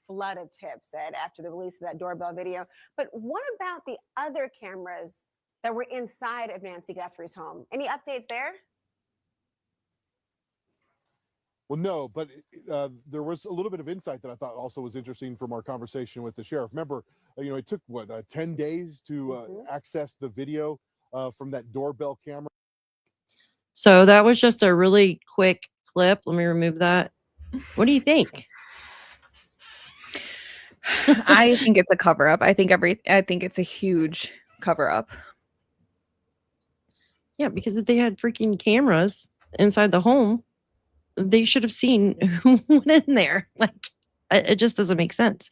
flood of tips, Ed, after the release of that doorbell video. But what about the other cameras that were inside of Nancy Guthrie's home? Any updates there? Well, no, but there was a little bit of insight that I thought also was interesting from our conversation with the sheriff. Remember, it took 10 days to access the video from that doorbell camera. So that was just a really quick clip. Let me remove that. What do you think? I think it's a cover up. I think it's a huge cover up. Yeah, because if they had freaking cameras inside the home, they should have seen who went in there. Like, it just doesn't make sense.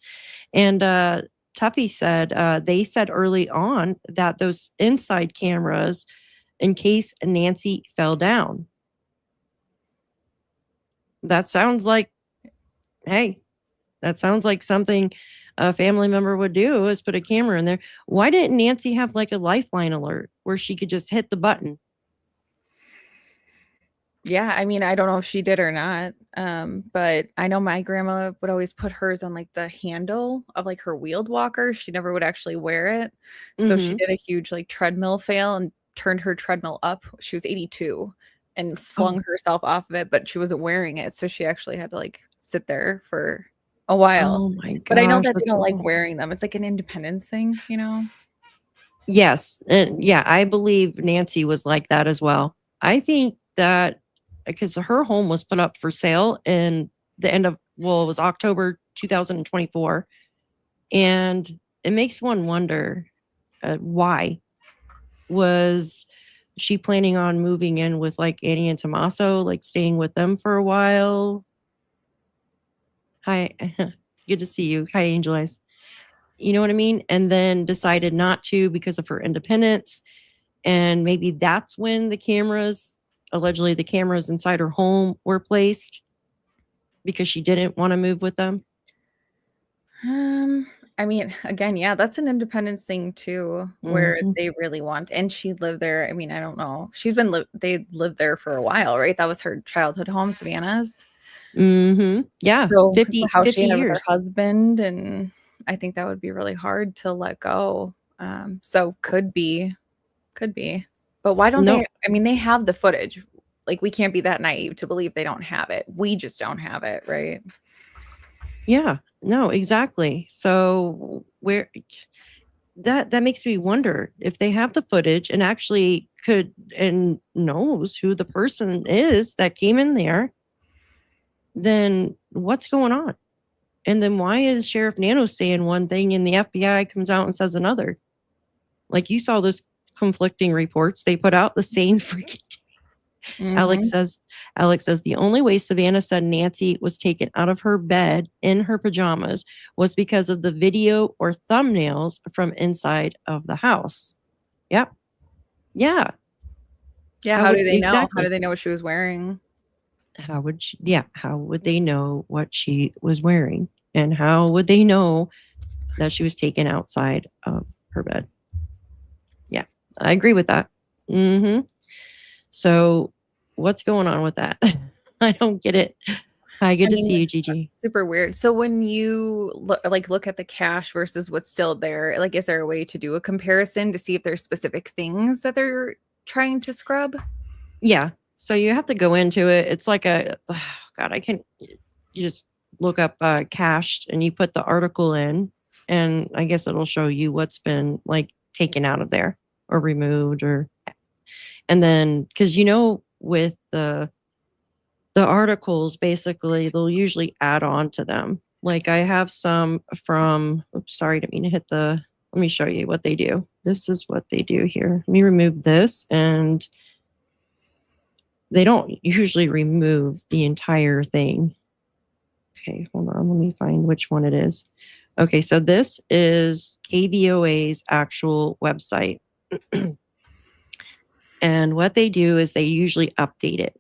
And Tuffy said they said early on that those inside cameras, in case Nancy fell down. That sounds like, hey, that sounds like something a family member would do, is put a camera in there. Why didn't Nancy have like a lifeline alert where she could just hit the button? Yeah, I mean, I don't know if she did or not, but I know my grandma would always put hers on like the handle of like her wheeled walker. She never would actually wear it. So she did a huge like treadmill fail and turned her treadmill up. She was 82 and flung herself off of it, but she wasn't wearing it. So she actually had to like sit there for a while. Oh my gosh. But I know that they don't like wearing them. It's like an independence thing, you know? Yes. And yeah, I believe Nancy was like that as well. I think that because her home was put up for sale in the end of, well, it was October 2024. And it makes one wonder why. Was she planning on moving in with like Annie and Tommaso, like staying with them for a while? Hi, good to see you. Hi, Angel Eyes. You know what I mean? And then decided not to because of her independence. And maybe that's when the cameras, allegedly the cameras inside her home, were placed because she didn't want to move with them. I mean, again, yeah, that's an independence thing too, where they really want, and she lived there. I mean, I don't know. They lived there for a while, right? That was her childhood home, Savannah's. Yeah. So 50, how 50 she ended years. with her husband, and I think that would be really hard to let go. So could be. But why don't they? I mean, they have the footage. Like, we can't be that naive to believe they don't have it. We just don't have it, right? Yeah, no, exactly. So where that makes me wonder if they have the footage and actually could and knows who the person is that came in there, then what's going on? And then why is Sheriff Nano saying one thing and the FBI comes out and says another? Like, you saw those conflicting reports they put out the same freaking day. Alex says the only way Savannah said Nancy was taken out of her bed in her pajamas was because of the video or thumbnails from inside of the house. Yep. Yeah. Yeah. How do they know? How do they know what she was wearing? How would they know what she was wearing? And how would they know that she was taken outside of her bed? Yeah, I agree with that. So what's going on with that? I don't get it. Hi, good to see you, Gigi. Super weird. So when you look at the cash versus what's still there, like, is there a way to do a comparison to see if there's specific things that they're trying to scrub? Yeah. So you have to go into it. It's like you just look up cached and you put the article in, and I guess it'll show you what's been like taken out of there or removed, and then because with the articles, basically they'll usually add on to them. Like, I have some from, sorry, didn't mean to hit let me show you what they do. This is what they do here. Let me remove this, and they don't usually remove the entire thing. Okay, hold on. Let me find which one it is. Okay, so this is KVOA's actual website. And what they do is they usually update it.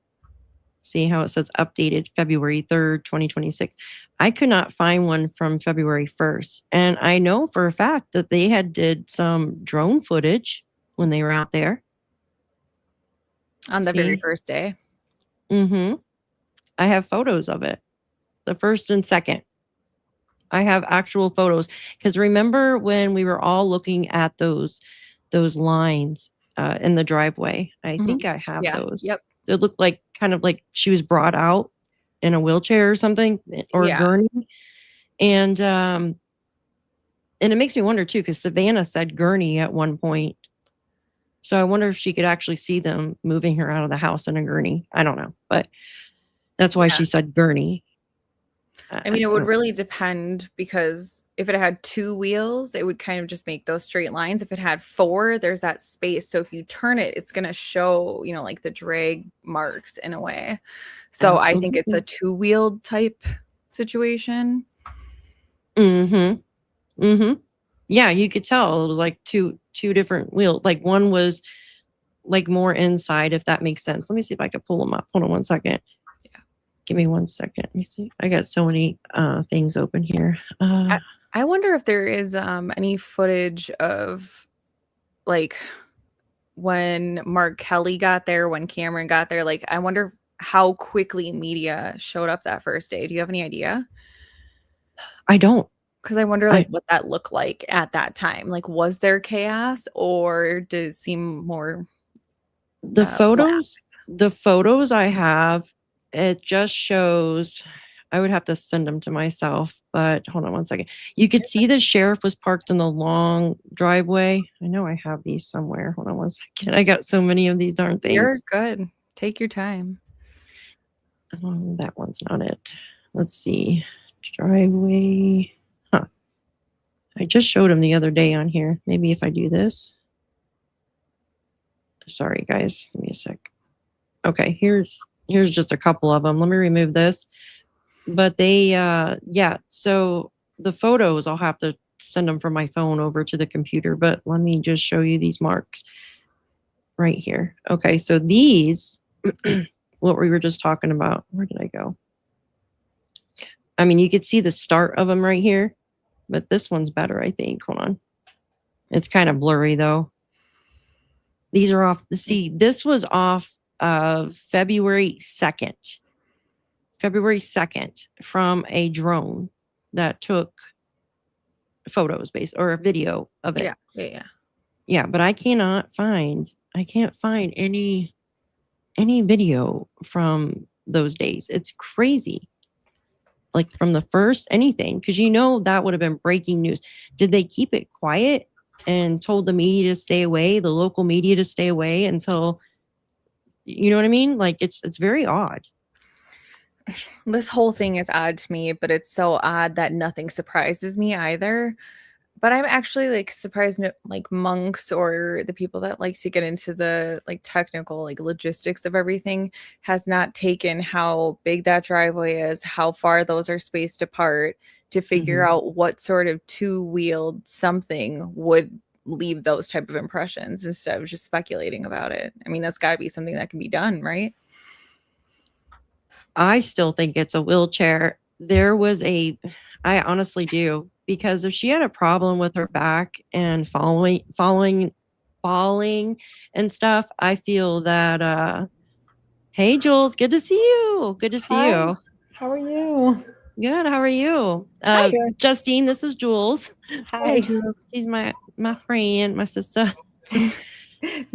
See how it says updated February 3rd, 2026. I could not find one from February 1st. And I know for a fact that they did some drone footage when they were out there. On the very first day. I have photos of it. The first and second. I have actual photos. Because remember when we were all looking at those lines in the driveway? I think I have those. Yep. It looked like kind of like she was brought out in a wheelchair or something, or a gurney. And it makes me wonder too, because Savannah said gurney at one point. So I wonder if she could actually see them moving her out of the house in a gurney. I don't know, but that's why she said gurney. I mean, it would really depend, because if it had 2 wheels, it would kind of just make those straight lines. If it had 4, there's that space. So if you turn it, it's going to show, you know, like the drag marks in a way. So I think it's a 2-wheeled type situation. Yeah, you could tell it was like two different wheels. Like one was like more inside, if that makes sense. Let me see if I can pull them up. Hold on one second. Yeah. Give me 1 second. Let me see. I got so many things open here. I wonder if there is any footage of like when Mark Kelly got there, when Cameron got there. Like, I wonder how quickly media showed up that first day. Do you have any idea? I don't. Because I wonder like what that looked like at that time. Like, was there chaos, or did it seem more the photos I have, it just shows. I would have to send them to myself, but hold on 1 second. You could see the sheriff was parked in the long driveway. I know I have these somewhere. Hold on 1 second. I got so many of these darn things. You're good. Take your time. Oh, that one's not it. Let's see. Driveway. Huh. I just showed him the other day on here. Maybe if I do this. Sorry, guys. Give me a sec. Okay, here's just a couple of them. Let me remove this. But they, yeah, so the photos, I'll have to send them from my phone over to the computer. But let me just show you these marks right here. Okay, so these, what we were just talking about. Where did I go? I mean, you could see the start of them right here. But this one's better, I think. Hold on. It's kind of blurry, though. These are off. See, this was off of February 2nd. February 2nd from a drone that took photos or a video of it. Yeah, but I can't find any video from those days. It's crazy. Like from the first anything, because that would have been breaking news. Did they keep it quiet and told the media to stay away, the local media to stay away until, you know what I mean? Like it's very odd. This whole thing is odd to me, but it's so odd that nothing surprises me either. But I'm actually like surprised, like monks or the people that like to get into the like technical like logistics of everything has not taken how big that driveway is, how far those are spaced apart, to figure out what sort of 2-wheeled something would leave those type of impressions instead of just speculating about it. I mean, that's got to be something that can be done, right? I still think it's a wheelchair. I honestly do, because if she had a problem with her back and falling and stuff, I feel that, hey, Jules, good to see you. Good to see you. How are you? Good. How are you? Hi. Justine, this is Jules. Hi. She's my friend, my sister.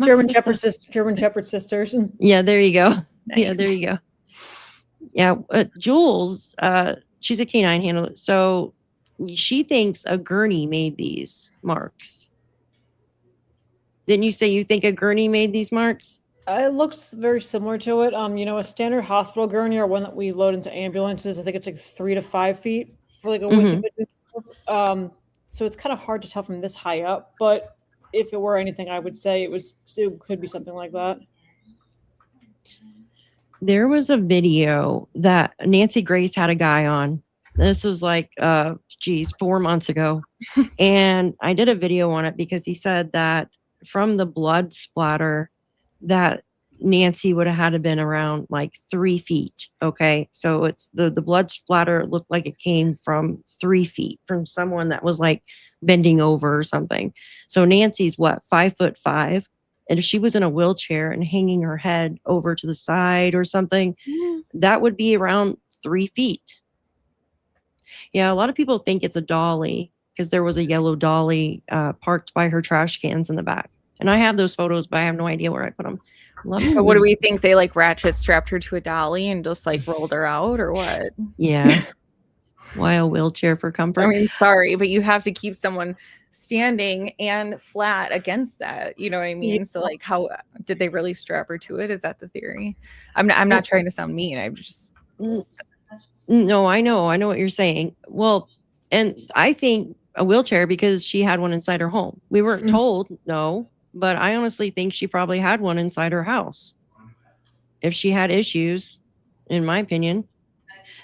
German Shepherd sisters. Yeah, there you go. Nice. Yeah, there you go. Yeah, Jules, she's a canine handler, so she thinks a gurney made these marks. Didn't you say you think a gurney made these marks? It looks very similar to it. A standard hospital gurney, or one that we load into ambulances, I think it's like 3 to 5 feet for like a wicked. So it's kind of hard to tell from this high up. But if it were anything, I would say it could be something like that. There was a video that Nancy Grace had a guy on. This was like, 4 months ago. And I did a video on it because he said that from the blood splatter that Nancy would have had to been around like 3 feet. Okay. So it's the blood splatter looked like it came from 3 feet from someone that was like bending over or something. So Nancy's what, 5'5". And if she was in a wheelchair and hanging her head over to the side or something, that would be around 3 feet. Yeah, a lot of people think it's a dolly because there was a yellow dolly parked by her trash cans in the back. And I have those photos, but I have no idea where I put them. But what do we think? They like ratchet strapped her to a dolly and just like rolled her out, or what? Yeah. Why a wheelchair for comfort? I mean, sorry, but you have to keep someone standing and flat against that. You know what I mean? Yeah. So like, how did they really strap her to it? Is that the theory? I'm not trying to sound mean. I'm just No, I know what you're saying. Well, and I think a wheelchair because she had one inside her home. We weren't told, no, but I honestly think she probably had one inside her house. If she had issues, in my opinion.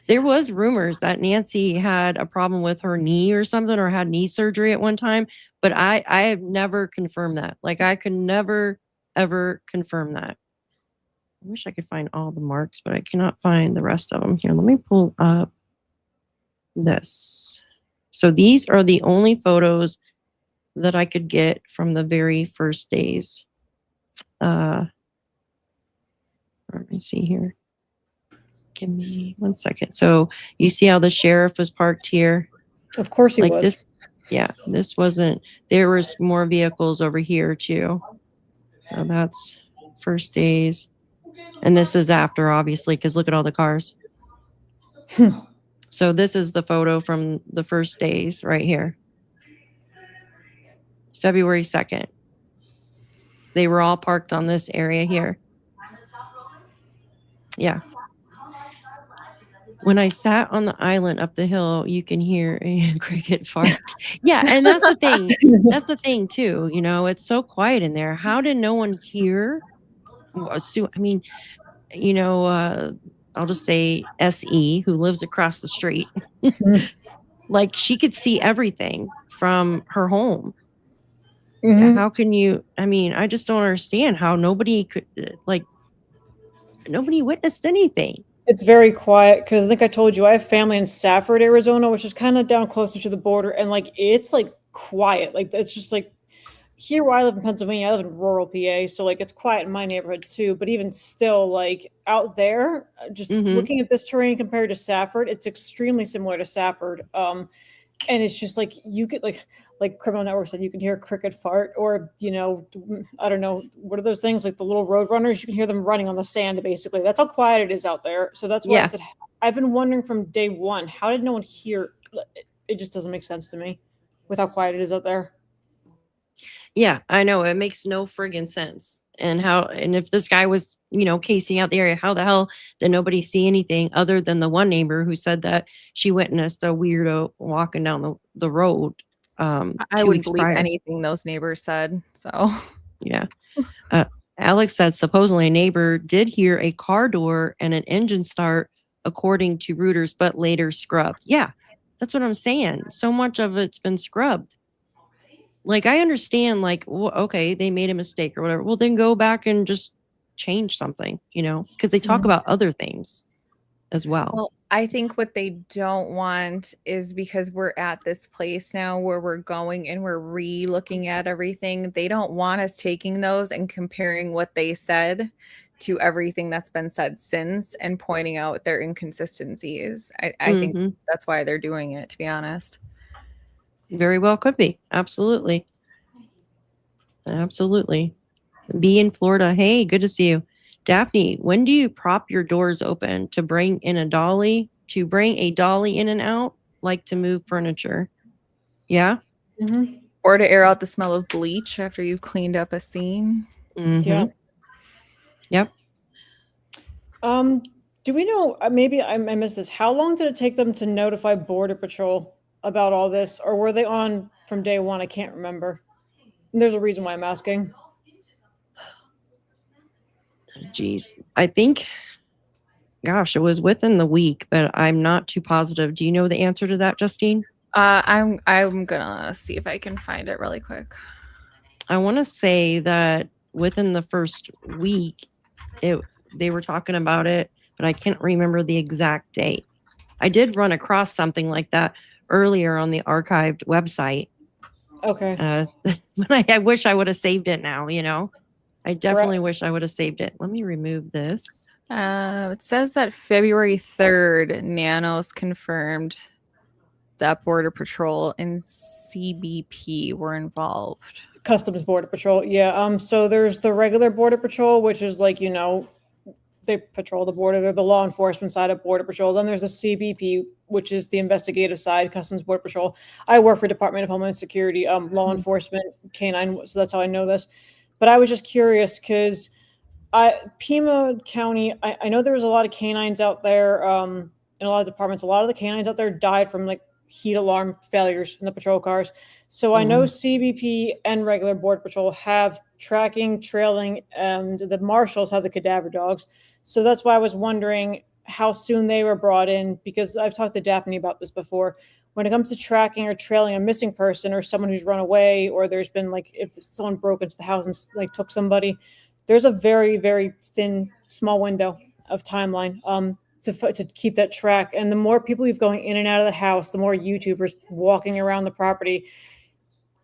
There was rumors that Nancy had a problem with her knee or something, or had knee surgery at one time, but I have never confirmed that. Like I could never ever confirm that. I wish I could find all the marks, but I cannot find the rest of them. Here, let me pull up this. So these are the only photos that I could get from the very first days. Let me see here. Give me 1 second. So you see how the sheriff was parked here? Of course he Like was. this. Yeah, this wasn't, there was more vehicles over here too. So that's first days. And this is after, obviously, because look at all the cars. So this is the photo from the first days right here. February 2nd. They were all parked on this area here. Yeah. When I sat on the island up the hill, you can hear a cricket fart. Yeah, and that's the thing. That's the thing too. You know, it's so quiet in there. How did no one hear? I mean, you know, I'll just say SE, who lives across the street. Like she could see everything from her home. Yeah, how can you? I mean, I just don't understand how nobody could, like, nobody witnessed anything. It's very quiet because I think I told you I have family in Safford, Arizona, which is kind of down closer to the border, and like it's like quiet. Like it's just like here where I live in Pennsylvania, I live in rural PA, so like it's quiet in my neighborhood too. But even still, like out there, just looking at this terrain compared to Safford, it's extremely similar to Safford. And it's just like you could like Criminal Network said, you can hear a cricket fart, or you know, I don't know, what are those things like the little road runners? You can hear them running on the sand. Basically, that's how quiet it is out there. So that's why I said I've been wondering from day one, how did no one hear? It just doesn't make sense to me with how quiet it is out there. Yeah, I know, it makes no friggin' sense. And if this guy was, you know, casing out the area, how the hell did nobody see anything other than the one neighbor who said that she witnessed a weirdo walking down the road? I would believe anything those neighbors said. So yeah. Alex said supposedly a neighbor did hear a car door and an engine start, according to Reuters, but later scrubbed. Yeah, that's what I'm saying. So much of it's been scrubbed. Like, I understand, like, okay, they made a mistake or whatever. Well, then go back and just change something, you know, because they talk about other things as well. Well, I think what they don't want is, because we're at this place now where we're going and we're re-looking at everything, they don't want us taking those and comparing what they said to everything that's been said since and pointing out their inconsistencies. I think that's why they're doing it, to be honest. Very well could be. Absolutely. Absolutely. Be in Florida. Hey, good to see you. Daphne, when do you prop your doors open to bring in a dolly, in and out, like to move furniture? Yeah. Or to air out the smell of bleach after you've cleaned up a scene. Yeah. Yep. Do we know, maybe I missed this, how long did it take them to notify Border Patrol about all this, or were they on from day one? I can't remember. And there's a reason why I'm asking. Geez, I think, gosh, it was within the week, but I'm not too positive. Do you know the answer to that, Justine? I'm gonna see if I can find it really quick. I want to say that within the first week, they were talking about it, but I can't remember the exact date. I did run across something like that earlier on the archived website. Okay. But I wish I would have saved it now, you know. I definitely wish I would have saved it. Let me remove this. It says that February 3rd, Nanos confirmed that Border Patrol and CBP were involved. Customs Border Patrol. Yeah. So there's the regular Border Patrol, which is like, they patrol the border. They're the law enforcement side of Border Patrol. Then there's the CBP, which is the investigative side, Customs Border Patrol. I work for Department of Homeland Security, law enforcement, canine. So that's how I know this. But I was just curious because Pima County, I know there was a lot of canines out there in a lot of departments. A lot of the canines out there died from like heat alarm failures in the patrol cars. So I know CBP and regular Border Patrol have tracking, trailing, and the marshals have the cadaver dogs. So that's why I was wondering how soon they were brought in, because I've talked to Daphne about this before. When it comes to tracking or trailing a missing person or someone who's run away, or there's been like if someone broke into the house and like took somebody, there's a very, very thin, small window of timeline to keep that track. And the more people you've going in and out of the house, the more YouTubers walking around the property.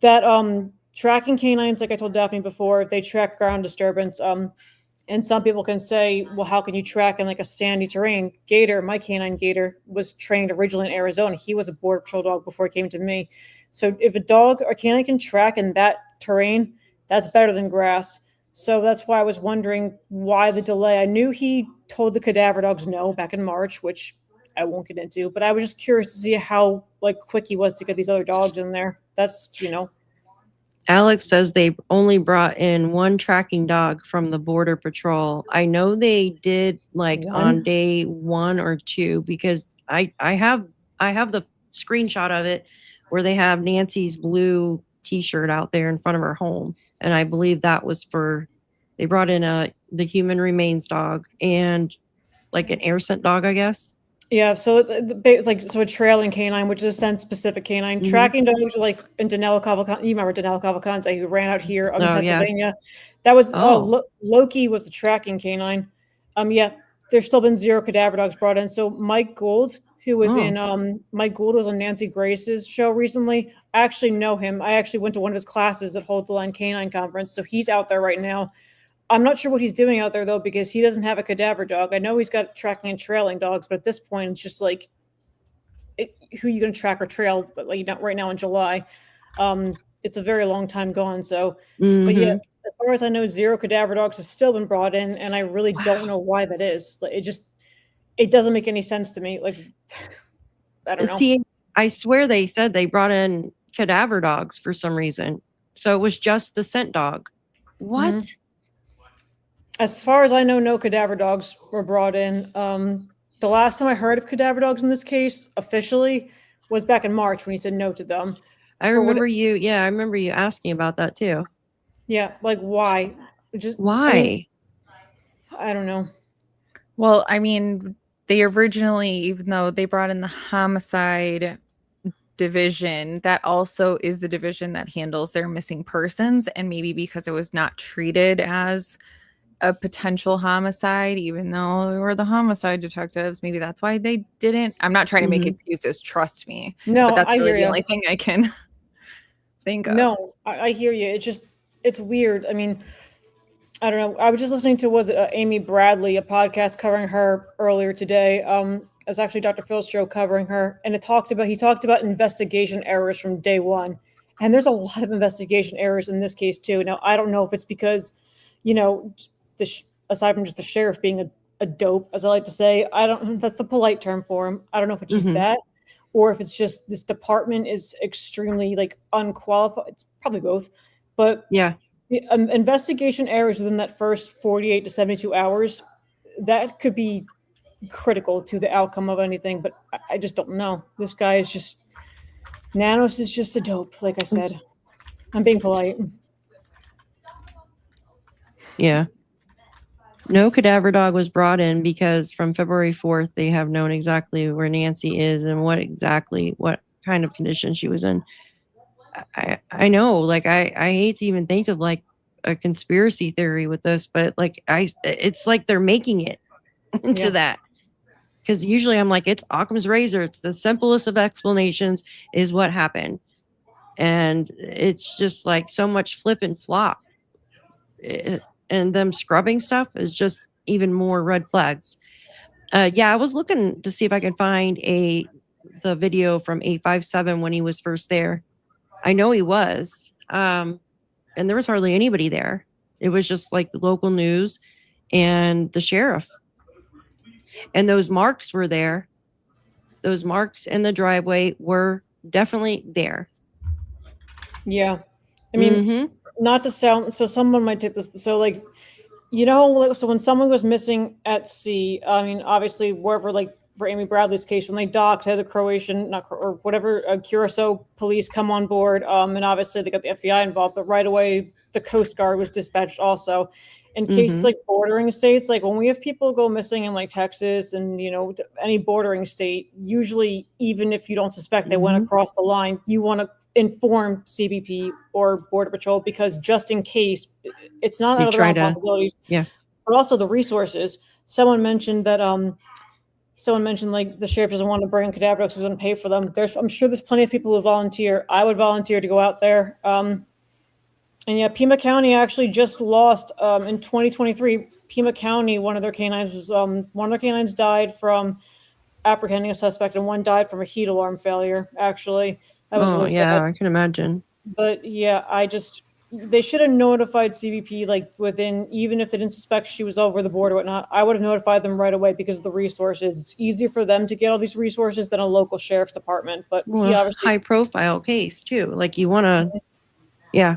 That tracking canines, like I told Daphne before, they track ground disturbance. And some people can say, well, how can you track in like a sandy terrain? Gator, my canine Gator, was trained originally in Arizona. He was a Border Patrol dog before he came to me. So if a dog or canine can track in that terrain, that's better than grass. So that's why I was wondering why the delay. I knew he told the cadaver dogs no back in March, which I won't get into, but I was just curious to see how like quick he was to get these other dogs in there. That's, Alex says they only brought in one tracking dog from the Border Patrol. I know they did like on day 1 or 2 because I have the screenshot of it where they have Nancy's blue t-shirt out there in front of her home, and I believe that was they brought in the human remains dog and like an air scent dog, I guess. Yeah, so a trailing canine, which is a scent specific canine. Tracking dogs are like in Danilo Cavalcante. You remember Danilo Cavalcante who ran out here in Pennsylvania? Yeah. That was Loki was the tracking canine. Yeah, there's still been 0 cadaver dogs brought in. So Mike Gould, who was Mike Gould was on Nancy Grace's show recently. I actually know him. I actually went to one of his classes at Hold the Line Canine Conference. So he's out there right now. I'm not sure what he's doing out there, though, because he doesn't have a cadaver dog. I know he's got tracking and trailing dogs, but at this point, it's just like, who are you going to track or trail? But like right now in July, it's a very long time gone. So, but yeah, as far as I know, 0 cadaver dogs have still been brought in, and I really don't know why that is. Like, it doesn't make any sense to me. Like, I don't know. See, I swear they said they brought in cadaver dogs for some reason. So it was just the scent dog. What? As far as I know, no cadaver dogs were brought in. The last time I heard of cadaver dogs in this case officially was back in March when he said no to them. I remember you asking about that too. Yeah, like why? Just why? I don't know. Well, I mean, they originally, even though they brought in the homicide division, that also is the division that handles their missing persons, and maybe because it was not treated as a potential homicide, even though they were the homicide detectives, maybe that's why they didn't. I'm not trying to make excuses, trust me. No, but that's really the only thing I can think of. No, I hear you. It's weird. I mean, I don't know. I was just listening to Amy Bradley, a podcast covering her earlier today. It was actually Dr. Phil's show covering her, and he talked about investigation errors from day one, and there's a lot of investigation errors in this case too. Now, I don't know if it's because, aside from just the sheriff being a dope, as I like to say, that's the polite term for him. I don't know if it's just that, or if it's just this department is extremely like unqualified. It's probably both, but yeah, investigation errors within that first 48 to 72 hours, that could be critical to the outcome of anything. But I just don't know. This guy is just, Nanos is just a dope. Like I said, I'm being polite. Yeah. No cadaver dog was brought in because from February 4th, they have known exactly where Nancy is and what kind of condition she was in. I know, like, I hate to even think of like a conspiracy theory with this, but like, it's like they're making it into that. Because usually I'm like, it's Occam's razor. It's the simplest of explanations is what happened. And it's just like so much flip and flop. And them scrubbing stuff is just even more red flags. I was looking to see if I could find a the video from 857 when he was first there. I know he was. And there was hardly anybody there. It was just like the local news and the sheriff. And those marks were there. Those marks in the driveway were definitely there. Yeah. I mean, not to sound, so someone might take this, so like, you know, like, so when someone goes missing at sea, I mean, obviously, wherever, like, for Amy Bradley's case, when they docked, had the Croatian, or whatever, Curacao police come on board, and obviously they got the FBI involved, but right away, the Coast Guard was dispatched also. In cases like bordering states, like when we have people go missing in like Texas and, you know, any bordering state, usually, even if you don't suspect they went across the line, you want to inform CBP or Border Patrol, because just in case, it's not out of the realm of possibilities. Yeah. But also the resources. Someone mentioned that like the sheriff doesn't want to bring in cadavers because he doesn't pay for them. I'm sure there's plenty of people who volunteer. I would volunteer to go out there. And yeah, Pima County actually just lost in 2023. Pima County, one of their canines died from apprehending a suspect, and one died from a heat alarm failure. Actually, that was really sad. I can imagine. But yeah, they should have notified CBP like within, even if they didn't suspect she was over the border or whatnot. I would have notified them right away because of the resources. It's easier for them to get all these resources than a local sheriff's department. But he obviously high profile case too. Like you want to, yeah.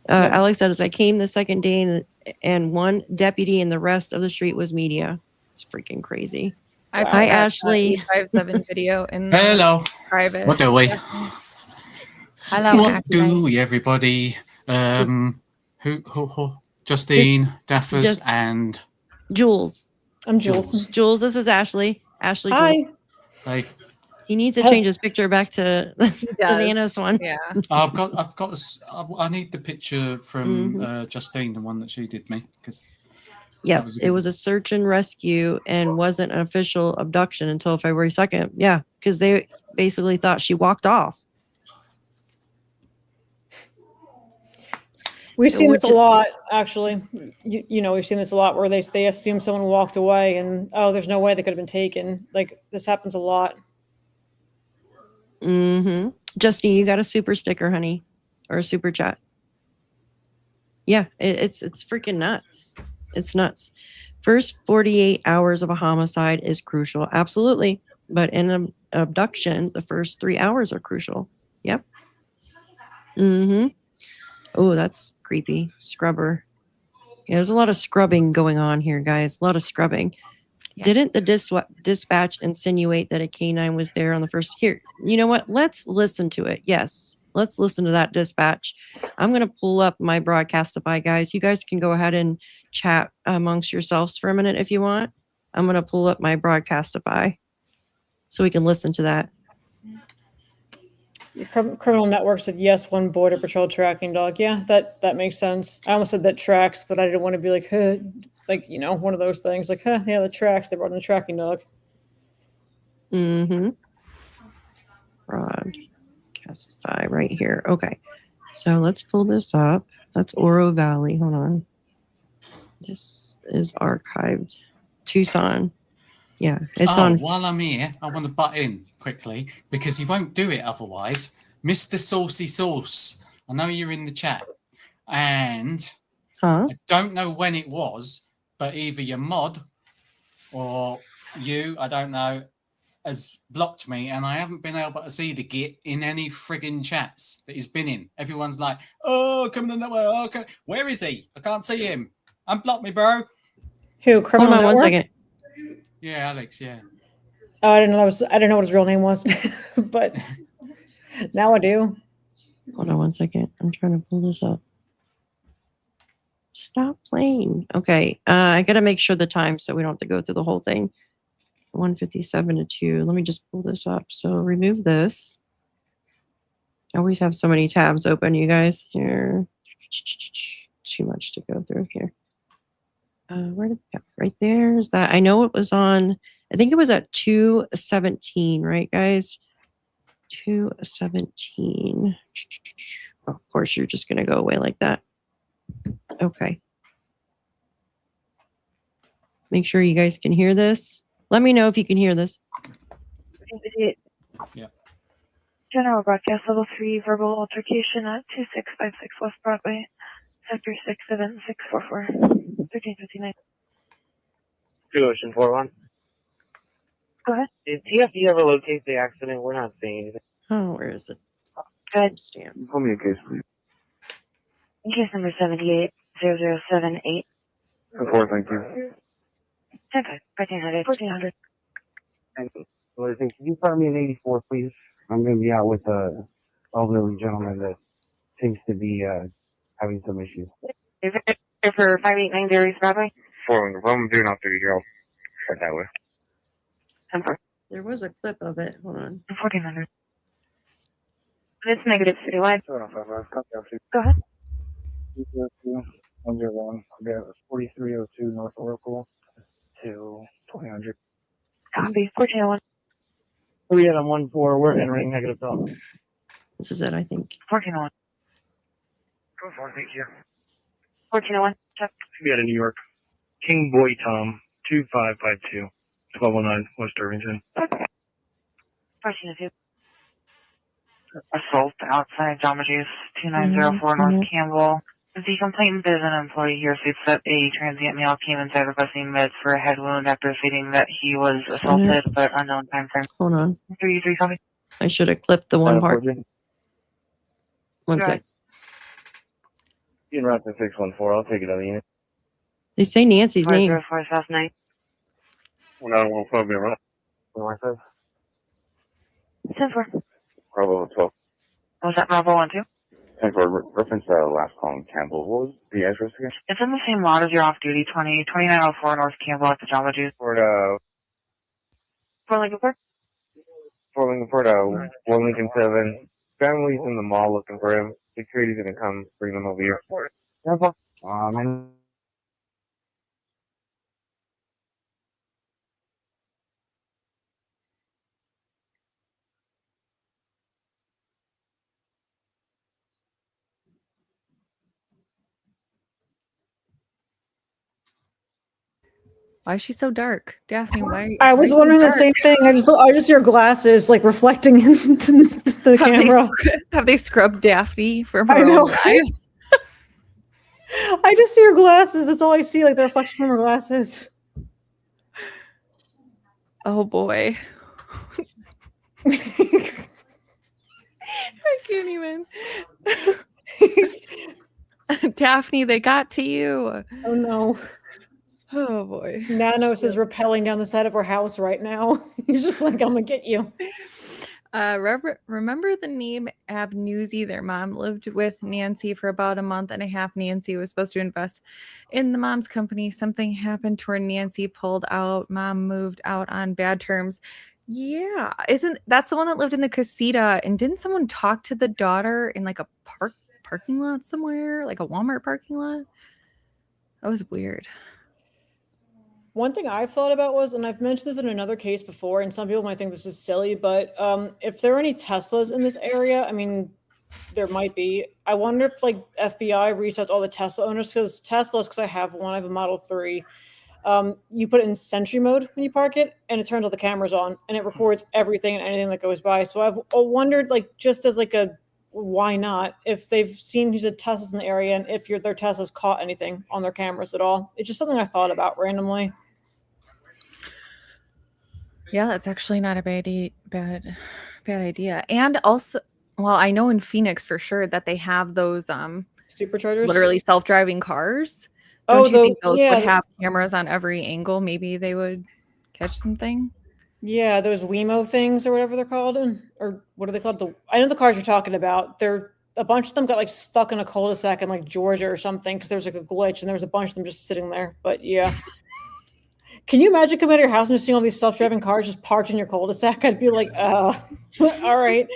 Alex says, I came the second day and one deputy and the rest of the street was media. It's freaking crazy. Hi, Ashley. 5-7 video in the Hello. private. What do we? Hello, What do we, everybody? Who? Justine, Daffers, and Jules. I'm Jules. Jules, this is Ashley. Ashley. Hi. Jules. Like, he needs to change his picture back to the Nanos one. Yeah. I need the picture from Justine, the one that she did me. Yes, it was a search and rescue and wasn't an official abduction until February 2nd. Yeah, because they basically thought she walked off. We've seen this a lot, actually. You know, we've seen this a lot where they assume someone walked away and, oh, there's no way they could have been taken. Like, this happens a lot. Justine, you got a super sticker, honey, or a super chat. Yeah, it's freaking nuts. It's nuts. First 48 hours of a homicide is crucial. Absolutely. But in an abduction, the first 3 hours are crucial. Yep. Oh, that's creepy. Scrubber. Yeah, there's a lot of scrubbing going on here, guys. A lot of scrubbing. Yeah. Didn't the dispatch insinuate that a canine was there on the first? Here, you know what? Let's listen to it. Yes, let's listen to that dispatch. I'm going to pull up my Broadcastify, guys. You guys can go ahead and chat amongst yourselves for a minute if you want. I'm going to pull up my Broadcastify so we can listen to that. Criminal Network said yes, one Border Patrol tracking dog. Yeah, that makes sense. I almost said that tracks, but I didn't want to be like, huh, like, you know, one of those things. Like, huh, yeah, the tracks. They brought in a tracking dog. Broadcastify right here. Okay, so let's pull this up. That's Oro Valley. Hold on. This is archived. Tucson. Yeah, it's on. While I'm here, I want to butt in quickly because he won't do it otherwise. Mr. Saucy Sauce, I know you're in the chat, and I don't know when it was, but either your mod or you, I don't know, has blocked me, and I haven't been able to see the git in any frigging chats that he's been in. Everyone's like, "Oh, come to nowhere. Oh, okay. Where is he? I can't see him. Unblock me, bro." Who? Criminal Hold on Network? 1 second. Yeah, Alex. Yeah. Oh, I didn't know what his real name was, but now I do. Hold on 1 second. I'm trying to pull this up. Stop playing. Okay. I got to make sure the time so we don't have to go through the whole thing. 1:57 to 2. Let me just pull this up. So remove this. I always have so many tabs open, you guys. Here. Too much to go through here. Where did that? Right there is that. I know it was on. I think it was at 2:17, right, guys? 2:17. Oh, of course, you're just gonna go away like that. Okay. Make sure you guys can hear this. Let me know if you can hear this. Yeah. General broadcast level 3 verbal altercation at 2656 West Broadway, sector 67644, 1359. Two Ocean 41. Go ahead. Did TFD ever locate the accident? We're not seeing anything. Oh, where is it? Good. Stamp. Pull me a case, please. Case number 780078. 4, thank you. 1400. 1400. Thank you. Well, can you find me an 84, please? I'm going to be out with a elderly gentleman that seems to be having some issues. Is it for 589 Dairies Broadway? 4, I'm doing off duty here. I'll head that way. 10-4. There was a clip of it. Hold on. 1400. It's negative citywide. Go ahead. 101. Okay, 4302 North Oracle to 2000. Copy. 1401. 3 out of 1 4. We're entering negative thought. This is it, I think. 1401. Go for it, thank you. 1401. Check. We out of New York. King Boy Tom 2552 1209 West Irvington. 1402. Assault outside Geometry's 2904 North Campbell. The complainant is an employee here states that a transient male came inside requesting meds for a head wound after stating that he was assaulted, but unknown time frame. Hold on. 3 copy. I should have clipped the one part. One sec. You can route to 614. I'll take it on the unit. They say Nancy's name. 504 South 9. 1915 be around. What was 10-4. Bravo 12. Was that Bravo 1-2? 10-4. Reference last call in Campbell. What was the address again? It's in the same lot as your off-duty 2904 North Campbell at the Geometry's. Fort Lincoln Park? Lincoln Fort, 1 Lincoln 7. Family's in the mall looking for him. Security's gonna come bring them over here. And Why is she so dark? Daphne, why? I was wondering the same thing. I just see your glasses like reflecting in the camera. Have they scrubbed Daphne from I her know. own life? I just see your glasses. That's all I see, like the reflection from her glasses. Oh boy. I can't even. Daphne, they got to you. Oh no. Oh boy. Nanos is rappelling down the side of her house right now. He's just like, I'm gonna get you. Remember the name Abnewsy? Their mom lived with Nancy for about a month and a half. Nancy was supposed to invest in the mom's company. Something happened to where Nancy pulled out. Mom moved out on bad terms. Yeah, that's the one that lived in the casita? And didn't someone talk to the daughter in like a parking lot somewhere, like a Walmart parking lot? That was weird. One thing I've thought about was, and I've mentioned this in another case before, and some people might think this is silly, but if there are any Teslas in this area, I mean, there might be. I wonder if like FBI reached out to all the Tesla owners, because I have one, I have a Model 3. You put it in Sentry mode when you park it, and it turns all the cameras on, and it records everything and anything that goes by. So I've wondered, like, just as like a why not, if they've seen who's a Teslas in the area, and if their Teslas caught anything on their cameras at all. It's just something I thought about randomly. Yeah, that's actually not a bad idea. And also, well, I know in Phoenix for sure that they have those superchargers, literally self-driving cars. Don't you think those would have cameras on every angle? Maybe they would catch something. Yeah, those Wemo things or whatever they're called, or what are they called? I know the cars you're talking about. They're a bunch of them got like stuck in a cul-de-sac in like Georgia or something because there was like a glitch, and there was a bunch of them just sitting there. But yeah. Can you imagine coming out of your house and just seeing all these self-driving cars just parked in your cul-de-sac? I'd be like, all right.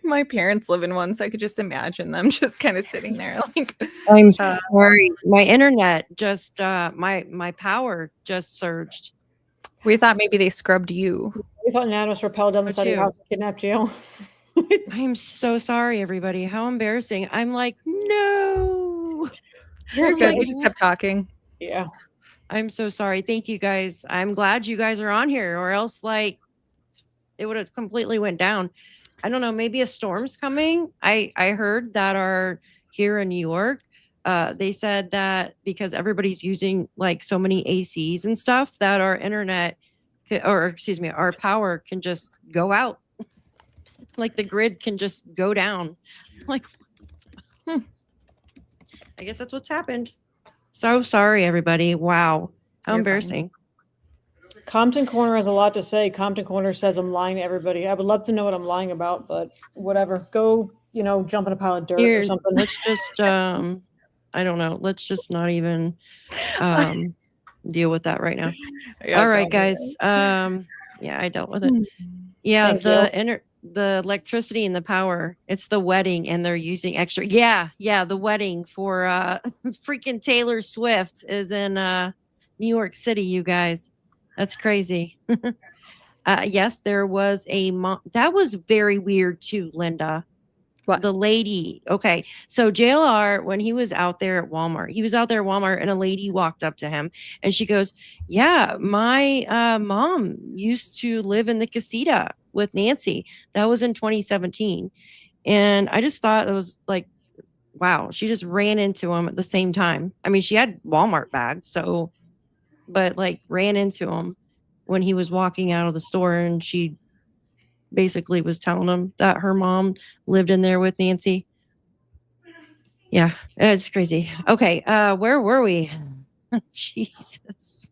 my parents live in one, so I could just imagine them just kind of sitting there. Like, I'm sorry. My internet just, my power just surged. We thought maybe they scrubbed you. We thought Nanos rappelled down the side of your house and kidnapped you. I'm so sorry, everybody. How embarrassing. I'm like, no. You're good. We just kept talking. Yeah. I'm so sorry. Thank you guys. I'm glad you guys are on here, or else like it would have completely went down. I don't know, maybe a storm's coming. I heard that are here in New York. They said that because everybody's using like so many ACs and stuff, that our internet, or excuse me, our power can just go out. Like the grid can just go down. Like, I guess that's what's happened. So sorry, everybody. Wow. How You're embarrassing. Compton Corner has a lot to say. Compton Corner says I'm lying to everybody. I would love to know what I'm lying about, but whatever. Go, jump in a pile of dirt Here, or something. let's just I don't know. Let's just not even deal with that right now. Yeah, all right, tell me guys. Yeah, I dealt with it. Hmm. Yeah, Thank the electricity and the power. It's the wedding and they're using extra. Yeah, the wedding for freaking Taylor Swift is in New York City, you guys. That's crazy. Yes, there was that was very weird too, Linda. What? The lady. Okay. So JLR, when he was out there at Walmart, and a lady walked up to him and she goes, yeah, my mom used to live in the casita with Nancy. That was in 2017. And I just thought it was like, wow, she just ran into him at the same time. I mean, she had Walmart bags, but like ran into him when he was walking out of the store, and she basically was telling him that her mom lived in there with Nancy. Yeah, it's crazy. Okay, where were we? Jesus.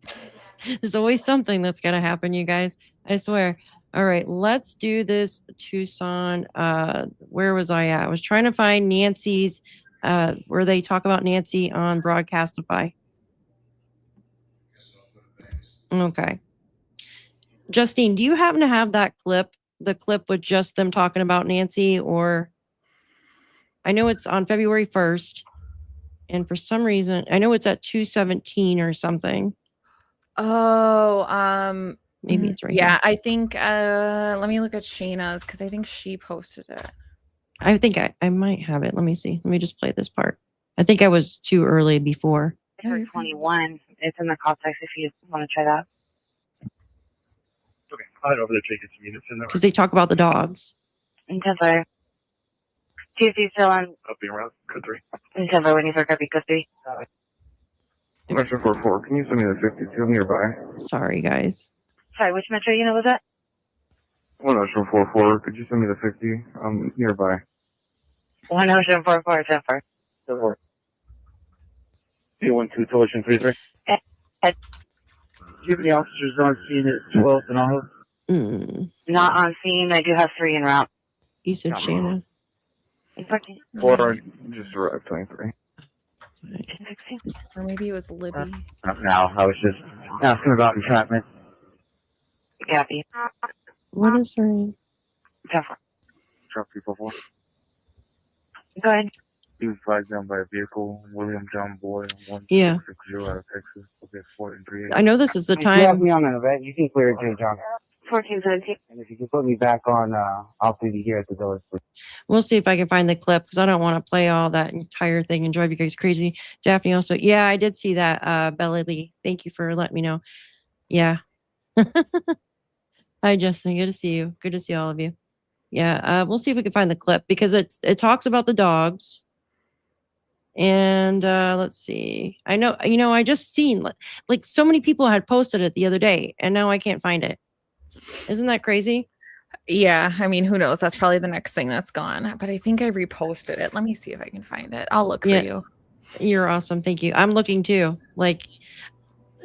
There's always something that's going to happen, you guys. I swear. All right, let's do this Tucson. Where was I at? I was trying to find Nancy's, where they talk about Nancy on Broadcastify. Okay. Justine, do you happen to have that clip? The clip with just them talking about Nancy, or I know it's on February 1st, and for some reason I know it's at 2:17 or something. Oh, maybe it's right yeah, here. I think let me look at Shayna's because I think she posted it. I think I might have it. Let me see. Let me just play this part. I think I was too early before. For 21, it's in the call text if you want to try that. Okay, I'll head over there to get some units in there. Because they talk about the dogs. In Denver. Tuesday still on. I'll be around. Code 3. In Denver when you start copy code 3. Metro 44, can you send me the 52 nearby? Sorry, guys. Sorry, which metro unit was that? Well, Metro 44, could you send me the 50? Nearby. 10744 Denver. 212 Solution 33. Do you have any officers on scene at 12th and all? Not on scene. I do have 3 en route. You said Shannon. Or just arrived 23. Or maybe it was Libby. No, I was just asking about entrapment. Copy. What is her name? Denver. Truck people for. Go ahead. He was flagged down by a vehicle, William John Boy, 1660 out of Texas. Okay, 4 and 3. I know this is the If you have time. me on an event, you can clear it, J. John. 1417. And if you can put me back on off-duty here at the village, please. We'll see if I can find the clip, because I don't want to play all that entire thing and drive you guys crazy. Daphne also. Yeah, I did see that, Bella Lee. Thank you for letting me know. Yeah. Hi, Justin. Good to see you. Good to see all of you. Yeah, we'll see if we can find the clip, because it talks about the dogs. And let's see. I know, I just seen like so many people had posted it the other day, and now I can't find it. Isn't that crazy? Yeah, I mean, who knows? That's probably the next thing that's gone. But I think I reposted it. Let me see if I can find it. I'll look for you. You're awesome. Thank you. I'm looking too. Like,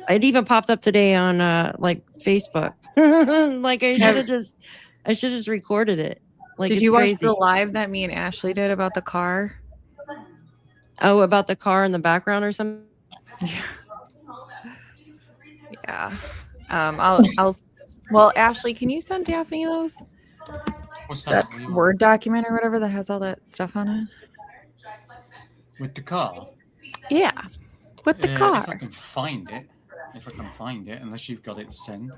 it even popped up today on like Facebook. Like I should have just recorded it. Like, did it's you watch crazy. the live that me and Ashley did about the car? Oh, about the car in the background or something? Yeah. I'll well, Ashley, can you send Daphne those? What's that? That Word document or whatever that has all that stuff on it? With the car? Yeah. With the car. If I can find it. Unless you've got it to send.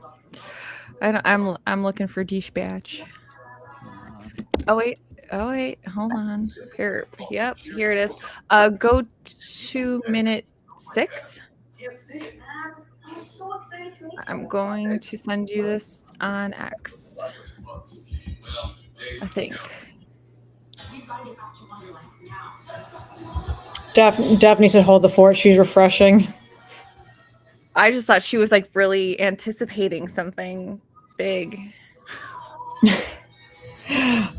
I'm looking for dispatch. Oh wait, hold on. Here, yep, here it is. Go to minute 6. I'm going to send you this on X. I think. Daphne said, "Hold the fort." She's refreshing. I just thought she was like really anticipating something big. I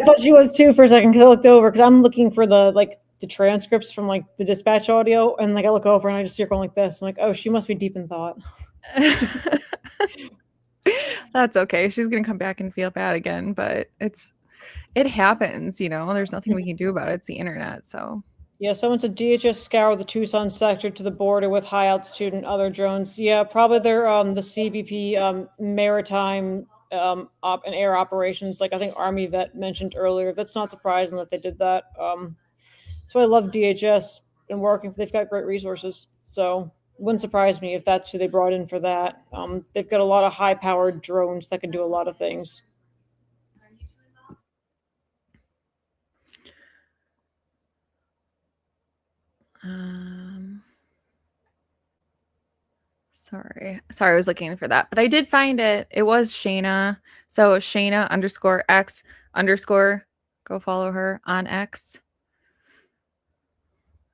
thought she was too for a second because I looked over because I'm looking for the transcripts from like the dispatch audio, and like I look over and I just see her going like this. I'm like, oh, she must be deep in thought. That's okay. She's gonna come back and feel bad again, but it happens, you know. There's nothing we can do about it. It's the internet, so. Yeah, someone said DHS scoured the Tucson sector to the border with high altitude and other drones. Yeah, probably they're the CBP maritime and air operations. Like I think Army vet mentioned earlier. That's not surprising that they did that. So I love DHS and working. They've got great resources. So wouldn't surprise me if that's who they brought in for that. They've got a lot of high-powered drones that can do a lot of things. Sorry, I was looking for that, but I did find it. It was Shayna. So Shayna_X_ go follow her on X.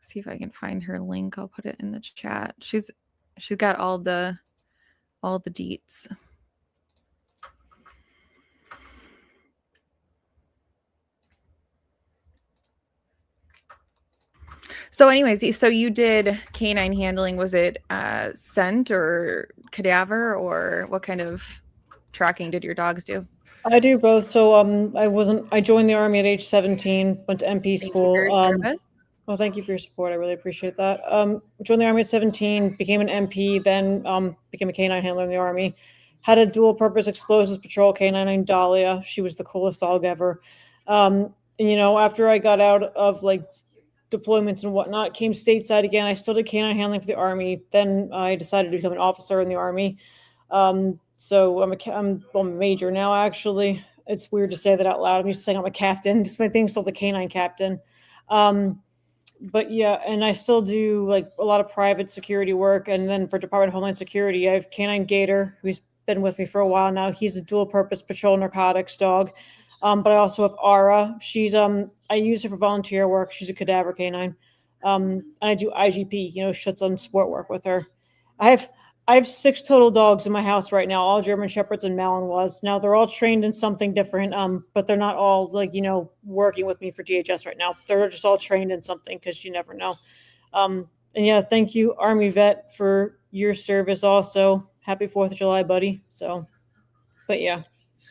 See if I can find her link. I'll put it in the chat. She's got all the deets. So anyways, so you did canine handling. Was it scent or cadaver, or what kind of tracking did your dogs do? I do both. So I joined the Army at age 17, went to MP school. Thank you for your service. Well, thank you for your support. I really appreciate that. Joined the Army at 17, became an MP, then became a canine handler in the Army. Had a dual purpose explosives patrol canine named Dahlia. She was the coolest dog ever. And, you know, after I got out of like deployments and whatnot, came stateside again. I still did canine handling for the Army. Then I decided to become an officer in the Army. So I'm a major now, actually. It's weird to say that out loud. I'm used to saying I'm a captain. Just my thing's still the canine captain. But yeah, and I still do like a lot of private security work. And then for Department of Homeland Security, I have Canine Gator, who's been with me for a while now. He's a dual purpose patrol narcotics dog. But I also have Ara. She's I use her for volunteer work. She's a cadaver canine. And I do IGP, you know, shits on sport work with her. I have 6 total dogs in my house right now, all German Shepherds and Malinois. Now they're all trained in something different, but they're not all like, you know, working with me for DHS right now. They're just all trained in something because you never know. And yeah, thank you, Army vet, for your service also. Happy 4th of July, buddy. So, but yeah.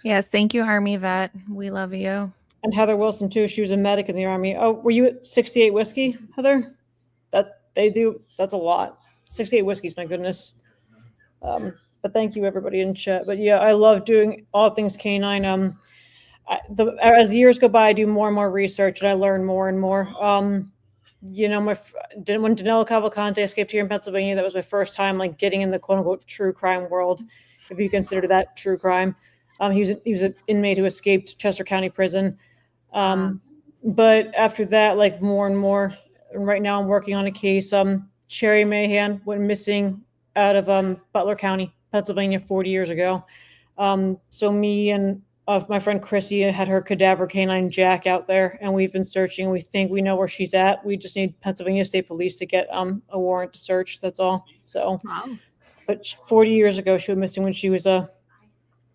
Yes, thank you, Army vet. We love you. And Heather Wilson too. She was a medic in the Army. Oh, were you at 68 whiskey, Heather? That's a lot. 68 whiskeys, my goodness. But thank you everybody in chat. But yeah, I love doing all things canine. As the years go by, I do more and more research and I learn more and more. You know, when Danilo Cavalcante escaped here in Pennsylvania, that was my first time like getting in the quote unquote true crime world, if you consider that true crime. He was an inmate who escaped Chester County Prison. But after that, like more and more, and right now I'm working on a case. Cherry Mahan went missing out of Butler County, Pennsylvania 40 years ago. So me and my friend Chrissy had her cadaver canine Jack out there, and we've been searching. We think we know where she's at. We just need Pennsylvania State Police to get a warrant to search. That's all. So, But 40 years ago, she went missing when she was 8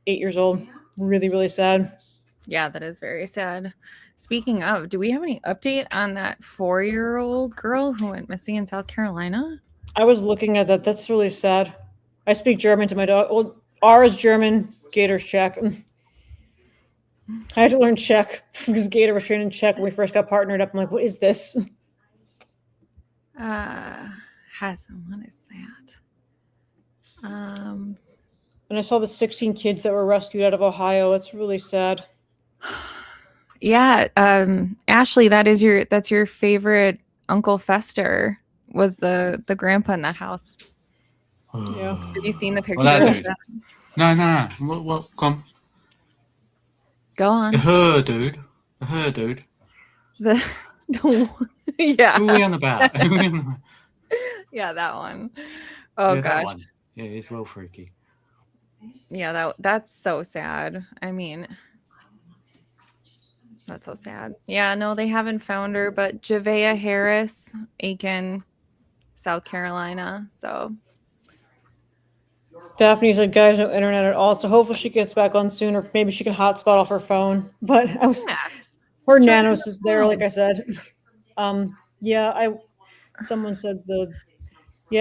years old. Really, really sad. Yeah, that is very sad. Speaking of, do we have any update on that 4-year-old girl who went missing in South Carolina? I was looking at that. That's really sad. I speak German to my dog. Well, R's German, Gator's Czech. I had to learn Czech because Gator was trained in Czech when we first got partnered up. I'm like, what is this? What is that? And I saw the 16 kids that were rescued out of Ohio. It's really sad. Yeah, Ashley, that's your favorite Uncle Fester was the grandpa in that house. Yeah. Have you seen the picture? Well, that dude. No. What? Come. Go on. The her dude. Yeah. Who are we on about? Yeah, that one. Oh, yeah, gosh. That one. Yeah, it's well freaky. Yeah, that's so sad. I mean, That's so sad. Yeah, no, they haven't found her, but Javea Harris, Aiken, South Carolina. So Daphne said, "Guys, no internet at all." So hopefully she gets back on soon, or maybe she can hotspot off her phone. But yeah, her Try Nanos the is there, like phone. I said. Yeah, someone said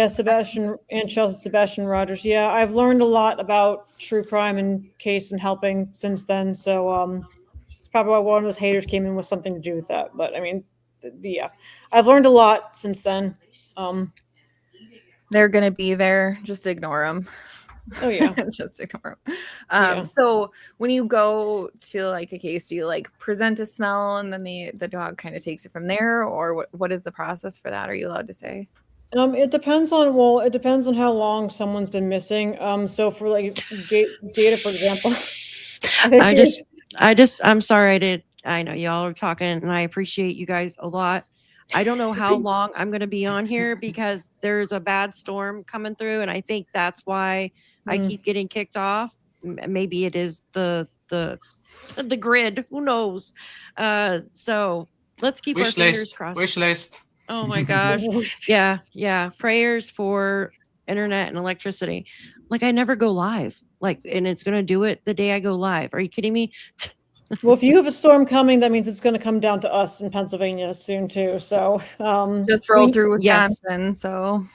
Sebastian and Chelsea Sebastian Rogers. Yeah, I've learned a lot about true crime and case and helping since then. So it's probably why one of those haters came in with something to do with that. But I mean, yeah, I've learned a lot since then. They're gonna be there. Just ignore them. Oh yeah, just ignore them. Yeah. So when you go to like a case, do you like present a smell and then the dog kind of takes it from there, or what is the process for that? Are you allowed to say? It depends on how long someone's been missing. So for like Gator, for example, I'm sorry. I know y'all are talking and I appreciate you guys a lot. I don't know how long I'm going to be on here because there's a bad storm coming through. And I think that's why I keep getting kicked off. Maybe it is the grid. Who knows? So let's keep our fingers crossed. Wish list. Oh my gosh. Yeah. Prayers for internet and electricity. Like I never go live. And it's gonna do it the day I go live. Are you kidding me? Well, if you have a storm coming, that means it's going to come down to us in Pennsylvania soon too. So just rolled through Wisconsin. Yes. So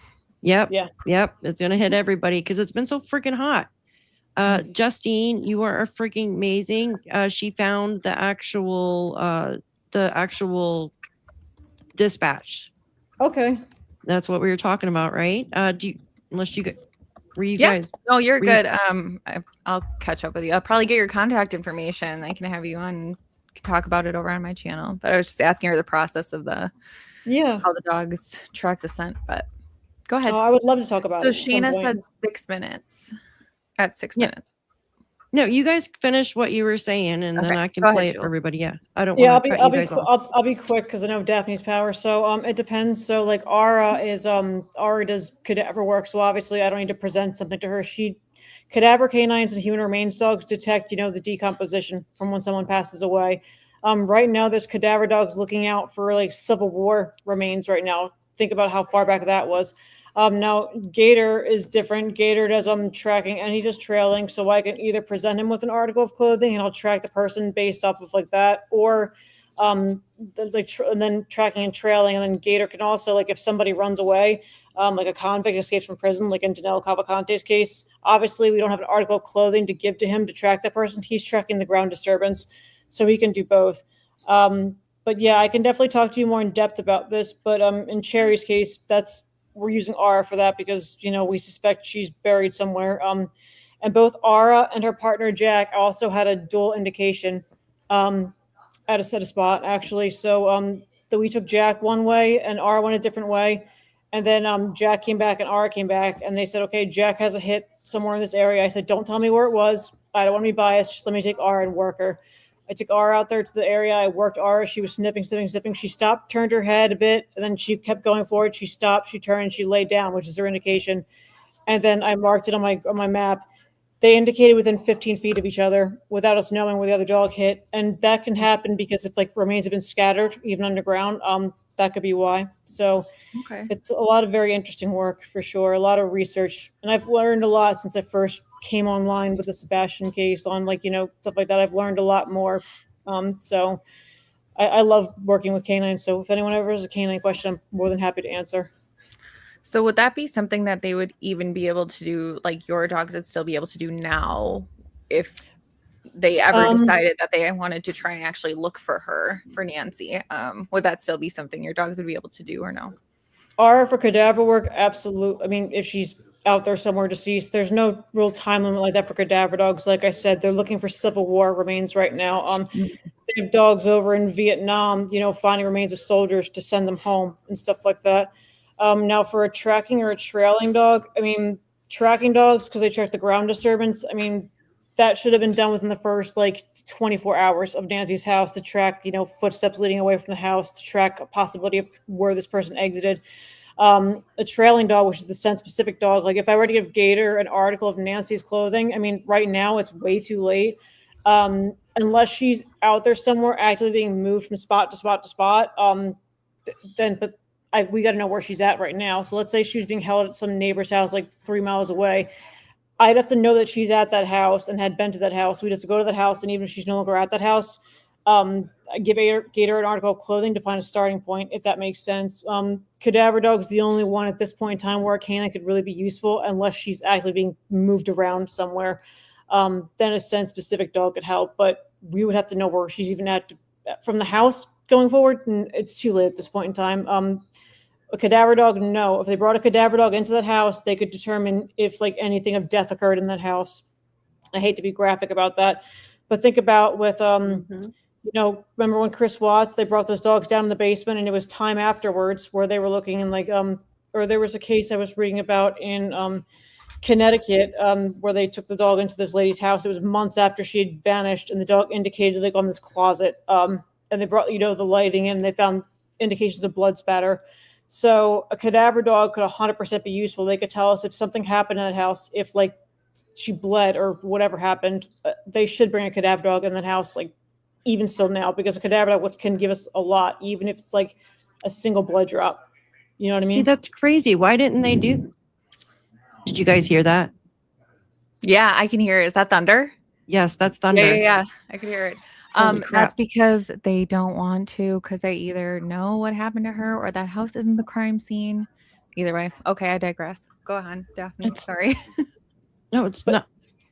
yep. It's gonna hit everybody because it's been so freaking hot. Justine, you are freaking amazing. She found the actual dispatch. Okay. That's what we were talking about, right? Were you yeah. guys? No, you're good. I'll catch up with you. I'll probably get your contact information. I can have you on and talk about it over on my channel. But I was just asking her the process of how the dogs track the scent. But go ahead. I would love to talk about it. So Shayna said 6 minutes. At 6 minutes. No, you guys finish what you were saying, and then I can play it for everybody. Yeah, I don't. Yeah, I'll be quick because I know Daphne's power. So it depends. So like Ara does cadaver work. So obviously I don't need to present something to her. Cadaver canines and human remains dogs detect the decomposition from when someone passes away. Right now there's cadaver dogs looking out for like Civil War remains right now. Think about how far back that was. Now Gator is different. Gator does tracking and he does trailing. So I can either present him with an article of clothing and I'll track the person based off of like that, or and then tracking and trailing. And then Gator can also, like, if somebody runs away, like a convict escapes from prison, like in Danilo Cavalcante's case, obviously we don't have an article of clothing to give to him to track that person. He's tracking the ground disturbance, so he can do both. But yeah, I can definitely talk to you more in depth about this. But in Cherry's case, we're using Ara for that because we suspect she's buried somewhere. And both Ara and her partner Jack also had a dual indication at a set of spot actually. So we took Jack one way and Ara went a different way, and then Jack came back and Ara came back, and they said, okay, Jack has a hit somewhere in this area. I said, don't tell me where it was. I don't want to be biased. Just let me take Ara and work her. I took Ara out there to the area. I worked Ara. She was sniffing. She stopped, turned her head a bit, and then she kept going forward. She stopped, she turned, she laid down, which is her indication. And then I marked it on my map. They indicated within 15 feet of each other without us knowing where the other dog hit. And that can happen because if like remains have been scattered, even underground, that could be why. So it's a lot of very interesting work for sure. A lot of research. And I've learned a lot since I first came online with the Sebastian case on stuff like that. I've learned a lot more. So I love working with canines. So if anyone ever has a canine question, I'm more than happy to answer. So would that be something that they would even be able to do, like your dogs would still be able to do now if they ever decided that they wanted to try and actually look for Nancy? Would that still be something your dogs would be able to do or no? For cadaver work, absolutely. I mean, if she's out there somewhere deceased, there's no real time limit like that for cadaver dogs. Like I said, they're looking for Civil War remains right now. They have dogs over in Vietnam, finding remains of soldiers to send them home and stuff like that. Now for a tracking or a trailing dog, I mean, tracking dogs, because they track the ground disturbance, I mean, that should have been done within the first 24 hours of Nancy's house to track, footsteps leading away from the house, to track a possibility of where this person exited. A trailing dog, which is the scent specific dog, like if I were to give Gator an article of Nancy's clothing, I mean, right now it's way too late. unless she's out there somewhere actively being moved from spot to spot to spot, we got to know where she's at right now. So let's say she was being held at some neighbor's house like 3 miles away. I'd have to know that she's at that house and had been to that house. We'd have to go to that house, and even if she's no longer at that house, I give Gator an article of clothing to find a starting point, if that makes sense. Cadaver dog's the only one at this point in time where a canine could really be useful, unless she's actually being moved around somewhere. Then a scent-specific dog could help, but we would have to know where she's even at from the house going forward, and it's too late at this point in time. A cadaver dog, no. If they brought a cadaver dog into that house, they could determine if like anything of death occurred in that house. I hate to be graphic about that, but think about with remember when Chris Watts, they brought those dogs down in the basement, and it was time afterwards where they were looking and like or there was a case I was reading about in Connecticut where they took the dog into this lady's house. It was months after she had vanished, and the dog indicated like on this closet, and they brought the lighting in, and they found indications of blood spatter. So a cadaver dog could 100% be useful. They could tell us if something happened in that house, if like she bled or whatever happened. They should bring a cadaver dog in that house, like even still now, because a cadaver dog can give us a lot, even if it's like a single blood drop. You know what I mean? See, that's crazy. Why didn't they do? Did you guys hear that? Yeah, I can hear it. Is that thunder? Yes, that's thunder. Yeah. I can hear it. That's because they don't want to, because they either know what happened to her or that house isn't the crime scene. Either way. Okay, I digress. Go on, Daphne. Sorry. No, it's not.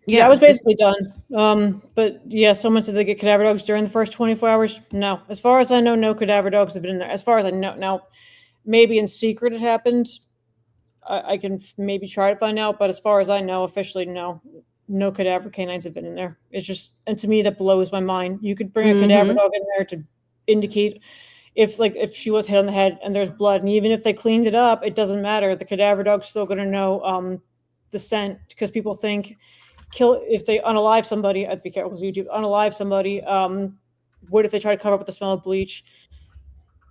Yeah, I was basically done. But yeah, someone said they get cadaver dogs during the first 24 hours. No, as far as I know, no cadaver dogs have been in there. As far as I know, now maybe in secret it happened. I can maybe try to find out, but as far as I know, officially, no cadaver canines have been in there. It's just, and to me, that blows my mind. You could bring a cadaver dog in there to indicate if she was hit on the head and there's blood, and even if they cleaned it up, it doesn't matter. The cadaver dog's still going to know the scent, because people think if they unalive somebody, I have to be careful because YouTube unalive somebody. What if they try to cover up with the smell of bleach?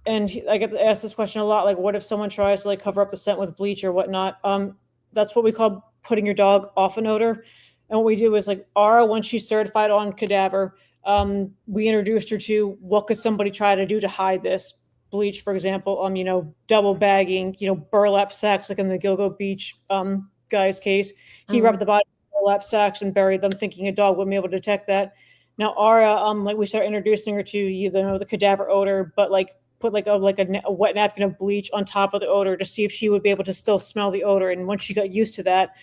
And I get asked this question a lot, like, what if someone tries to like cover up the scent with bleach or whatnot? That's what we call putting your dog off an odor. And what we do is like Ara, when she's certified on cadaver, we introduced her to what could somebody try to do to hide this bleach, for example, double bagging, burlap sacks, like in the Gilgo Beach guy's case. He rubbed the body in burlap sacks and buried them, thinking a dog wouldn't be able to detect that. Now Ara, like we start introducing her to the cadaver odor, but like put like a wet napkin of bleach on top of the odor to see if she would be able to still smell the odor. And once she got used to that,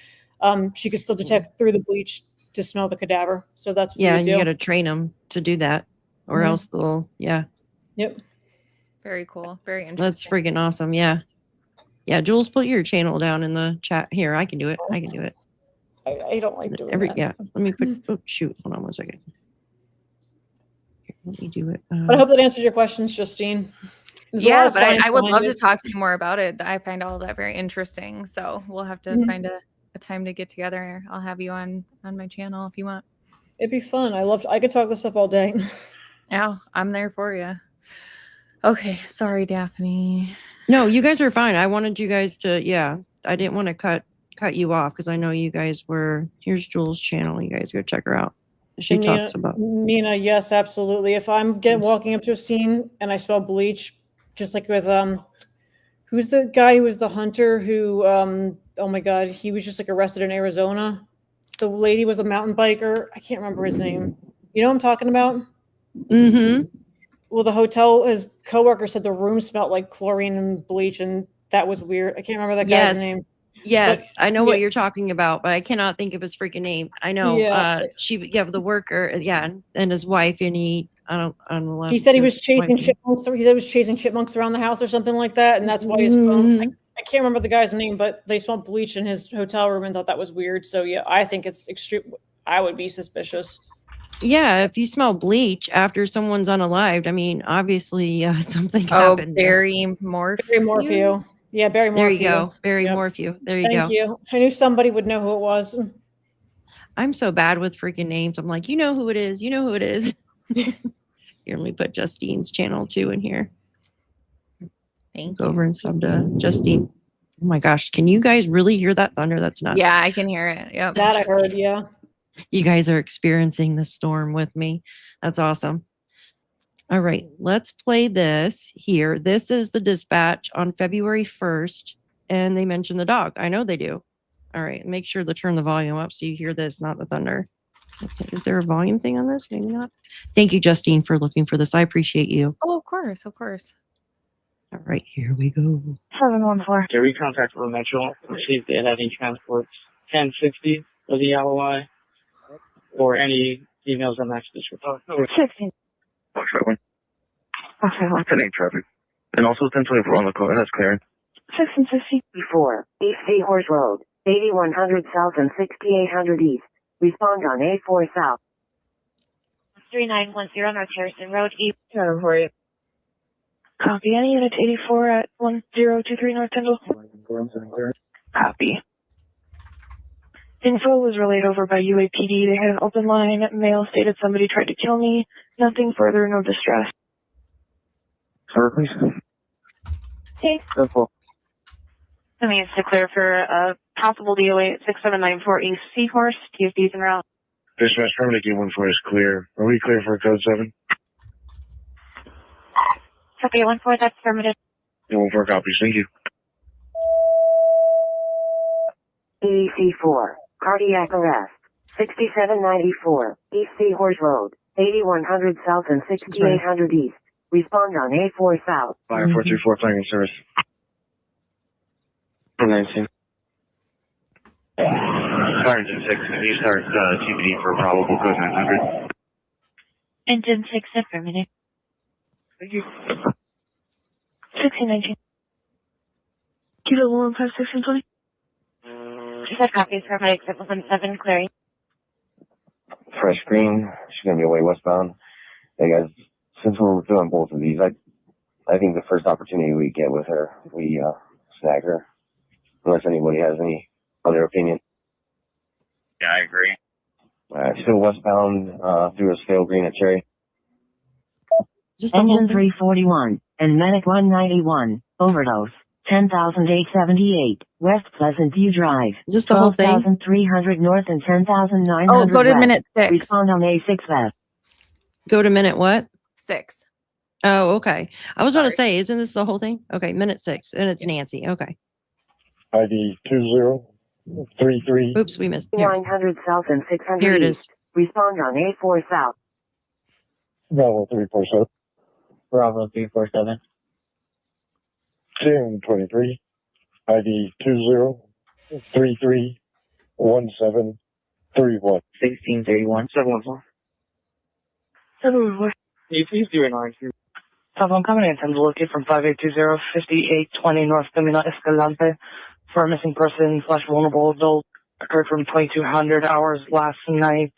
she could still detect through the bleach to smell the cadaver. So that's what and you got to train them to do that, or else they'll Yep. Very cool. Very interesting. That's freaking awesome. Yeah. Jules, put your channel down in the chat here. I can do it. I don't like doing that. Yeah. Let me put. Oh shoot! Hold on 1 second. Here, let me do it. But I hope that answers your questions, Justine. But I would love to talk to you more about it. I find all of that very interesting. So we'll have to find a time to get together. I'll have you on my channel if you want. It'd be fun. I could talk this stuff all day. Yeah, I'm there for you. Okay, sorry, Daphne. No, you guys are fine. I wanted you guys to, I didn't want to cut you off because I know you guys were. Here's Jules' channel. You guys go check her out. She talks about Nina. Yes, absolutely. If I'm walking up to a scene and I smell bleach, just like with who's the guy who was the hunter who oh my god, he was just like arrested in Arizona. The lady was a mountain biker. I can't remember his name. You know what I'm talking about? Mm-hmm. Well, the hotel, his coworker said the room smelled like chlorine and bleach, and that was weird. I can't remember that guy's name. Yes, but, I know what you're talking about, but I cannot think of his freaking name. I know the worker, and his wife, and he said he was chasing chipmunks. He was chasing chipmunks around the house or something like that, and that's why his phone. I can't remember the guy's name, but they smelled bleach in his hotel room and thought that was weird. So yeah, I think it's extreme. I would be suspicious. Yeah, if you smell bleach after someone's unalived, I mean, obviously something happened. Barry Morphew. Yeah, Barry Morphew. There you go. Barry Morphew. There you go. Thank you. I knew somebody would know who it was. I'm so bad with freaking names. I'm like, you know who it is. You know who it is. Here, let me put Justine's channel too in here. Thank you. Go over and sub to Justine. Oh my gosh. Can you guys really hear that thunder? That's nuts. Yeah, I can hear it. Yep. That I heard, yeah. You guys are experiencing the storm with me. That's awesome. All right, let's play this here. This is the dispatch on February 1st, and they mention the dog. I know they do. All right, make sure to turn the volume up so you hear this, not the thunder. Okay, is there a volume thing on this? Maybe not. Thank you, Justine, for looking for this. I appreciate you. Oh, of course, of course. All right, here we go. 714. Okay, we contact for Metro. See if they have any transports 1060 of the LOI or any emails that match this report. 16. Okay, what's the name traffic? And also 1024 on the car, that's clear. 1654. East Seahorse Road. 8100 South and 6800 East. Respond on A4 South. 3910 North Harrison Road, East. For you. Copy. Any unit 84 at 1023 North Kendall? Copy. Info was relayed over by UAPD. They had an open line. Mail stated somebody tried to kill me. Nothing further, no distress. Sir, please. Okay. Simple. That means to clear for a possible DOA at 6794 East Seahorse. TSD's en route. Dispatch, permanent gate 14 is clear. Are we clear for code 7? Copy 14, that's affirmative. 14 copies, thank you. EC4. Cardiac arrest. 6794 East Seahorse Road. 8100 South and 6800 East. Respond on A4 South. Fire 434 flagging service. 19. Fire engine 6, you start TBD for probable code 900. Engine 6 affirmative. Thank you. 1619. Kilo 15620. Set copies for my 717 clearing. Fresh green. She's gonna be away westbound. Hey guys, since we're doing both of these, I think the first opportunity we get with her, we snag her. Unless anybody has any other opinion. Yeah, I agree. Still westbound through a scale green at Cherry. Just the whole Engine thing? 341 and Medic 191. Overdose. 10,878 West Pleasant View Drive. Just the whole thing? 12,300 North and 10,900 Oh, go to West. minute 6. Respond on A6 West. Go to minute what? 6. Oh, okay. I was about to Sorry. say, isn't this the whole thing? Okay, minute 6, and it's Nancy. Okay. ID 2033. Oops, we missed. Here, 900 South and 600 here it East. is. Respond on A4 South. Bravo 347. Bravo 347. 1023. ID 20331731. 1631. 714. 714. Can you please do an orange? Telephone coming in. Time to locate from 5820-5820 North Camino Escalante for a missing person / vulnerable adult. Occurred from 2200 hours last night.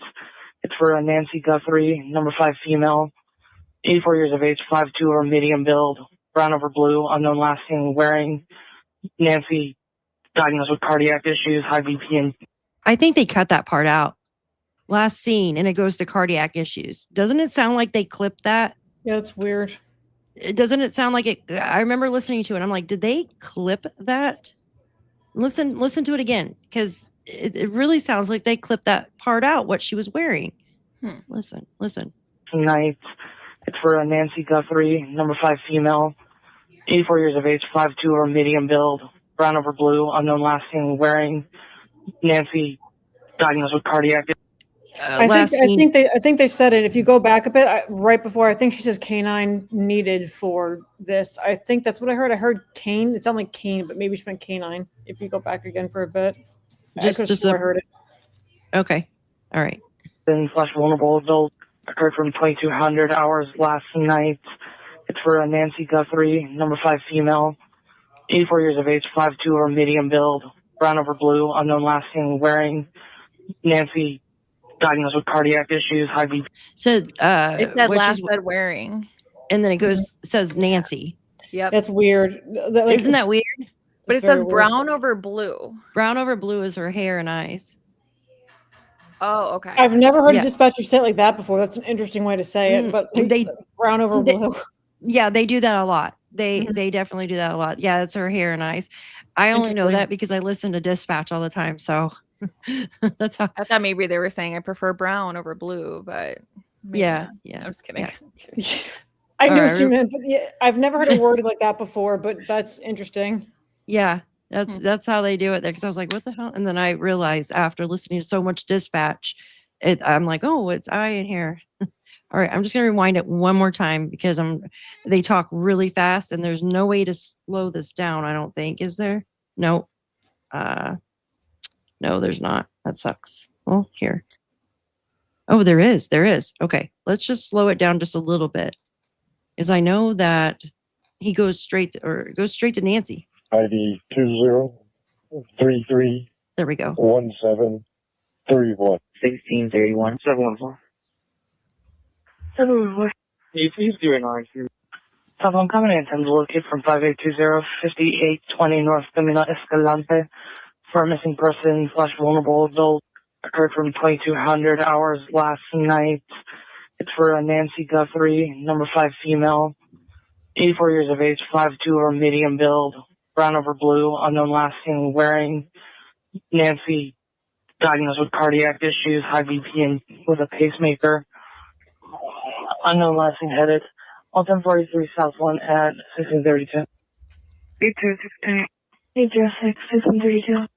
It's for a Nancy Guthrie, number 5 female, 84 years of age, 5'2" or medium build, brown over blue, unknown last seen wearing. Nancy diagnosed with cardiac issues, high BP, and I think they cut that part out. Last scene, and it goes to cardiac issues. Doesn't it sound like they clipped that? Yeah, that's weird. Doesn't it sound like it? I remember listening to it. I'm like, did they clip that? Listen to it again, because it really sounds like they clipped that part out, what she was wearing. Listen. tonight. It's for a Nancy Guthrie, number 5 female, 84 years of age, 5'2" or medium build, brown over blue, unknown last seen wearing. Nancy diagnosed with cardiac. I think they said it. If you go back a bit, right before, I think she says canine needed for this. I think that's what I heard. I heard cane. It sounded like cane, but maybe she meant canine. If you go back again for a bit, I heard it. Okay, all right. / vulnerable adult occurred from 2200 hours last night. It's for a Nancy Guthrie, number 5 female, 84 years of age, 5'2" or medium build, brown over blue, unknown last seen wearing. Nancy diagnosed with cardiac issues, high BP. So It said last said wearing. And then it goes says Nancy. Yep. That's weird. Isn't that weird? But it says brown over blue. Brown over blue is her hair and eyes. Oh, okay. I've never heard a dispatcher say it like that before. That's an interesting way to say it. But they brown over blue. Yeah, they do that a lot. They definitely do that a lot. Yeah, it's her hair and eyes. I only know that because I listen to dispatch all the time. So That's how. I thought maybe they were saying I prefer brown over blue, but maybe Yeah, not. yeah. I'm just kidding. Yeah. I All knew right, what you meant, but yeah, I've never heard it worded like that before, but that's interesting. Yeah, that's how they do it there. Because I was like, what the hell? And then I realized after listening to so much dispatch, I'm like, oh, it's I in here. All right, I'm just gonna rewind it one more time because they talk really fast and there's no way to slow this down, I don't think. Is there? No. No, there's not. That sucks. Well, here. Oh, there is. There is. Okay, let's just slow it down just a little bit. Because I know that he goes straight to Nancy. ID 2033. There we go. 1731. 1631. 714. Can you please do an RQ? Telephone coming in, time to locate from 5820-5820 North Camino Escalante for a missing person / vulnerable adult. Occurred from 2200 hours last night. It's for Nancy Guthrie, number 5 female, 84 years of age, 5'2" or medium build, brown over blue, unknown last seen wearing. Nancy diagnosed with cardiac issues, high BP, and with a pacemaker. Unknown last seen headed 1043 South 1 at 1632. 8268. 806 1632.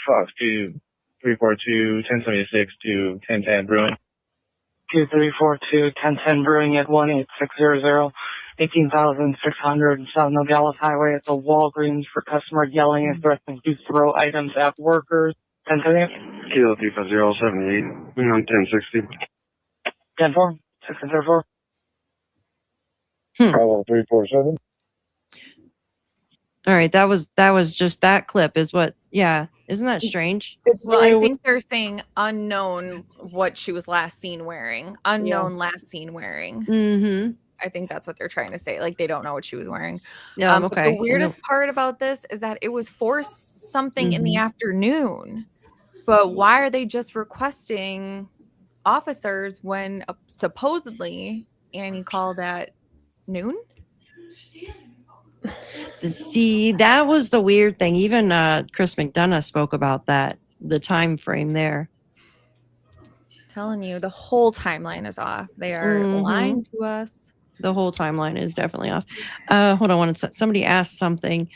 Fox 2342 1076 to 1010 Brewing. 2342 1010 Brewing at 18600 18,600 South Nogales Highway at the Walgreens for customer yelling and threatening to throw items at workers. 1010. Kilo 35078. 1060. 10-4. 604. Bravo 347. All right, that was just that clip is what. Yeah, isn't that strange? It's Well, very I think they're saying unknown what she was last seen wearing. Unknown last seen wearing. Mm-hmm. I think that's what they're trying to say. Like they don't know what she was wearing. Yeah, But okay. the weirdest part about this is that it was for something in the Mhm. afternoon. But why are they just requesting officers when supposedly Annie called at noon? See, that was the weird thing. Even Chris McDonough spoke about that, the time frame there. Telling you, the whole timeline is off. They are lying to us. The whole timeline is definitely off. Hold on, somebody asked something.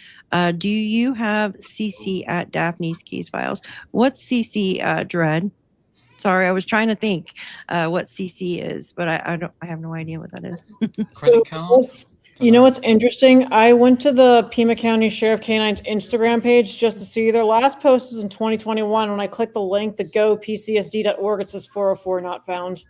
Do you have CC at Daphne's case files? What's CC, Dread? Sorry, I was trying to think what CC is, but I have no idea what that is. Credit card? You know what's interesting? I went to the Pima County Sheriff Canine's Instagram page just to see their last post is in 2021. When I click the link, the gopcsd.org, it says 404 not found.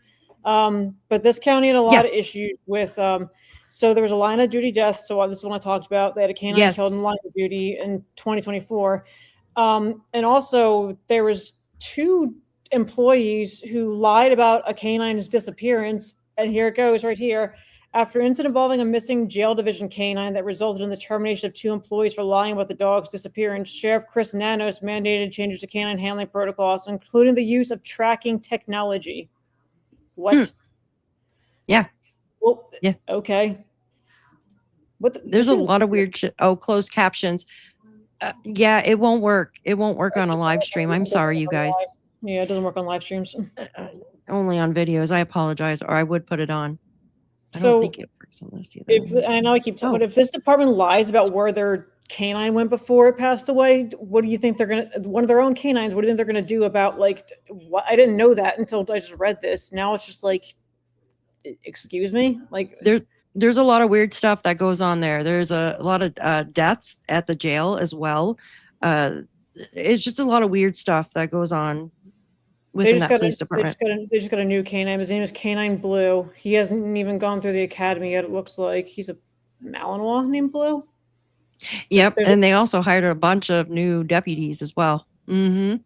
But this county had a lot of issues with, so there was a line of duty death. So this is what I talked about. They had a canine killed in line of duty in 2024. And also there was 2 employees who lied about a canine's disappearance. And here it goes right here. After an incident involving a missing jail division canine that resulted in the termination of 2 employees for lying about the dog's disappearance, Sheriff Chris Nanos mandated changes to canine handling protocols, including the use of tracking technology. What? Yeah. Well, yeah. Okay. There's a lot of weird shit. Oh, closed captions. Yeah, it won't work. It won't work on a live stream. I'm sorry, you guys. Yeah, it doesn't work on live streams. Only on videos. I apologize, or I would put it on. I So don't think it works on this either. I know I keep talking, but if this department lies about where their canine went before it passed away, what do you think they're gonna? One of their own canines. What do you think they're gonna do about like? What I didn't know that until I just read this. Now it's just like, excuse me, like there's a lot of weird stuff that goes on there. There's a lot of deaths at the jail as well. It's just a lot of weird stuff that goes on within that police department. They just got a new canine. His name is Canine Blue. He hasn't even gone through the academy yet. It looks like he's a Malinois named Blue. Yep, and they also hired a bunch of new deputies as well. Bunch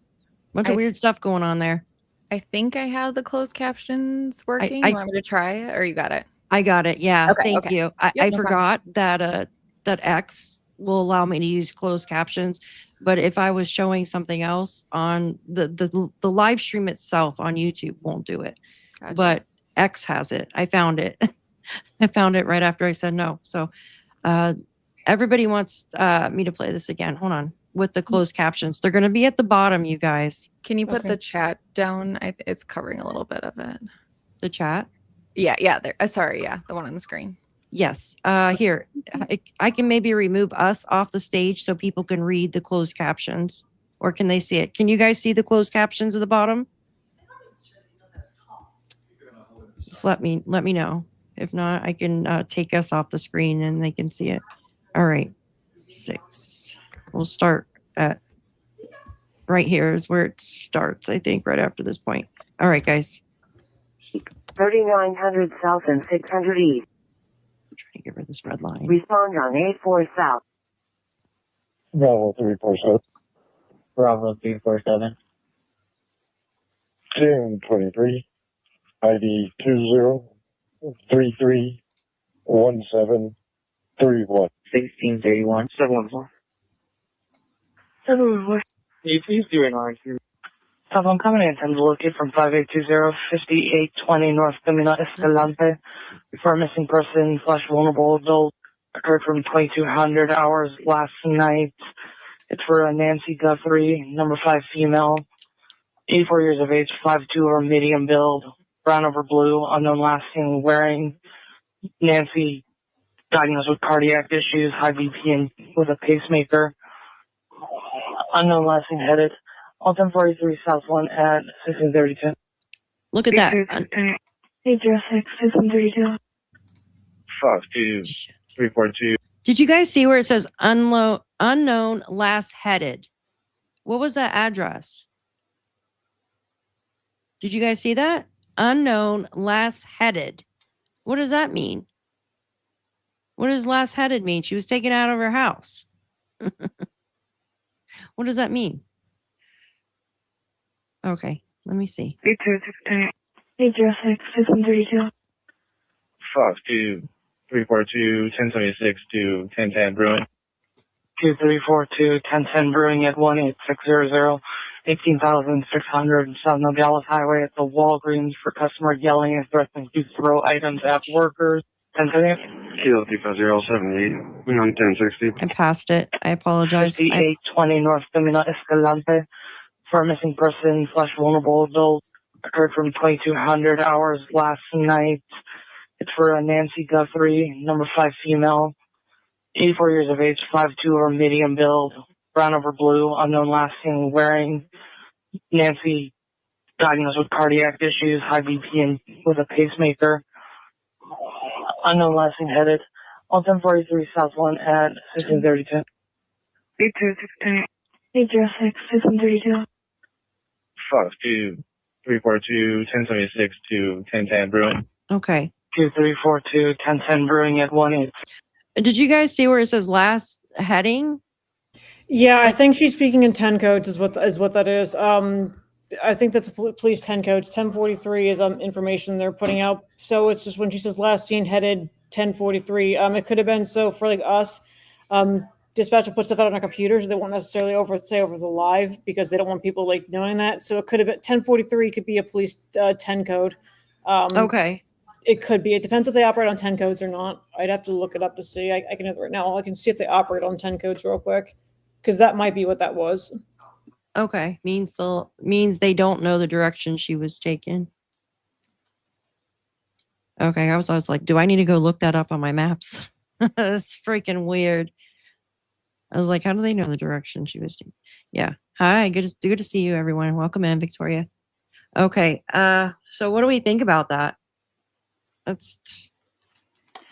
of weird stuff going on there. I think I have the closed captions working. You want me to try it, or you got it? I got it. Yeah, Okay, thank you. I forgot that that X will allow me to use closed captions, but if I was showing something else on the live stream itself on YouTube won't do it. Gotcha. But X has it. I found it. I found it right after I said no. So everybody wants me to play this again. Hold on. with the closed captions. They're going to be at the bottom, you guys. Can you put Okay. the chat down? It's covering a little bit of it. The chat. Yeah. There. Sorry. Yeah, the one on the screen. Yes. Here, I can maybe remove us off the stage so people can read the closed captions, or can they see it? Can you guys see the closed captions at the bottom? Just let me know. If not, I can take us off the screen and they can see it. All right. 6. We'll start at right here is where it starts, I think, right after this point. All right, guys. 3900 South and 600 East. I'm trying to get rid of this red line. Respond on 84 South. Bravo 347. Bravo 347. 1023. ID 20331731. 1631. 714. 714. Can you please do an RQ? I'm coming in to locate from 5820-5820 North Camino Escalante for a missing person / vulnerable adult. Occurred from 2200 hours last night. It's for Nancy Guthrie, number 5 female, 84 years of age, 5'2" or medium build, brown over blue, unknown last seen wearing. Nancy diagnosed with cardiac issues, high BP, and with a pacemaker. Unknown last seen headed on 1043 South 1 at 1632. Look at that. 806, 1632. 52342. Did you guys see where it says unknown last headed? What was that address? Did you guys see that? Unknown last headed. What does that mean? What does last headed mean? She was taken out of her house. What does that mean? Okay, let me see. 806, 1632. 52342. 1076 to 1010 Bruin. 2342 1010 Brewing at 18600 18,600 South Nogales Highway at the Walgreens for customer yelling and threatening to throw items at workers. 1010. Kilo 35078. We on 1060. I passed it. I apologize. 5820 North Camino Escalante for a missing person / vulnerable adult. Occurred from 2200 hours last night. It's for Nancy Guthrie, number 5 female, 84 years of age, 5'2" or medium build, brown over blue, unknown last seen wearing. Nancy diagnosed with cardiac issues, high BP, and with a pacemaker. Unknown last seen headed on 1043 South 1 at 1632. 806, 1632. 52342. 1076 to 1010 Bruin. Okay. 2342 1010 Brewing at 18. Did you guys see where it says last heading? Yeah, I think she's speaking in 10 codes is what that is. I think that's police 10 codes. 1043 is information they're putting out. So it's just when she says last seen headed 1043. It could have been so for like us. Dispatcher puts stuff out on our computers. They won't necessarily say over the live because they don't want people like knowing that. So it could have been 1043 could be a police 10 code. Okay. It could be. It depends if they operate on 10 codes or not. I'd have to look it up to see. I can do it right now. I can see if they operate on 10 codes real quick because that might be what that was. Okay. Means they don't know the direction she was taken. Okay. I was like, do I need to go look that up on my maps? That's freaking weird. I was like, how do they know the direction she was taking? Yeah. Hi. Good to see you, everyone. Welcome in, Victoria. Okay. So what do we think about that?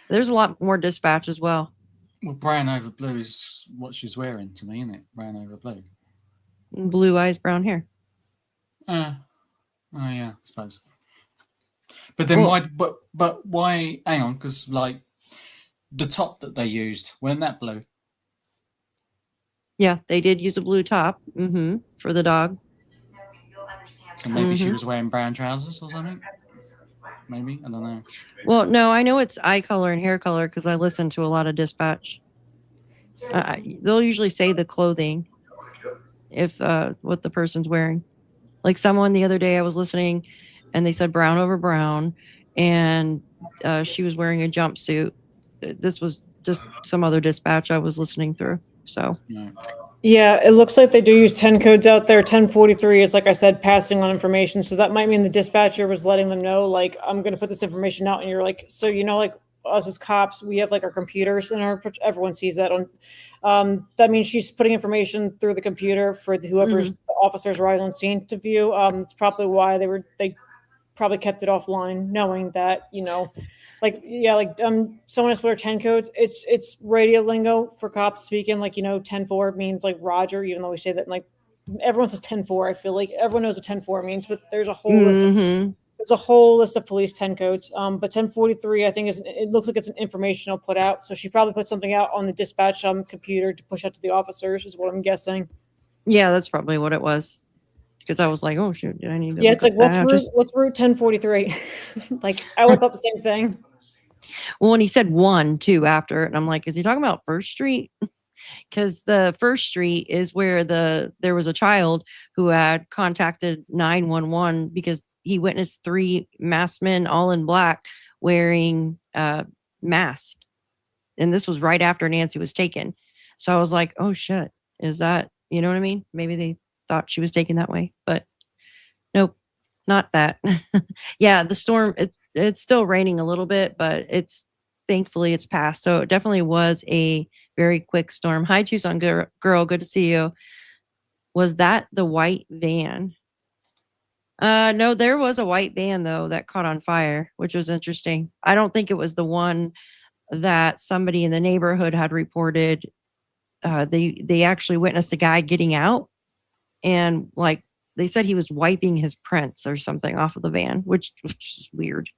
There's a lot more dispatch as well. Well, brown over blue is what she's wearing to me, isn't it? Brown over blue. Blue eyes, brown hair. Oh yeah, I suppose. But then why? But why? Hang on, because like the top that they used weren't that blue? Yeah, they did use a blue top. For the dog. So maybe she was wearing brown trousers or something. Maybe, I don't know. Well, no, I know it's eye color and hair color because I listen to a lot of dispatch. They'll usually say the clothing if what the person's wearing. Like someone the other day I was listening and they said brown over brown and she was wearing a jumpsuit. This was just some other dispatch I was listening through. So Yeah, it looks like they do use 10 codes out there. 1043 is, like I said, passing on information. So that might mean the dispatcher was letting them know, like, I'm going to put this information out. And you're like, so, like us as cops, we have like our computers and everyone sees that on. That means she's putting information through the computer for whoever's the officers arriving on scene to view. It's probably why they probably kept it offline, knowing that, like someone has put her 10 codes. It's radio lingo for cops speaking, like 10-4 means like Roger, even though we say that like everyone says 10-4. I feel like everyone knows what 10-4 means, but there's a whole list of police 10 codes. But 1043 I think it looks like it's an informational put out, so she probably put something out on the dispatch computer to push out to the officers, is what I'm guessing. Yeah, that's probably what it was. Because I was like, oh shoot, did I need to? Yeah, it's like what's route 1043? Like I would thought the same thing. Well, and he said 1 too after, and I'm like, is he talking about First Street? Because the First Street is where there was a child who had contacted 911 because he witnessed 3 masked men all in black wearing masks, and this was right after Nancy was taken. So I was like, oh shit, is that, you know what I mean? Maybe they thought she was taken that way, but nope, not that. Yeah, the storm, it's still raining a little bit, but thankfully it's passed. So it definitely was a very quick storm. Hi, Tucson girl, good to see you. Was that the white van? No, there was a white van though that caught on fire, which was interesting. I don't think it was the one that somebody in the neighborhood had reported. They actually witnessed a guy getting out, and like they said he was wiping his prints or something off of the van, which is weird.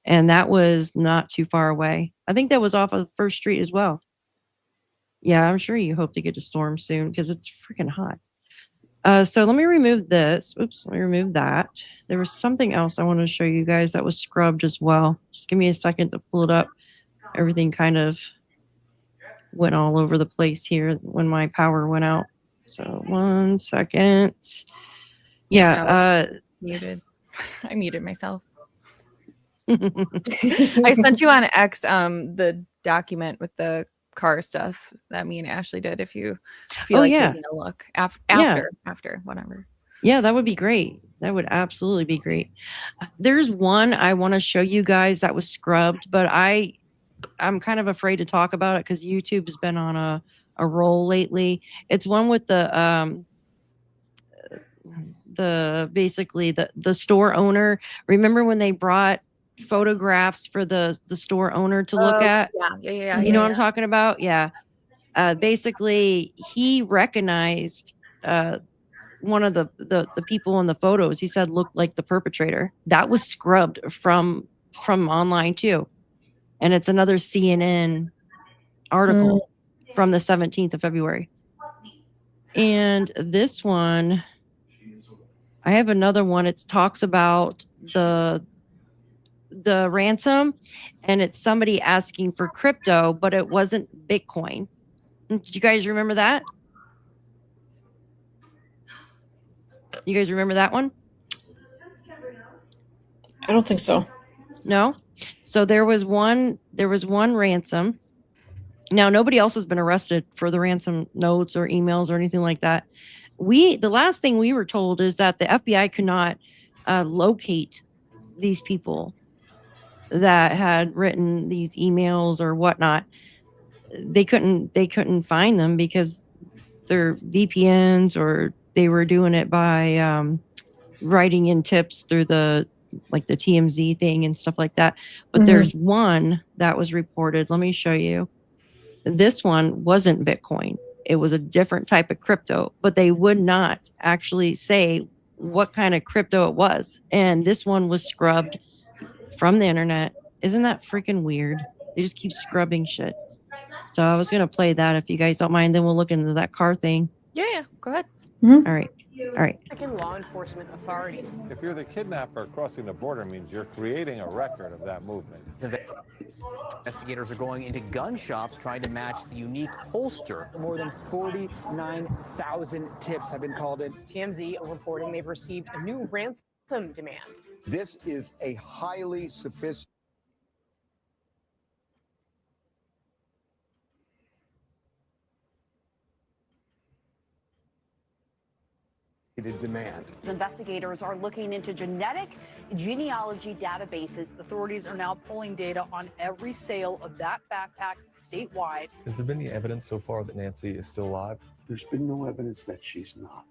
And that was not too far away. I think that was off of First Street as well. Yeah, I'm sure you hope to get a storm soon because it's freaking hot. So let me remove this. Oops, let me remove that. There was something else I want to show you guys that was scrubbed as well. Just give me a second to pull it up. Everything kind of went all over the place here when my power went out. So 1 second. Yeah. Muted. I muted myself. I sent you on X the document with the car stuff that me and Ashley did. If you feel like taking a look after whatever. Yeah, that would be great. That would absolutely be great. There's one I want to show you guys that was scrubbed, but I'm kind of afraid to talk about it because YouTube has been on a roll lately. It's one with the basically the store owner. Remember when they brought photographs for the store owner to look at? Yeah. You know what I'm talking about? Yeah. Basically, he recognized one of the people in the photos. He said looked like the perpetrator. That was scrubbed from online too, and it's another CNN article from the 17th of February. And this one, I have another one. It talks about the ransom, and it's somebody asking for crypto, but it wasn't Bitcoin. Did you guys remember that? You guys remember that one? I don't think so. No? So there was one ransom. Now nobody else has been arrested for the ransom notes or emails or anything like that. The last thing we were told is that the FBI could not locate these people that had written these emails or whatnot. They couldn't find them because they're VPNs, or they were doing it by writing in tips through the TMZ thing and stuff like that. But there's one that was reported. Let me show you. This one wasn't Bitcoin. It was a different type of crypto, but they would not actually say what kind of crypto it was. And this one was scrubbed from the internet. Isn't that freaking weird? They just keep scrubbing shit. So I was going to play that if you guys don't mind. Then we'll look into that car thing. Yeah, go ahead. All right. Mexican law enforcement authorities. If you're the kidnapper, crossing the border means you're creating a record of that movement. Investigators are going into gun shops trying to match the unique holster. More than 49,000 tips have been called in. TMZ reporting they've received a new ransom demand. This is a highly sophisticated. demand. Investigators are looking into genetic genealogy databases. Authorities are now pulling data on every sale of that backpack statewide. Has there been any evidence so far that Nancy is still alive? There's been no evidence that she's not.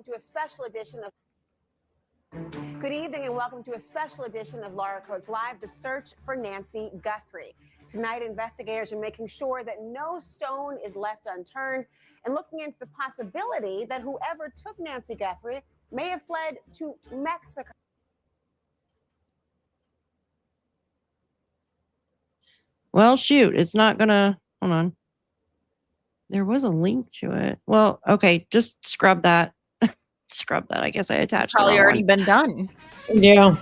To a special edition of Good evening and welcome to a special edition of Laura Coates Live, the search for Nancy Guthrie. Tonight, investigators are making sure that no stone is left unturned and looking into the possibility that whoever took Nancy Guthrie may have fled to Mexico. Well, shoot, it's not gonna, hold on. There was a link to it. Well, okay, just scrub that. Scrub that. I guess I attached the Probably wrong already one. been done. Yeah.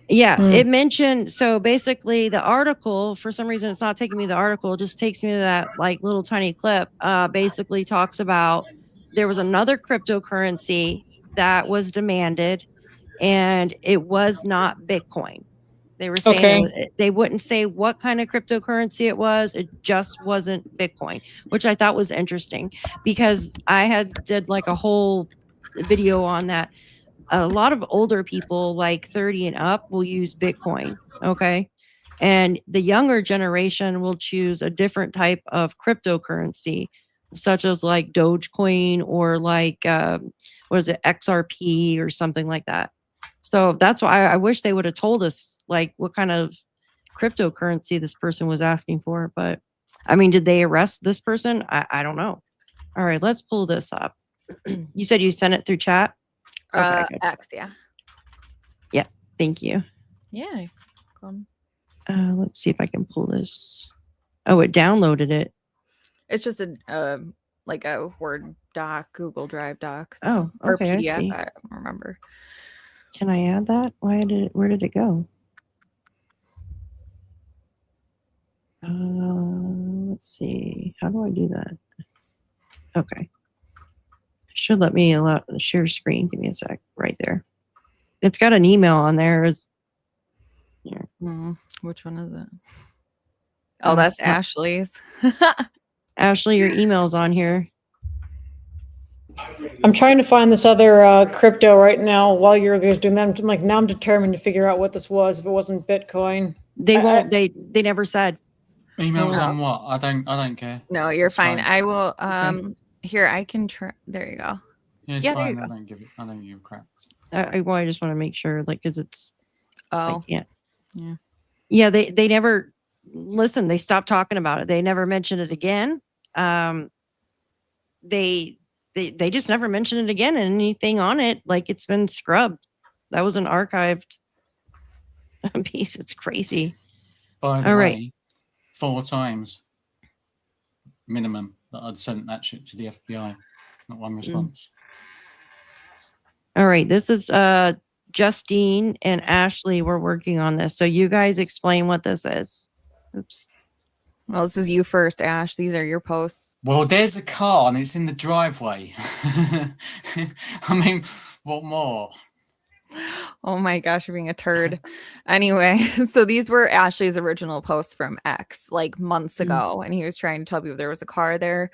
Yeah, it mentioned, so basically the article, for some reason it's not taking me to the article, it just takes me to that like little tiny clip, basically talks about there was another cryptocurrency that was demanded and it was not Bitcoin. They were saying they wouldn't say what kind of cryptocurrency it was. It just wasn't Bitcoin, which I thought was interesting because I did like a whole video on that. A lot of older people like 30 and up will use Bitcoin. Okay. And the younger generation will choose a different type of cryptocurrency, such as like Dogecoin or like, what is it, XRP or something like that. So that's why I wish they would have told us like what kind of cryptocurrency this person was asking for. But I mean, did they arrest this person? I don't know. All right, let's pull this up. You said you sent it through chat? Okay, good. X, yeah. Yeah, thank you. Yeah. Let's see if I can pull this. Oh, it downloaded it. It's just a like a Word doc, Google Drive doc. Oh, or okay, I PDF. see. I don't remember. Can I add that? Where did it go? Let's see. How do I do that? Okay. Should let me share screen. Give me a sec. Right there. It's got an email on there. Here. Which one is it? Oh, that's Ashley's. Ashley, your email's on here. I'm trying to find this other crypto right now while you're guys doing that. I'm like, now I'm determined to figure out what this was. If it wasn't Bitcoin, they won't. They never said. Emails on what? I don't care. No, you're It's fine. fine. I will. Here, I can try. There you go. Yeah, it's Yeah, there fine. you I go. don't give a crap. I just want to make sure, like, because it's. Oh. Yeah. Yeah. Yeah. They never listen. They stopped talking about it. They never mentioned it again. They just never mentioned it again, and anything on it, like it's been scrubbed. That was an archived piece. It's crazy. By the All way, right. 4 times minimum that I'd sent that shit to the FBI. Not one response. All right. This is Justine and Ashley were working on this. So you guys explain what this is. Oops. Well, this is you first, Ash. These are your posts. Well, there's a car and it's in the driveway. I mean, what more? Oh my gosh, you're being a turd. Anyway, so these were Ashley's original posts from X like months ago, and he was trying to tell people there was a car there.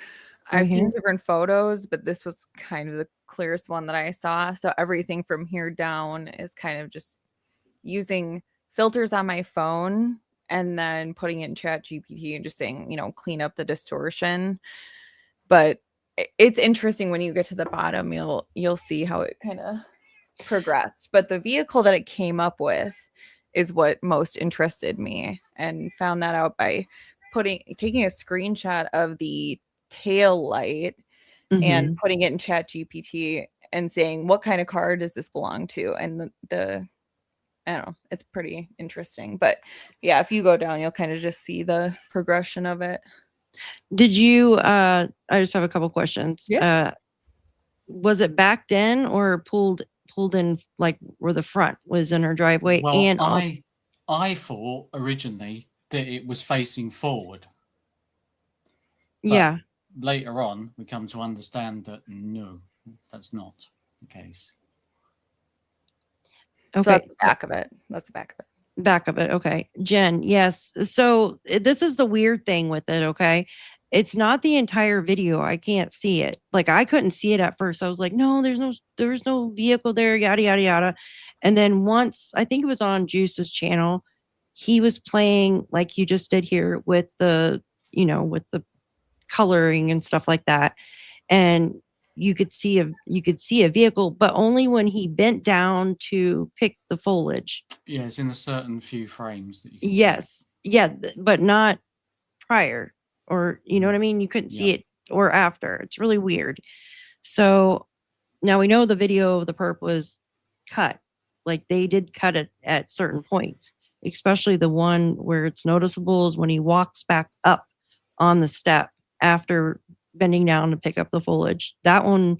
I've seen different photos, but this was kind of the clearest one that I saw. So everything from here down is kind of just using filters on my phone and then putting it in Chat GPT and just saying, clean up the distortion. But it's interesting when you get to the bottom, you'll see how it kind of progressed. But the vehicle that it came up with is what most interested me, and found that out by taking a screenshot of the tail light and putting it in Chat GPT and saying, what kind of car does this belong to? And the I don't know, it's pretty interesting. But yeah, if you go down, you'll kind of just see the progression of it. Did you I just have a couple questions. Yeah. Was it backed in or pulled in, like where the front was in her driveway? Well, And I thought originally that it was facing forward. But yeah. Later on, we come to understand that no, that's not the case. Okay. So that's the back of it. That's the back of it. Back of it. Okay. Jen, yes. So this is the weird thing with it. Okay. it's not the entire video. I can't see it. Like I couldn't see it at first. I was like, no, there's no vehicle there, yada yada yada. And then once, I think it was on Juice's channel, he was playing like you just did here with the, with the coloring and stuff like that. And you could see a vehicle, but only when he bent down to pick the foliage. Yeah, it's in a certain few frames that you can Yes. Yeah, but not prior, or you know what I mean? You couldn't see it or after. It's really weird. So now we know the video of the perp was cut. Like they did cut it at certain points, especially the one where it's noticeable is when he walks back up on the step after bending down to pick up the foliage. That one,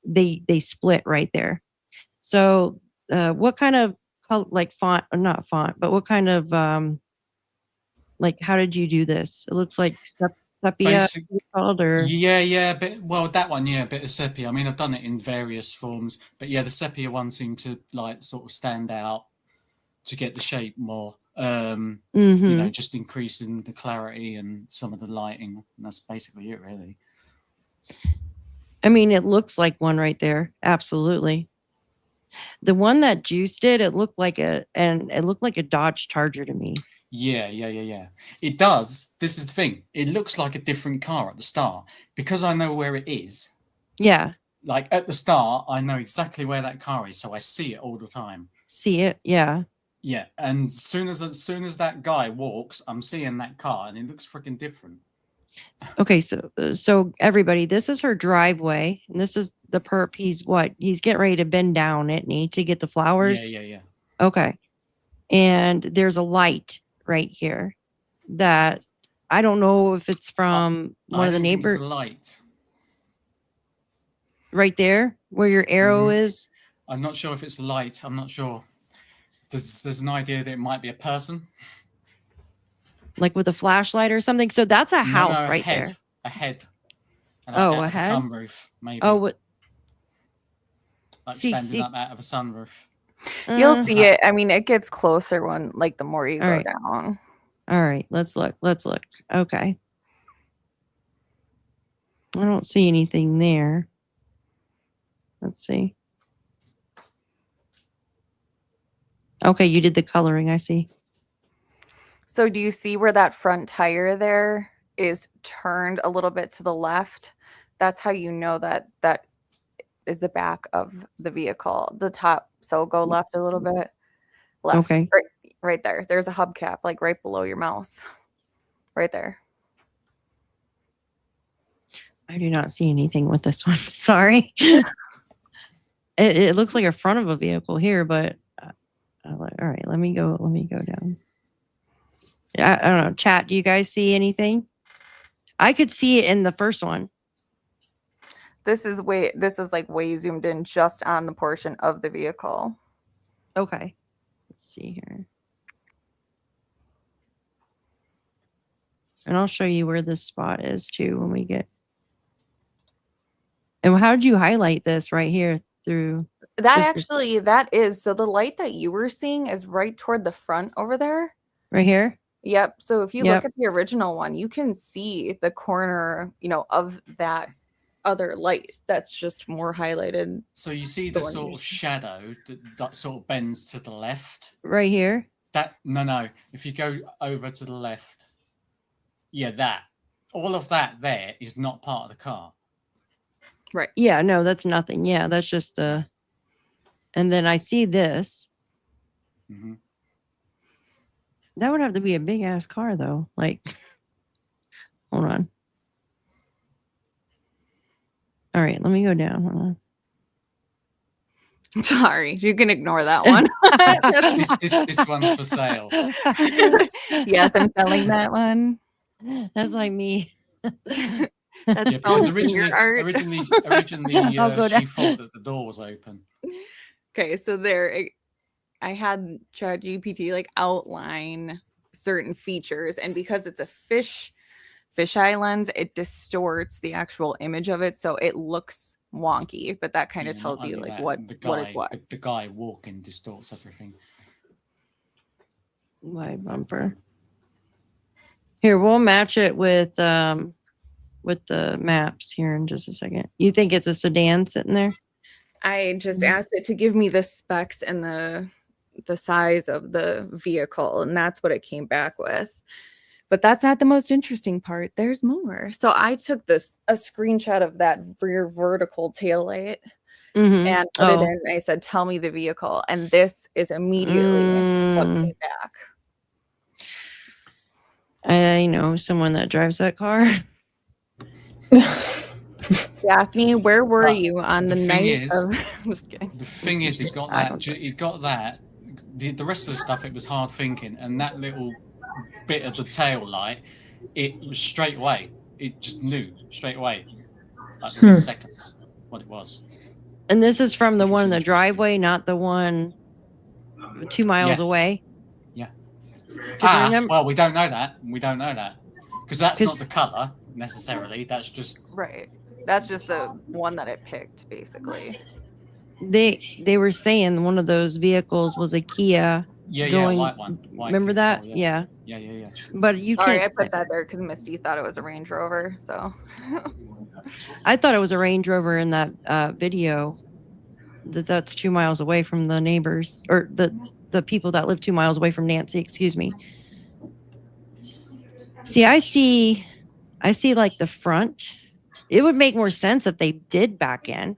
they split right there. So what kind of like font, or not font, but what kind of like how did you do this? It looks like sepia called, or yeah, but that one, a bit of sepia. I mean, I've done it in various forms, but yeah, the sepia one seemed to like sort of stand out to get the shape more. Just increasing the clarity and some of the lighting. And that's basically it, really. I mean, it looks like one right there. Absolutely. The one that Juice did, it looked like a Dodge Charger to me. Yeah. It does. This is the thing. It looks like a different car at the start because I know where it is. Yeah. Like at the start, I know exactly where that car is, so I see it all the time. See it? Yeah. Yeah, and as soon as that guy walks, I'm seeing that car, and it looks freaking different. Okay, so everybody, this is her driveway, and this is the perp. He's getting ready to bend down, isn't he, to get the flowers? Yeah. Okay, and there's a light right here that I don't know if it's from one of the neighbors. It's a light right there where your arrow is. I'm not sure if it's a light. I'm not sure. There's an idea that it might be a person, like with a flashlight or something. So that's a house right there. A head. And a head. Sunroof, maybe. Oh, what? Like standing up out of a sunroof. You'll see it. I mean, it gets closer the more you go down. All right, let's look. Okay. I don't see anything there. Let's see. Okay, you did the coloring, I see. So do you see where that front tire there is turned a little bit to the left? That's how you know that is the back of the vehicle, the top. So go left a little bit. Left. Okay. Right there. There's a hubcap, like right below your mouse. Right there. I do not see anything with this one. Sorry. It looks like a front of a vehicle here, but all right, let me go down. I don't know. Chat, do you guys see anything? I could see it in the first one. This is like way zoomed in just on the portion of the vehicle. Okay. Let's see here. And I'll show you where this spot is too when we get. And how did you highlight this right here through? That is. So the light that you were seeing is right toward the front over there. Right here? Yep. So if you look at the original one, you can see the corner, of that other light that's just more highlighted. So you see the sort of shadow that sort of bends to the left? Right here? No. If you go over to the left, that. All of that there is not part of the car. Right. Yeah, no, that's nothing. Yeah, that's just the... And then I see this. Mm-hmm. That would have to be a big ass car, though. Like, hold on. All right, let me go down. Hold on. Sorry, you can ignore that one. this one's for sale. Yes, I'm selling that one. That's like me. That's because originally she thought that the door was open. Okay, so there, I had ChatGPT outline certain features, and because it's a fisheye lens, it distorts the actual image of it, so it looks wonky. But that kind of tells you what is what. The guy walking distorts everything. My bumper. Here, we'll match it with with the maps here in just a second. You think it's a sedan sitting there? I just asked it to give me the specs and the size of the vehicle, and that's what it came back with. But that's not the most interesting part. There's more. So I took a screenshot of that rear vertical taillight and put it in. I said, "Tell me the vehicle," and this is immediately what came back. I know someone that drives that car. Daphne, where were you on the night is, of? I'm just kidding. The thing is, it got that. It got that. The rest of the stuff, it was hard thinking, and that little bit of the tail light, it was straight away. It just knew straight away, like within seconds, what it was. And this is from the one in the driveway, not the one 2 miles away. Yeah. Remember, well, we don't know that. We don't know that because that's not the color necessarily. That's just right. That's just the one that it picked, basically. They were saying one of those vehicles was a Kia. Yeah, white one. Remember that? Style, yeah. Yeah. But you Sorry, can't. I put that there because Misty thought it was a Range Rover. So I thought it was a Range Rover in that video. That's 2 miles away from the neighbors, or the people that live 2 miles away from Nancy. Excuse me. See, I see like the front. It would make more sense if they did back in.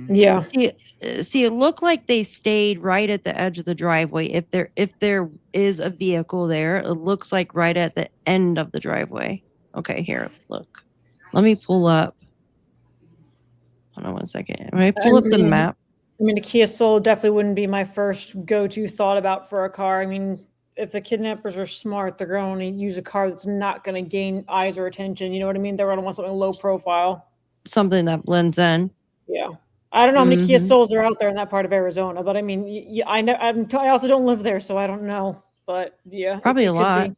Yeah. See, it looked like they stayed right at the edge of the driveway. If there is a vehicle there, it looks like right at the end of the driveway. Okay, here, look. Let me pull up. Hold on one second. When I pull up the map. I mean, a Kia Soul definitely wouldn't be my first go-to thought about for a car. I mean, if the kidnappers are smart, they're going to use a car that's not going to gain eyes or attention. You know what I mean? They're going to want something low profile. Something that blends in. Yeah. I don't know how many Kia Souls are out there in that part of Arizona, but I mean, I also don't live there, so I don't know. But yeah, probably a lot.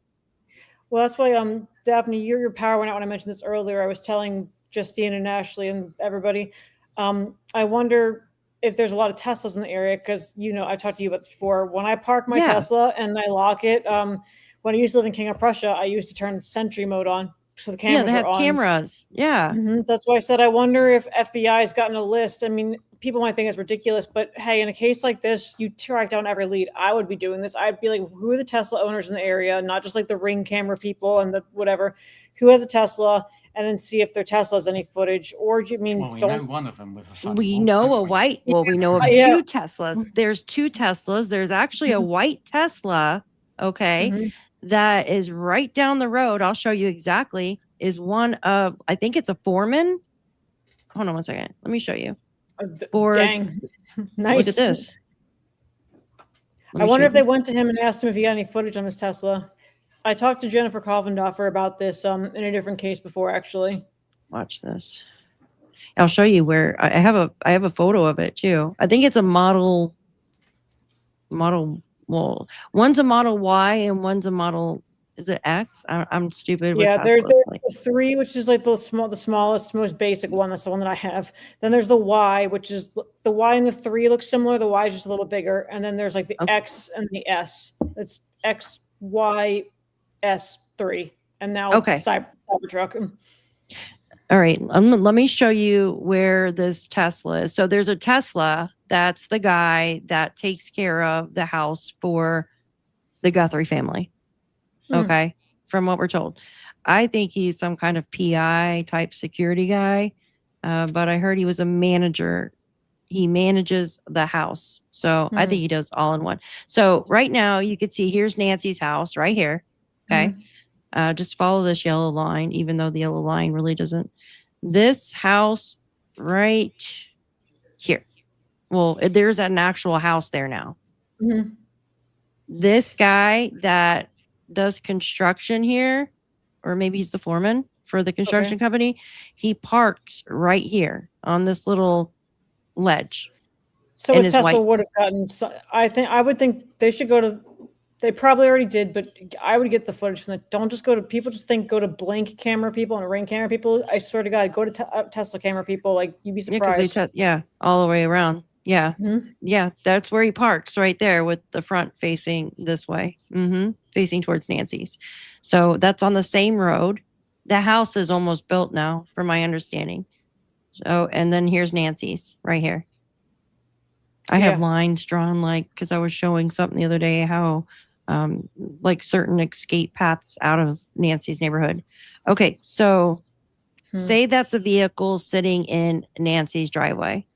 Well, that's why, Daphne, your power went out when I mentioned this earlier. I was telling Justine and Ashley and everybody. I wonder if there's a lot of Teslas in the area because I've talked to you about this before. When I park my Tesla and I lock it, when I used to live in King of Prussia, I used to turn Sentry mode on. So the cameras they have are on. cameras. Yeah. That's why I said I wonder if FBI has gotten a list. I mean, people might think it's ridiculous, but hey, in a case like this, you track down every lead. I would be doing this. I'd be like, who are the Tesla owners in the area? Not just like the Ring camera people and the whatever. Who has a Tesla? And then see if their Tesla has any footage. Or do you mean? Well, we know one of them with a funny We one, know don't a we? white. Well, we know of 2 Teslas. There's 2 Teslas. There's actually a white Tesla. Okay. That is right down the road. I'll show you exactly. Is one of, I think it's a foreman. Hold on one second. Let me show you. Dang. Nice. Look at this. I wonder if they went to him and asked him if he got any footage on his Tesla. I talked to Jennifer Kalvendorfer about this in a different case before, actually. Watch this. I'll show you where I have a photo of it too. I think it's a model. Well, one's a Model Y and one's a Model. Is it X? I'm stupid. Yeah, with there's Teslas. the 3, which is like the smallest, most basic one. That's the one that I have. Then there's the Y, which is the Y and the 3 look similar. The Y is just a little bigger, and then there's like the X and the S. It's X, Y, S 3, and now Cybertruck. All right, let me show you where this Tesla is. So there's a Tesla. That's the guy that takes care of the house for the Guthrie family. Okay, from what we're told. I think he's some kind of PI type security guy, but I heard he was a manager. He manages the house. So I think he does all in one. So right now you could see here's Nancy's house right here. Okay. Just follow this yellow line, even though the yellow line really doesn't. This house right here. Well, there's an actual house there now. This guy that does construction here, or maybe he's the foreman for the construction company, he parks right here on this little ledge. So his Tesla would have gotten. I would think they should go to. They probably already did, but I would get the footage from that. Don't just go to people. Just think go to Blink camera people and Ring camera people. I swear to God, go to Tesla camera people. Like you'd be surprised. All the way around. Yeah. Yeah. That's where he parks right there with the front facing this way, facing towards Nancy's. So that's on the same road. The house is almost built now, from my understanding. So, and then here's Nancy's right here. I have lines drawn, like, because I was showing something the other day how, like, certain escape paths out of Nancy's neighborhood. Okay, so say that's a vehicle sitting in Nancy's driveway.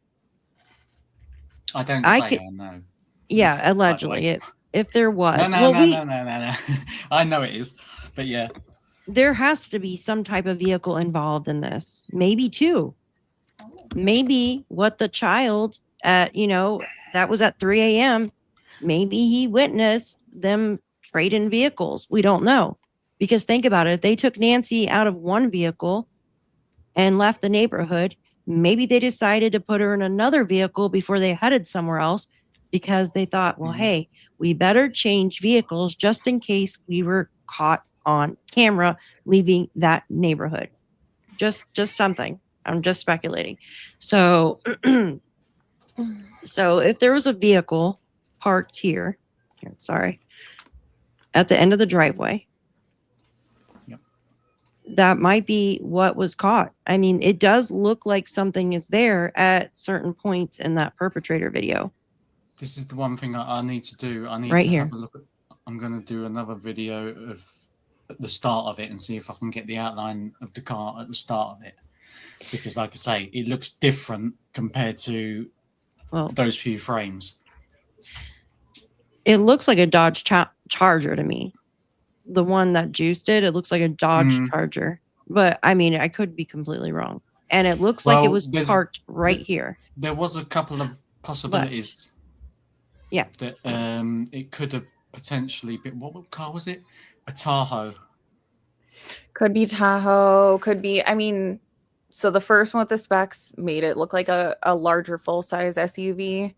I don't say I know. Yeah, allegedly, if there was. No. I know it is, but yeah. There has to be some type of vehicle involved in this. Maybe two. Maybe what the child at, that was at 3 a.m. Maybe he witnessed them trading vehicles. We don't know. Because think about it. If they took Nancy out of one vehicle and left the neighborhood, maybe they decided to put her in another vehicle before they headed somewhere else because they thought, well, hey, we better change vehicles just in case we were caught on camera leaving that neighborhood. Just something. I'm just speculating. So, so if there was a vehicle parked here, sorry, at the end of the driveway, that might be what was caught. I mean, it does look like something is there at certain points in that perpetrator video. This is the one thing I need to do. I need right to here. have a look at. I'm going to do another video of the start of it and see if I can get the outline of the car at the start of it. Because, like I say, it looks different compared to those few frames. It looks like a Dodge Charger to me. The one that Juice did, it looks like a Dodge Charger. But, I mean, I could be completely wrong. And it looks like it was parked right here. There was a couple of possibilities. Yeah. That it could have potentially been, what car was it? A Tahoe. Could be Tahoe. Could be, I mean, so the first one with the specs made it look like a larger full-size SUV.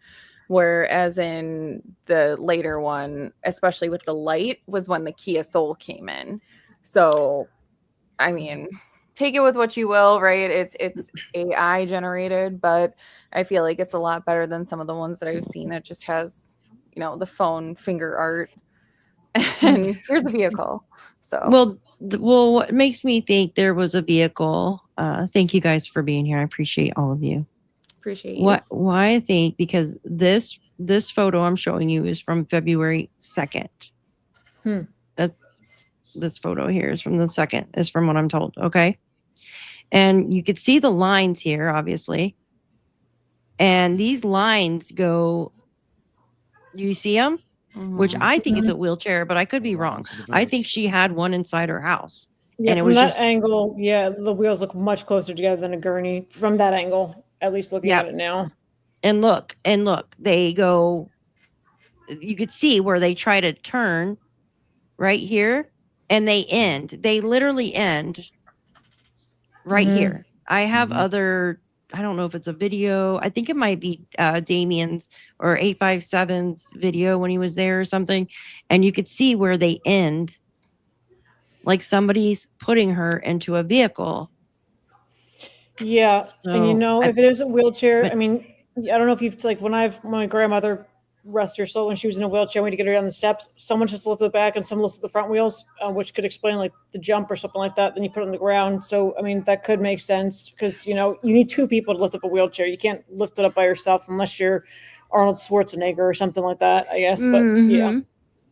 Whereas in the later one, especially with the light, was when the Kia Soul came in. So, I mean, take it with what you will, right? It's AI generated, but I feel like it's a lot better than some of the ones that I've seen. It just has, the phone finger art, and here's the vehicle. So, well, what makes me think there was a vehicle? Thank you guys for being here. I appreciate all of you. Appreciate you. Why I think, because this photo I'm showing you is from February 2nd. That's this photo here is from the 2nd, is from what I'm told. Okay. And you could see the lines here, obviously. And these lines go, you see them? Which I think it's a wheelchair, but I could be wrong. I think she had one inside her house. Yeah, and it from was that just angle, the wheels look much closer together than a gurney from that angle, at least looking at it now. And look, they go, you could see where they try to turn right here and they literally end right here. I have other, I don't know if it's a video. I think it might be Damien's or 857's video when he was there or something. And you could see where they end, like somebody's putting her into a vehicle. Yeah, So, and if it is a wheelchair, I mean, I don't know if you've when my grandmother, rest her soul, when she was in a wheelchair, we had to get her down the steps. Someone just lifted the back and someone lifted the front wheels, which could explain like the jump or something like that. Then you put it on the ground. So I mean, that could make sense because you need two people to lift up a wheelchair. You can't lift it up by yourself unless you're Arnold Schwarzenegger or something like that, I guess. But yeah.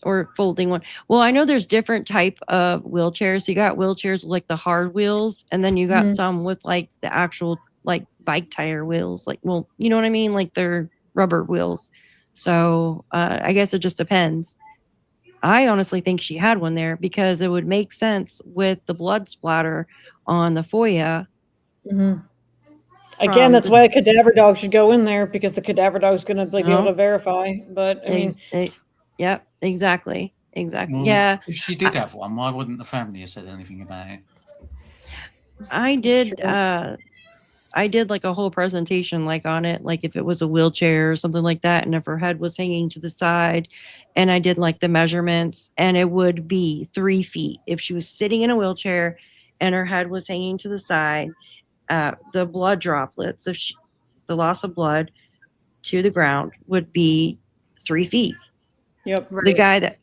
Or folding one. Well, I know there's different type of wheelchairs. You got wheelchairs with like the hard wheels, and then you got some with like the actual like bike tire wheels. Like, well, you know what I mean? Like they're rubber wheels. So I guess it just depends. I honestly think she had one there because it would make sense with the blood splatter on the foyer. Again, that's why a cadaver dog should go in there because the cadaver dog is going to be able to verify. But I mean, yep, exactly. Well, yeah. If she did have one, why wouldn't the family have said anything about it? I did like a whole presentation like on it, like if it was a wheelchair or something like that, and if her head was hanging to the side, and I did like the measurements, and it would be 3 feet if she was sitting in a wheelchair and her head was hanging to the side. The blood droplets, the loss of blood to the ground would be 3 feet. Yep. The guy that,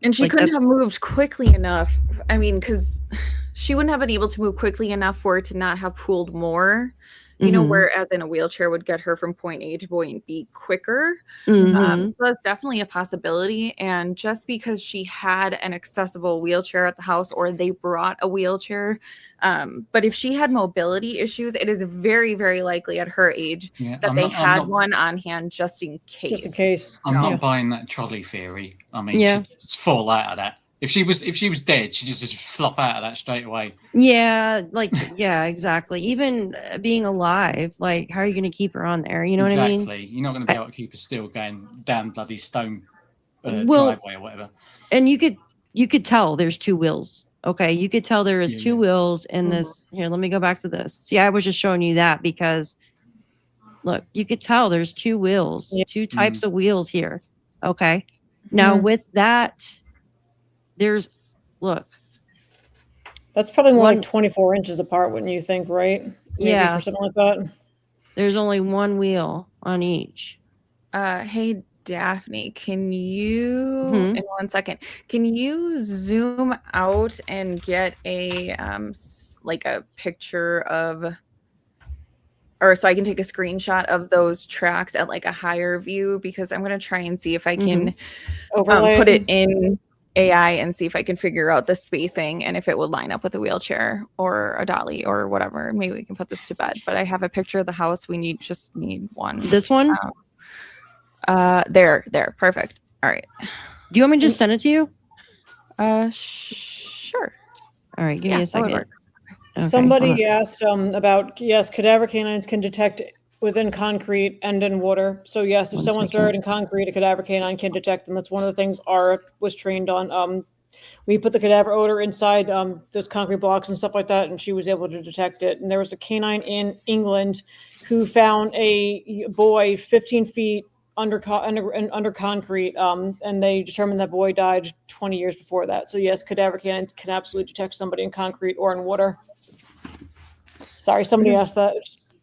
and she couldn't have moved quickly enough. I mean, because she wouldn't have been able to move quickly enough for it to not have pooled more. You know, whereas in a wheelchair would get her from point A to point B quicker. So that's definitely a possibility. And just because she had an accessible wheelchair at the house, or they brought a wheelchair, but if she had mobility issues, it is very, very likely at her age that they had one on hand just in case. Just in case. I'm not buying that trolley theory. I mean, she'd just fall out of that. If she was dead, she'd just flop out of that straight away. Yeah, like exactly. Even being alive, like how are you going to keep her on there? You know what I mean? Exactly. You're not going to be able to keep her still going down bloody stone driveway or whatever. And you could tell there's two wheels. Okay, you could tell there is two wheels in this. Here, let me go back to this. See, I was just showing you that because look, you could tell there's two wheels, two types of wheels here. Okay, now with that. That's probably more like 24 inches apart, wouldn't you think, right? Maybe for something like that. There's only one wheel on each. Hey, Daphne, can you, in 1 second, can you zoom out and get a, like a picture of, or so I can take a screenshot of those tracks at like a higher view, because I'm going to try and see if I can put it in AI and see if I can figure out the spacing and if it would line up with a wheelchair or a dolly or whatever. Maybe we can put this to bed. But I have a picture of the house. We just need one. This one? There. Perfect. All right. Do you want me to just send it to you? Sure. All right. Give me a second. Okay, somebody asked about, cadaver canines can detect within concrete and in water. So yes, if someone's buried in concrete, a cadaver canine can detect them. That's one of the things Ara was trained on. We put the cadaver odor inside those concrete blocks and stuff like that, and she was able to detect it. And there was a canine in England who found a boy 15 feet under concrete, and they determined that boy died 20 years before that. So yes, cadaver canines can absolutely detect somebody in concrete or in water. Sorry, somebody asked that.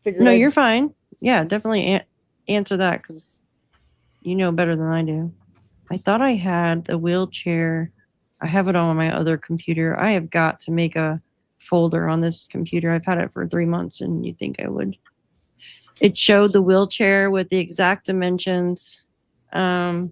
No, you're fine. Yeah, definitely answer that because you know better than I do. I thought I had the wheelchair. I have it on my other computer. I have got to make a folder on this computer. I've had it for 3 months, and you'd think I would. It showed the wheelchair with the exact dimensions. If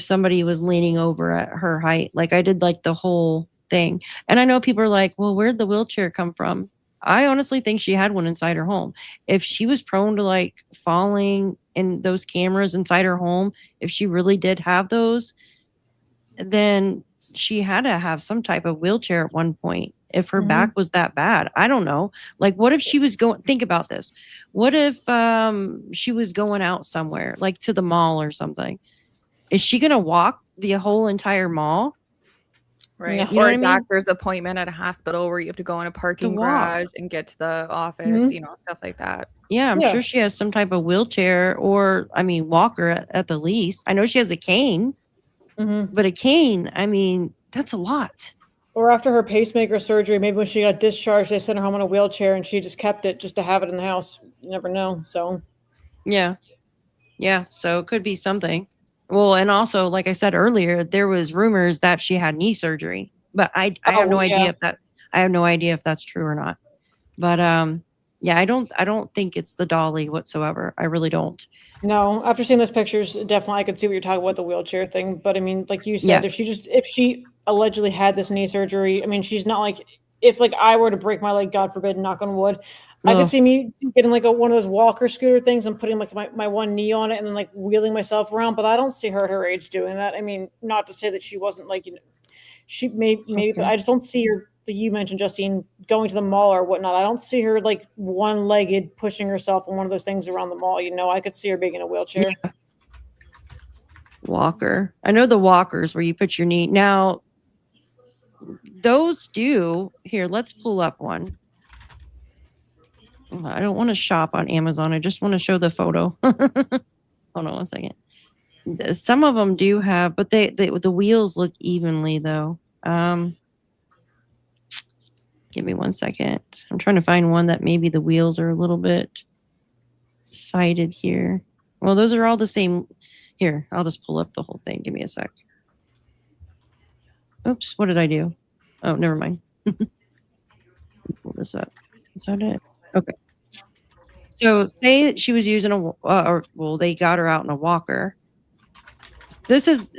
somebody was leaning over at her height, like I did like the whole thing. And I know people are like, well, where'd the wheelchair come from? I honestly think she had one inside her home. If she was prone to like falling in those cameras inside her home, if she really did have those, then she had to have some type of wheelchair at one point. If her back was that bad, I don't know. Like, what if she was think about this. What if she was going out somewhere, like to the mall or something? Is she going to walk the whole entire mall? Right. Or a doctor's appointment at a hospital where you have to go in a parking garage and get to the office, stuff like that. Yeah, I'm sure she has some type of wheelchair or, walker at the least. I know she has a cane, but a cane, that's a lot. Or after her pacemaker surgery, maybe when she got discharged, they sent her home in a wheelchair and she just kept it just to have it in the house. You never know. So, yeah. So it could be something. Well, and also, like I said earlier, there was rumors that she had knee surgery, but I have no idea if that's true or not. But I don't think it's the dolly whatsoever. I really don't. No, after seeing those pictures, definitely I could see what you're talking about, the wheelchair thing. But like you said, if she allegedly had this knee surgery, she's not like, if like I were to break my leg, God forbid, knock on wood, I could see me getting like one of those walker scooter things and putting like my one knee on it and then like wheeling myself around. But I don't see her at her age doing that. Not to say that she wasn't like, she maybe, but I just don't see her. You mentioned, Justine, going to the mall or whatnot. I don't see her like one-legged pushing herself on one of those things around the mall. I could see her being in a wheelchair. Yeah. Walker. I know the walkers where you put your knee. Now, those do. Here, let's pull up one. I don't want to shop on Amazon. I just want to show the photo. Hold on 1 second. Some of them do have, but the wheels look evenly though. Give me 1 second. I'm trying to find one that maybe the wheels are a little bit sided here. Well, those are all the same. Here, I'll just pull up the whole thing. Give me a sec. Oops, what did I do? Oh, never mind. Pull this up. Is that it? Okay. So say that she was using well, they got her out in a walker. This is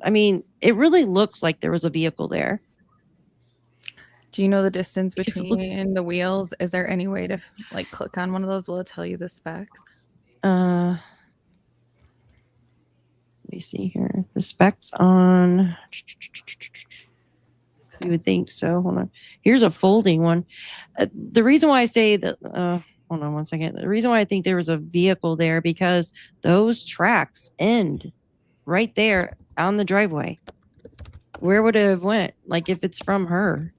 I mean, it really looks like there was a vehicle there. Do you know the distance Because it between the wheels? Is there any way to like click on one of those? Will it tell you the specs? Let me see here. The specs on. You would think so. Hold on. Here's a folding one. The reason why I say that, hold on one second. The reason why I think there was a vehicle there because those tracks end right there on the driveway. Where would it have went? Like if it's from her.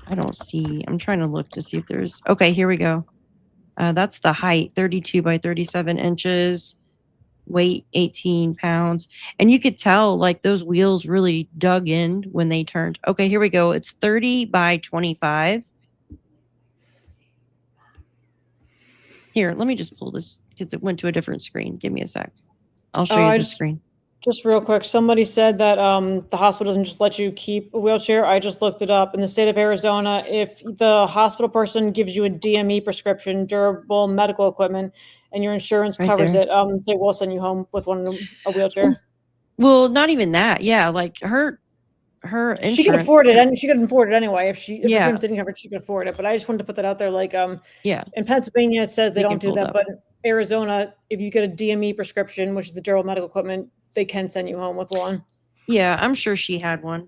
I don't see. I'm trying to look to see if there's. Okay, here we go. That's the height, 32 by 37 inches. Weight 18 pounds, and you could tell like those wheels really dug in when they turned. Okay, here we go. It's 30 by 25. Here, let me just pull this because it went to a different screen. Give me a sec. I'll show you the screen. Just real quick, somebody said that the hospital doesn't just let you keep a wheelchair. I just looked it up. In the state of Arizona, if the hospital person gives you a DME prescription, durable medical equipment, and your insurance covers it, they will send you home with a wheelchair. Well, not even that. Yeah, like her insurance. She could afford it, and she could afford it anyway. If insurance didn't cover it, she could afford it. But I just wanted to put that out there. Like, in Pennsylvania, it says they don't do that, but in Arizona, if you get a DME prescription, which is the durable medical equipment, they can send you home with one. Yeah, I'm sure she had one.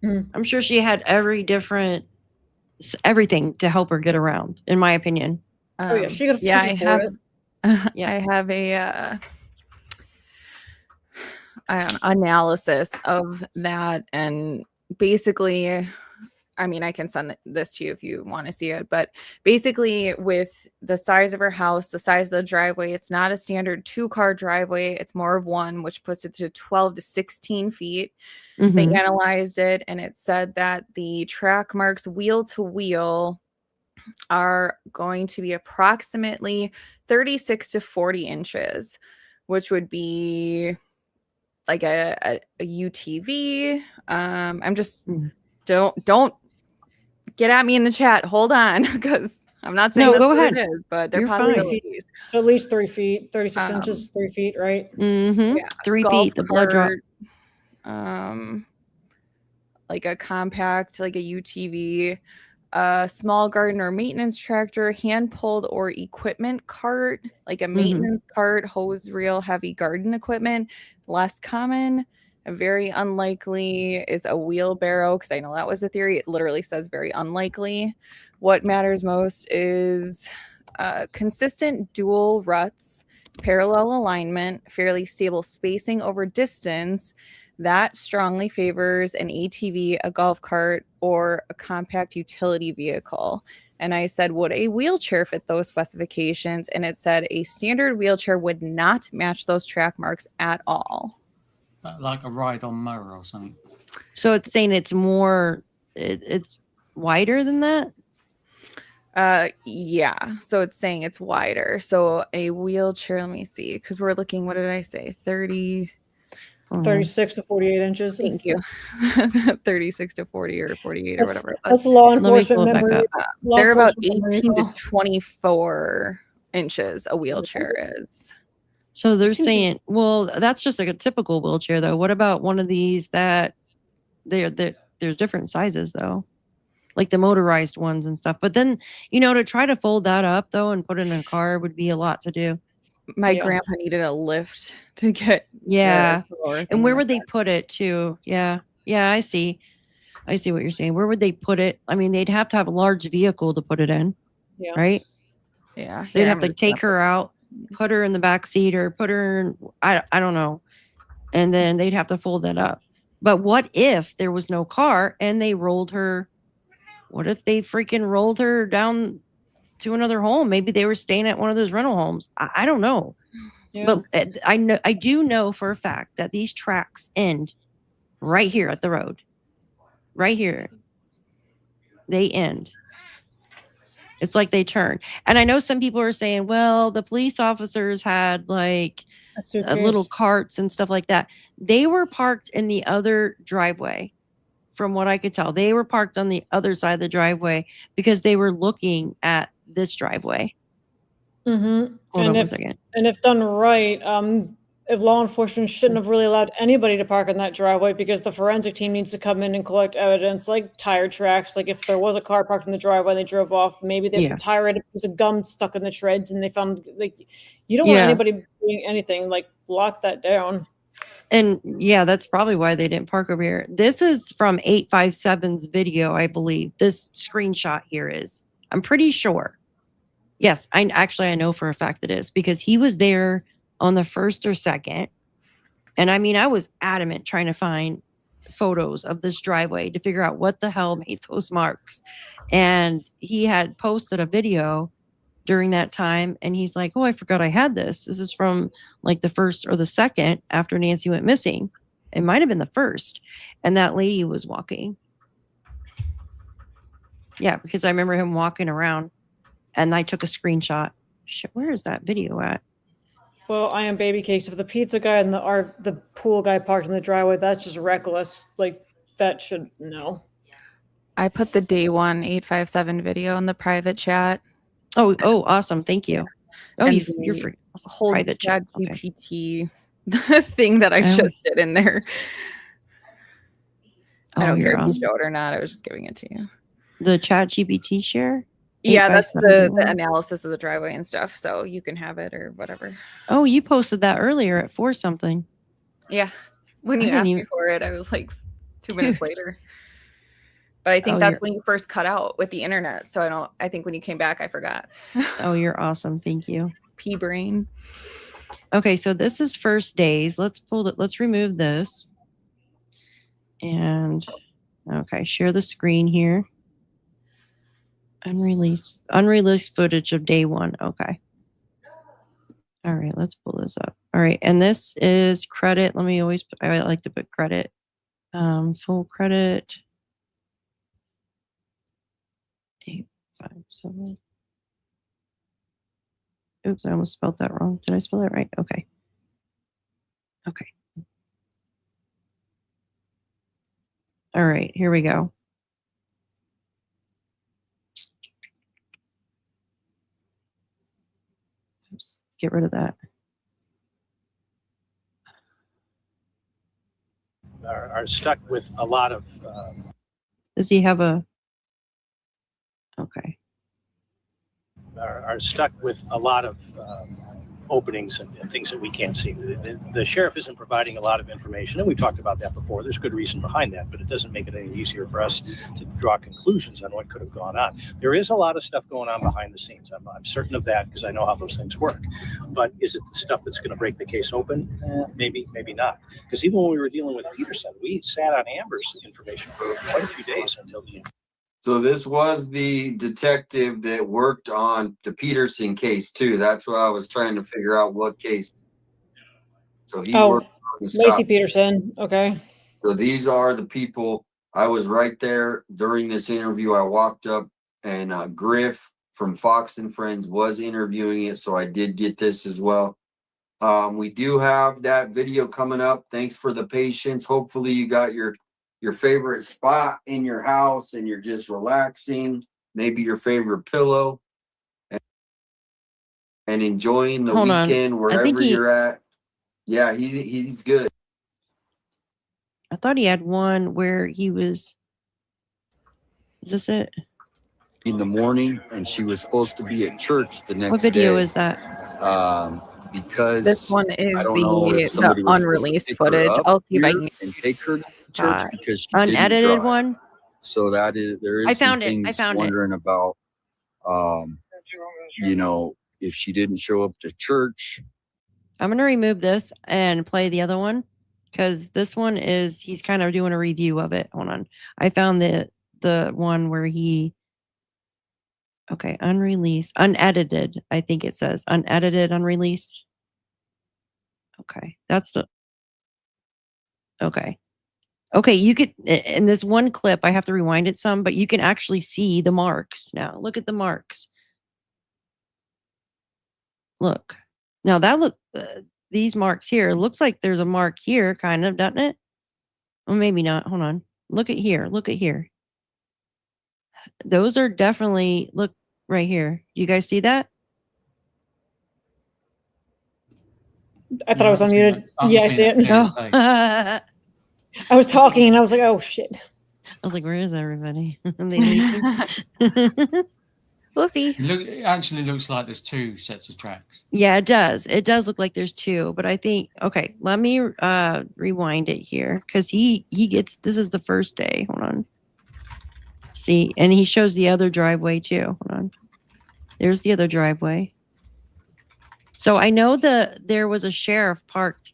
I'm sure she had everything to help her get around, in my opinion. Oh yeah, she could. Yeah, afford it. I have a analysis of that, and basically, I mean, I can send this to you if you want to see it, but basically with the size of her house, the size of the driveway, it's not a standard 2-car driveway. It's more of one, which puts it to 12 to 16 feet. They analyzed it, and it said that the track marks wheel to wheel are going to be approximately 36 to 40 inches, which would be like a UTV. I'm just don't get at me in the chat. Hold on, because I'm not saying go what ahead. it is, but they're You're possibilities. At least 3 feet, 36 inches, 3 feet, right? Yeah, 3 feet. The blood drop. Like a compact, like a UTV, a small garden or maintenance tractor, hand pulled or equipment cart, like a maintenance cart, hose reel, heavy garden equipment. Less common, very unlikely is a wheelbarrow, because I know that was a theory. It literally says very unlikely. What matters most is consistent dual ruts, parallel alignment, fairly stable spacing over distance. That strongly favors an ATV, a golf cart, or a compact utility vehicle. And I said, would a wheelchair fit those specifications? And it said a standard wheelchair would not match those track marks at all. Like a ride on mower or something. So it's saying it's more, it's wider than that? Yeah. So it's saying it's wider. So a wheelchair, let me see, because we're looking, what did I say? 36 to 48 inches. Thank you. 36 to 40 or 48 or whatever it was. That's law enforcement memory. They're about 18 to 24 inches a wheelchair is. So they're saying, well, that's just like a typical wheelchair, though. What about one of these that there's different sizes, though, like the motorized ones and stuff. But then, to try to fold that up, though, and put it in a car would be a lot to do. My grandpa needed a lift to get. And where would they put it, too? Yeah, I see what you're saying. Where would they put it? I mean, they'd have to have a large vehicle to put it in, right? Yeah. They'd have to take her out, put her in the back seat, or put her in, I don't know. And then they'd have to fold that up. But what if there was no car and they rolled her? What if they freaking rolled her down to another home? Maybe they were staying at one of those rental homes. I don't know. But I do know for a fact that these tracks end right here at the road. Right here. They end. It's like they turn. And I know some people are saying, well, the police officers had like little carts and stuff like that. They were parked in the other driveway from what I could tell. They were parked on the other side of the driveway because they were looking at this driveway. Mm-hmm. Hold on 1 second. And if done right, if law enforcement shouldn't have really allowed anybody to park on that driveway because the forensic team needs to come in and collect evidence like tire tracks. Like if there was a car parked in the driveway and they drove off, maybe the tire had a piece of gum stuck in the treads and they found like you don't want anybody doing anything, like lock that down. And yeah, that's probably why they didn't park over here. This is from 857's video, I believe. This screenshot here is. I'm pretty sure. Yes, I know for a fact it is because he was there on the 1st or 2nd. And I mean, I was adamant trying to find photos of this driveway to figure out what the hell made those marks. And he had posted a video during that time and he's like, oh, I forgot I had this. This is from like the 1st or the 2nd after Nancy went missing. It might have been the 1st. And that lady was walking. Yeah, because I remember him walking around and I took a screenshot. Shit, where is that video at? Well, I am baby cakes. If the pizza guy and the pool guy parked in the driveway, that's just reckless. Like that should no. I put the day 1 857 video in the private chat. Oh, awesome. Thank you. Oh, you're free. Whole private chat GPT thing that I just did in there. I don't care if you show it or not. I was just giving it to you. The chat GPT share? Yeah, that's the analysis of the driveway and stuff. So you can have it or whatever. Oh, you posted that earlier at 4 something. Yeah. When you asked me for it, I was like 2 minutes later. But I think that's when you first cut out with the internet. So I think when you came back, I forgot. Oh, you're awesome. Thank you. Pea brain. Okay, so this is first days. Let's remove this. And okay, share the screen here. Unreleased footage of day 1. Okay. All right, let's pull this up. All right, and this is credit. I like to put credit. Full credit. 857. Oops, I almost spelled that wrong. Did I spell that right? Okay. Okay. All right, here we go. Oops, get rid of that. Are stuck with a lot of. Does he have a? Okay. Are stuck with a lot of openings and things that we can't see. The sheriff isn't providing a lot of information, and we've talked about that before. There's good reason behind that, but it doesn't make it any easier for us to draw conclusions on what could have gone on. There is a lot of stuff going on behind the scenes. I'm certain of that because I know how those things work. But is it the stuff that's going to break the case open? Maybe, maybe not. Because even when we were dealing with Peterson, we sat on Amber's information for quite a few days until the end. So this was the detective that worked on the Peterson case too. That's what I was trying to figure out what case. So he worked on the Lacey Peterson. Okay. So these are the people. I was right there during this interview. I walked up and Griff from Fox and Friends was interviewing it. So I did get this as well. We do have that video coming up. Thanks for the patience. Hopefully you got your favorite spot in your house and you're just relaxing, maybe your favorite pillow and enjoying the weekend wherever you're at. Yeah, he's good. I thought he had one where he was. Is this it? In the morning, and she was supposed to be at church the next day. What video is that? Because this one is the unreleased footage. I'll see if I can take her to church because she unedited one. So there is some things wondering about, if she didn't show up to church. I'm gonna remove this and play the other one because this one he's kind of doing a review of it. Hold on, I found the one where he. Okay, unedited. I think it says unedited, unreleased. Okay, that's the. Okay. Okay, you could, in this one clip, I have to rewind it some, but you can actually see the marks now. Look at the marks. Look. Now these marks here, looks like there's a mark here, kind of, doesn't it? Well, maybe not. Hold on. Look at here. Look at here. Those are definitely, look right here. You guys see that? I thought I was unmuted. Yeah, I see it. I I was talking and I was like, oh shit. was like, where is everybody? They leaving? Whoopsie. It actually looks like there's 2 sets of tracks. Yeah, it does. It does look like there's 2, but I think, okay, let me rewind it here because he gets, this is the first day. Hold on. See, and he shows the other driveway too. Hold on. There's the other driveway. So I know there was a sheriff parked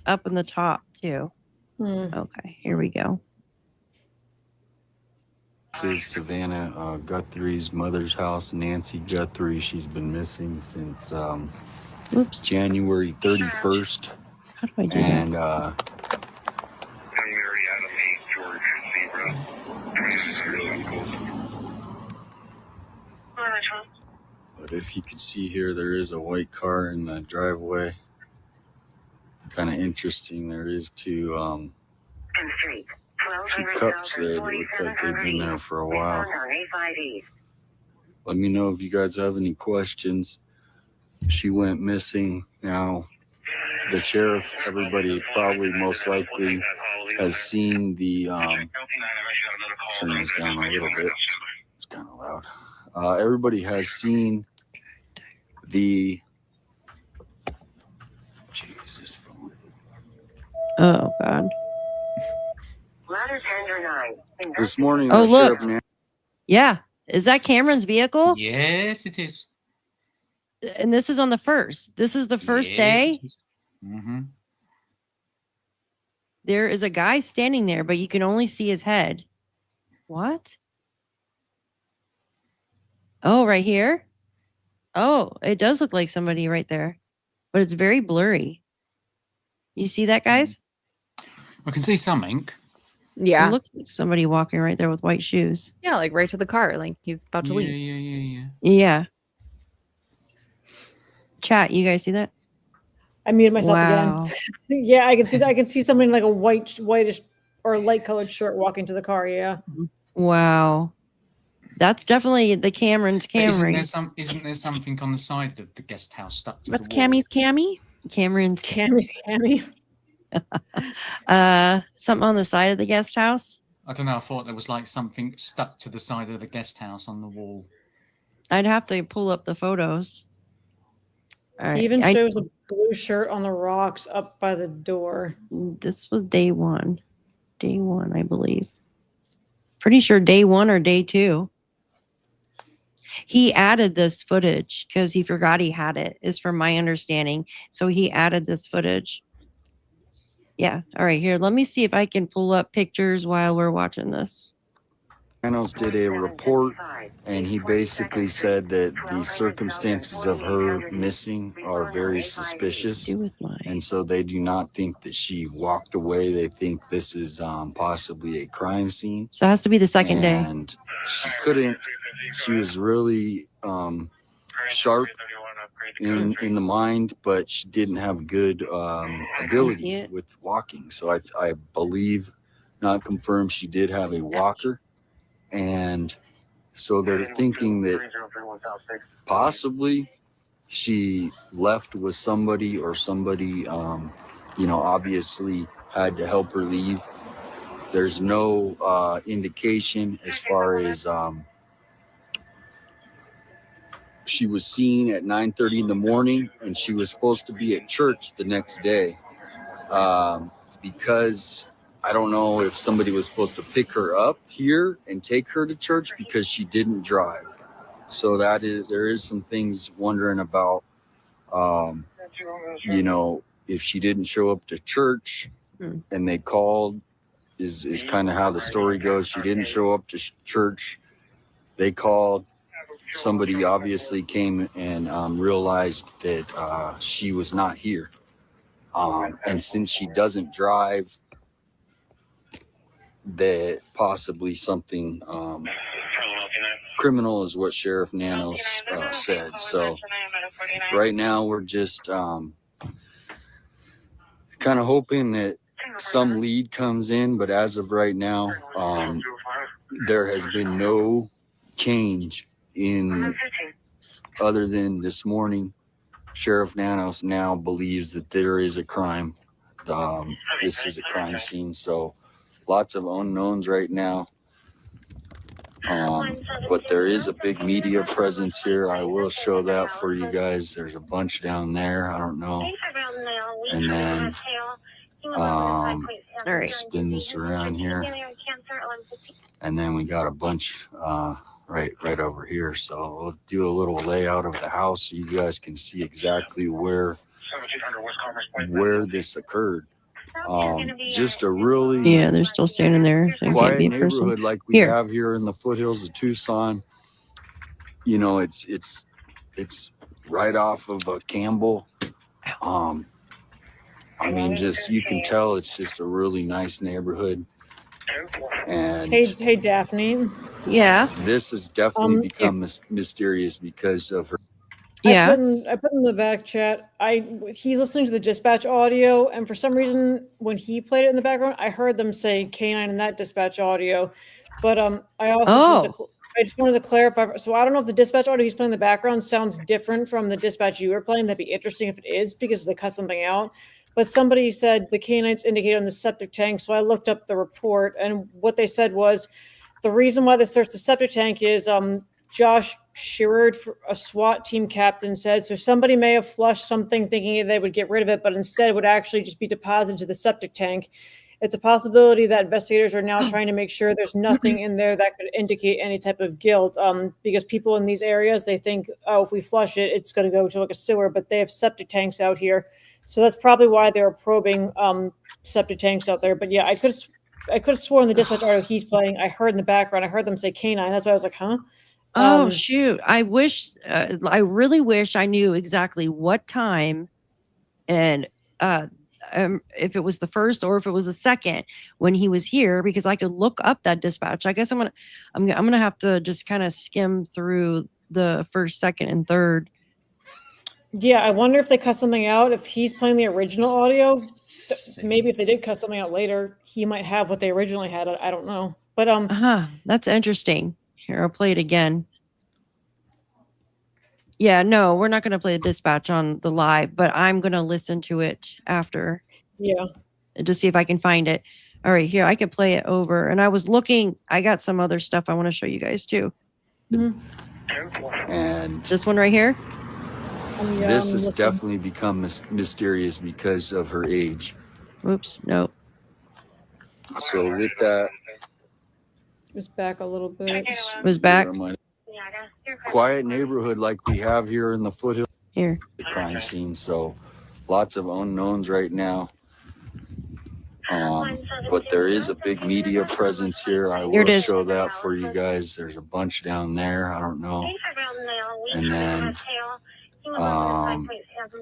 up in the top too. Okay, here we go. This is Savannah Guthrie's mother's house, Nancy Guthrie. She's been missing since January 31st. How do I do and, that? But if you could see here, there is a white car in the driveway. Kind of interesting. There is 2 cups there that look like they've been there for a while. Let me know if you guys have any questions. She went missing. Now, the sheriff, everybody probably most likely has seen the, turn this down a little bit. It's kind of loud. Everybody has seen the, Jesus phone. Oh God. This morning, Oh, the look. sheriff. Yeah. Is that Cameron's vehicle? Yes, it is. And this is on the first. This is the first day. Mm-hmm. There is a guy standing there, but you can only see his head. What? Oh, right here? Oh, it does look like somebody right there, but it's very blurry. You see that, guys? I can see some ink. Yeah. It looks like somebody walking right there with white shoes. Yeah, like right to the car. Like he's about to leave. Yeah. Chat, you guys see that? I muted myself Wow. again. Yeah, I can see that. I can see somebody in like a whitish or light colored shirt walking to the car. Yeah. Wow. That's definitely the Cameron's But Camry. Isn't there something on the side of the guest house stuck to What's the wall? Cammy's Cammy? Cameron's Cammy's Cammy. Something on the side of the guest house. I don't know. I thought there was like something stuck to the side of the guest house on the wall. I'd have to pull up the photos. All right. He even shows a blue shirt on the rocks up by the door. This was day 1. Day 1, I believe. Pretty sure day 1 or day 2. He added this footage because he forgot he had it, is from my understanding. So he added this footage. Yeah. All right. Here, let me see if I can pull up pictures while we're watching this. Manos did a report, and he basically said that the circumstances of her missing are very suspicious, and so they do not think that she walked away. They think this is possibly a crime scene. So it has to be the second day. And she couldn't. She was really sharp in the mind, but she didn't have good ability with walking. So I believe, not confirmed, she did have a walker. And so they're thinking that possibly she left with somebody, or somebody, obviously had to help her leave. There's no indication as far as she was seen at 9:30 in the morning, and she was supposed to be at church the next day. Because I don't know if somebody was supposed to pick her up here and take her to church, because she didn't drive. So there is some things wondering about, if she didn't show up to church and they called, is kind of how the story goes. She didn't show up to church. They called. Somebody obviously came and realized that she was not here. And since she doesn't drive, that possibly something criminal is what Sheriff Nanos said. So right now we're just kind of hoping that some lead comes in, but as of right now, there has been no change in, other than this morning, Sheriff Nanos now believes that there is a crime. This is a crime scene, so lots of unknowns right now. But there is a big media presence here. I will show that for you guys. There's a bunch down there. I don't know. And then All right. spin this around here. And then we got a bunch right over here. So we'll do a little layout of the house so you guys can see exactly where this occurred. Just a really Yeah, they're still standing there. So it can't quiet be a person. neighborhood like we have here in the foothills of Tucson. You know, it's right off of Campbell. I mean, just you can tell it's just a really nice neighborhood. And hey Daphne. Yeah. This has definitely become mysterious because of her. Yeah. I put in the back chat. He's listening to the dispatch audio, and for some reason, when he played it in the background, I heard them say canine in that dispatch audio. But I also just wanted to clarify. So I don't know if the dispatch audio he's playing in the background sounds different from the dispatch you were playing. That'd be interesting if it is, because they cut something out. But somebody said the canines indicated on the septic tank, so I looked up the report, and what they said was the reason why they searched the septic tank is Josh Sheard, a SWAT team captain, said, so somebody may have flushed something thinking they would get rid of it, but instead it would actually just be deposited to the septic tank. It's a possibility that investigators are now trying to make sure there's nothing in there that could indicate any type of guilt, because people in these areas, they think, oh, if we flush it, it's going to go to like a sewer, but they have septic tanks out here. So that's probably why they were probing septic tanks out there. But yeah, I could have sworn the dispatch audio he's playing, I heard in the background, I heard them say canine. That's why I was like, huh? Oh, shoot. I really wish I knew exactly what time and if it was the first or if it was the second when he was here, because I could look up that dispatch. I guess I'm gonna have to just kind of skim through the first, second, and third. Yeah, I wonder if they cut something out. If he's playing the original audio, maybe if they did cut something out later, he might have what they originally had. I don't know. But that's interesting. Here, I'll play it again. Yeah, no, we're not going to play the dispatch on the live, but I'm going to listen to it after. Yeah. To see if I can find it. All right, here, I can play it over. And I was looking, I got some other stuff I want to show you guys too. And this one right here. This has definitely become mysterious because of her age. Oops, nope. So with that, it was back a little bit. It was back. Quiet neighborhood like we have here in the foothills. Here. Crime scene. So lots of unknowns right now. But there is a big media presence here. I will show that for you guys. There's a bunch down there. I don't know. And then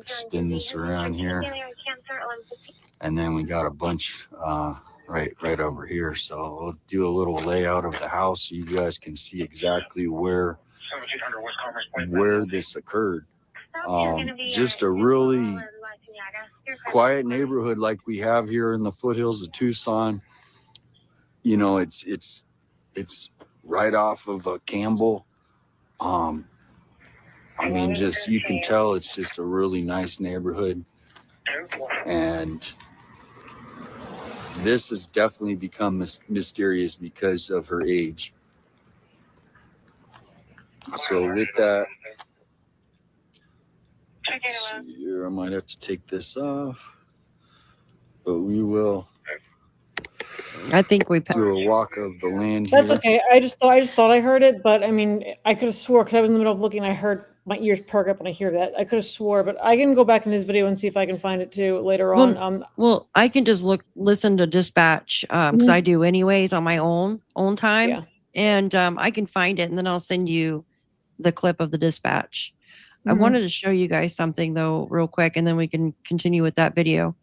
spin this around here. And then we got a bunch right over here. So we'll do a little layout of the house so you guys can see exactly where this occurred. Just a really quiet neighborhood like we have here in the foothills of Tucson. You know, it's right off of Campbell. I mean, just you can tell it's just a really nice neighborhood. And this has definitely become mysterious because of her age. So with that, let's see here, I might have to take this off, but we will. I think we do a walk of the land. That's here. okay. I just thought I heard it, but I mean, I could have swore because I was in the middle of looking. I heard my ears perk up when I hear that. I could have swore, but I can go back in this video and see if I can find it too later on. Well, I can just listen to dispatch because I do anyways on my own time, and I can find it, and then I'll send you the clip of the dispatch. I wanted to show you guys something though, real quick, and then we can continue with that video.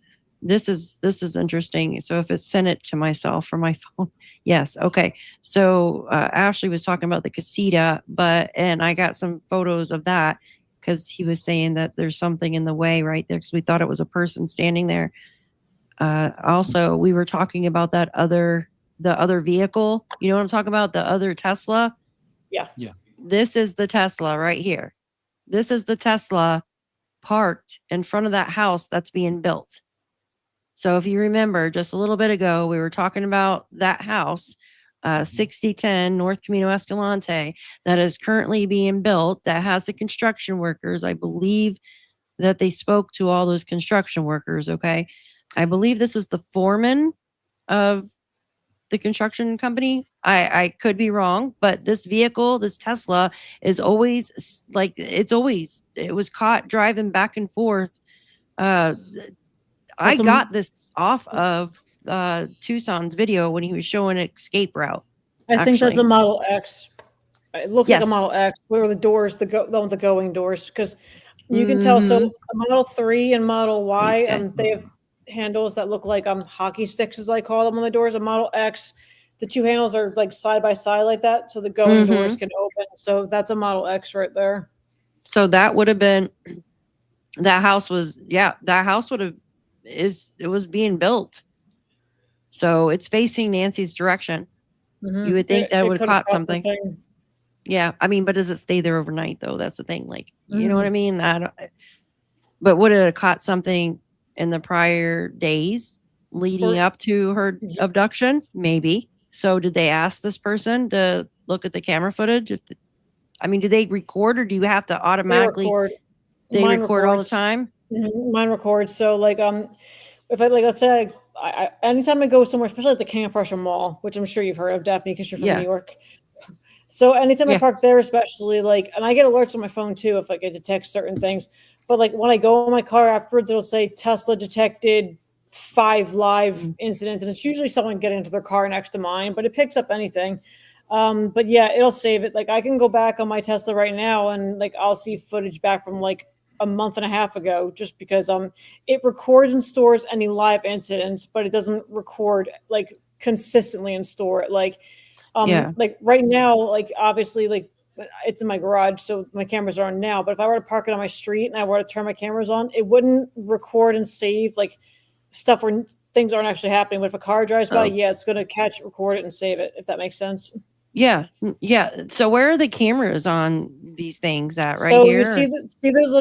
This is interesting. So if it's sent it to myself from my phone, yes, okay. So Ashley was talking about the casita, and I got some photos of that because he was saying that there's something in the way right there because we thought it was a person standing there. Also, we were talking about the other vehicle. You know what I'm talking about? The other Tesla. Yeah. Yeah. This is the Tesla right here. This is the Tesla parked in front of that house that's being built. So if you remember just a little bit ago, we were talking about that house, 6010 North Camino Escalante, that is currently being built, that has the construction workers. I believe that they spoke to all those construction workers, okay? I believe this is the foreman of the construction company. I could be wrong, but this vehicle, this Tesla, is always like it was caught driving back and forth. I got this off of Tucson's video when he was showing an escape route. I think that's a Model X. It looks like a Model X. Where are the doors, the going doors? Because you can tell. So a Model 3 and Model Y, they have handles that look like hockey sticks, as I call them, on the doors. A Model X, the two handles are like side by side like that, so the going doors can open. So that's a Model X right there. So that would have been, that house was, that house would have, it was being built. So it's facing Nancy's direction. You would think that would have caught something. Yeah. I mean, but does it stay there overnight though? That's the thing. Like, you know what I mean? But would it have caught something in the prior days leading up to her abduction? Maybe. So did they ask this person to look at the camera footage? Do they record, or do you have to automatically? They record all the time? Mine records. So like, if I let's say I anytime I go somewhere, especially at the King of Prussia Mall, which I'm sure you've heard of, Daphne, because you're from New York. So anytime I park there, especially and I get alerts on my phone too if I get to text certain things. But like when I go in my car afterwards, it'll say Tesla detected 5 live incidents, and it's usually someone getting into their car next to mine, but it picks up anything. But yeah, it'll save it. Like I can go back on my Tesla right now and I'll see footage back from a month and a half ago, just because it records and stores any live incidents, but it doesn't record consistently and store it. Like right now, obviously it's in my garage, so my cameras are on now. But if I were to park it on my street and I were to turn my cameras on, it wouldn't record and save stuff where things aren't actually happening. But if a car drives by, it's going to catch, record it, and save it, if that makes sense. Yeah. So where are the cameras on these things at right so here? So you see those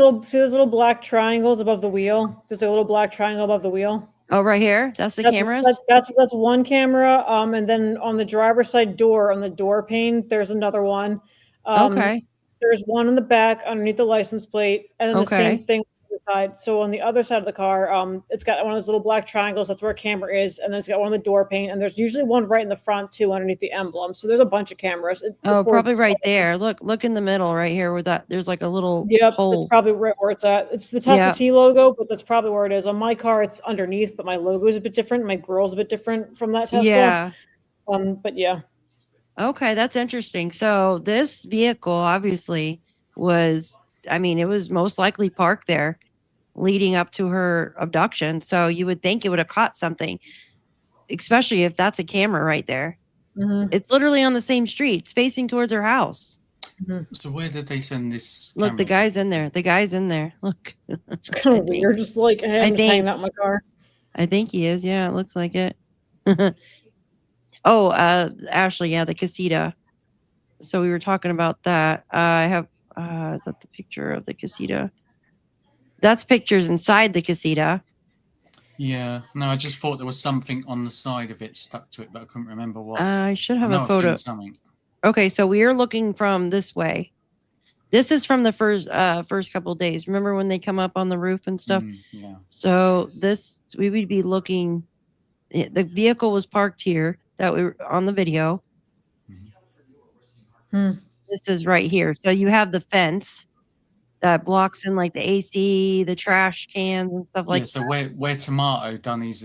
little black triangles above the wheel? There's a little black triangle above the wheel. Oh, right here? That's the cameras? That's one camera. And then on the driver's side door, on the door pane, there's another one. Okay. There's one in the back underneath the license plate, and then the same thing on the side. So on the other side of the car, it's got one of those little black triangles. That's where a camera is, and then it's got one on the door pane, and there's usually one right in the front too, underneath the emblem. So there's a bunch of cameras. Probably right there. Look in the middle right here where there's like a little hole. That's probably right where it's at. It's the Tesla T logo, but that's probably where it is. On my car, it's underneath, but my logo is a bit different. My grill's a bit different from that Tesla. Yeah. But yeah. Okay, that's interesting. So this vehicle obviously was, it was most likely parked there leading up to her abduction. So you would think it would have caught something, especially if that's a camera right there. It's literally on the same street. It's facing towards her house. So where did they send this Look, camera? the guy's in there. The guy's in there. Look. It's kind of weird. Just hey, I'm just hanging out in my car. I think he is. Yeah, it looks like it. Oh, Ashley, the casita. So we were talking about that. I have, is that the picture of the casita? That's pictures inside the casita. Yeah, no, I just thought there was something on the side of it stuck to it, but I couldn't remember what. I should have a I've seen photo. Something. Okay, so we are looking from this way. This is from the first couple of days. Remember when they come up on the roof and stuff? Yeah. So we would be looking. The vehicle was parked here that we were on the video. This is right here. So you have the fence that blocks in the AC, the trash cans and stuff like that. So where Tomato done his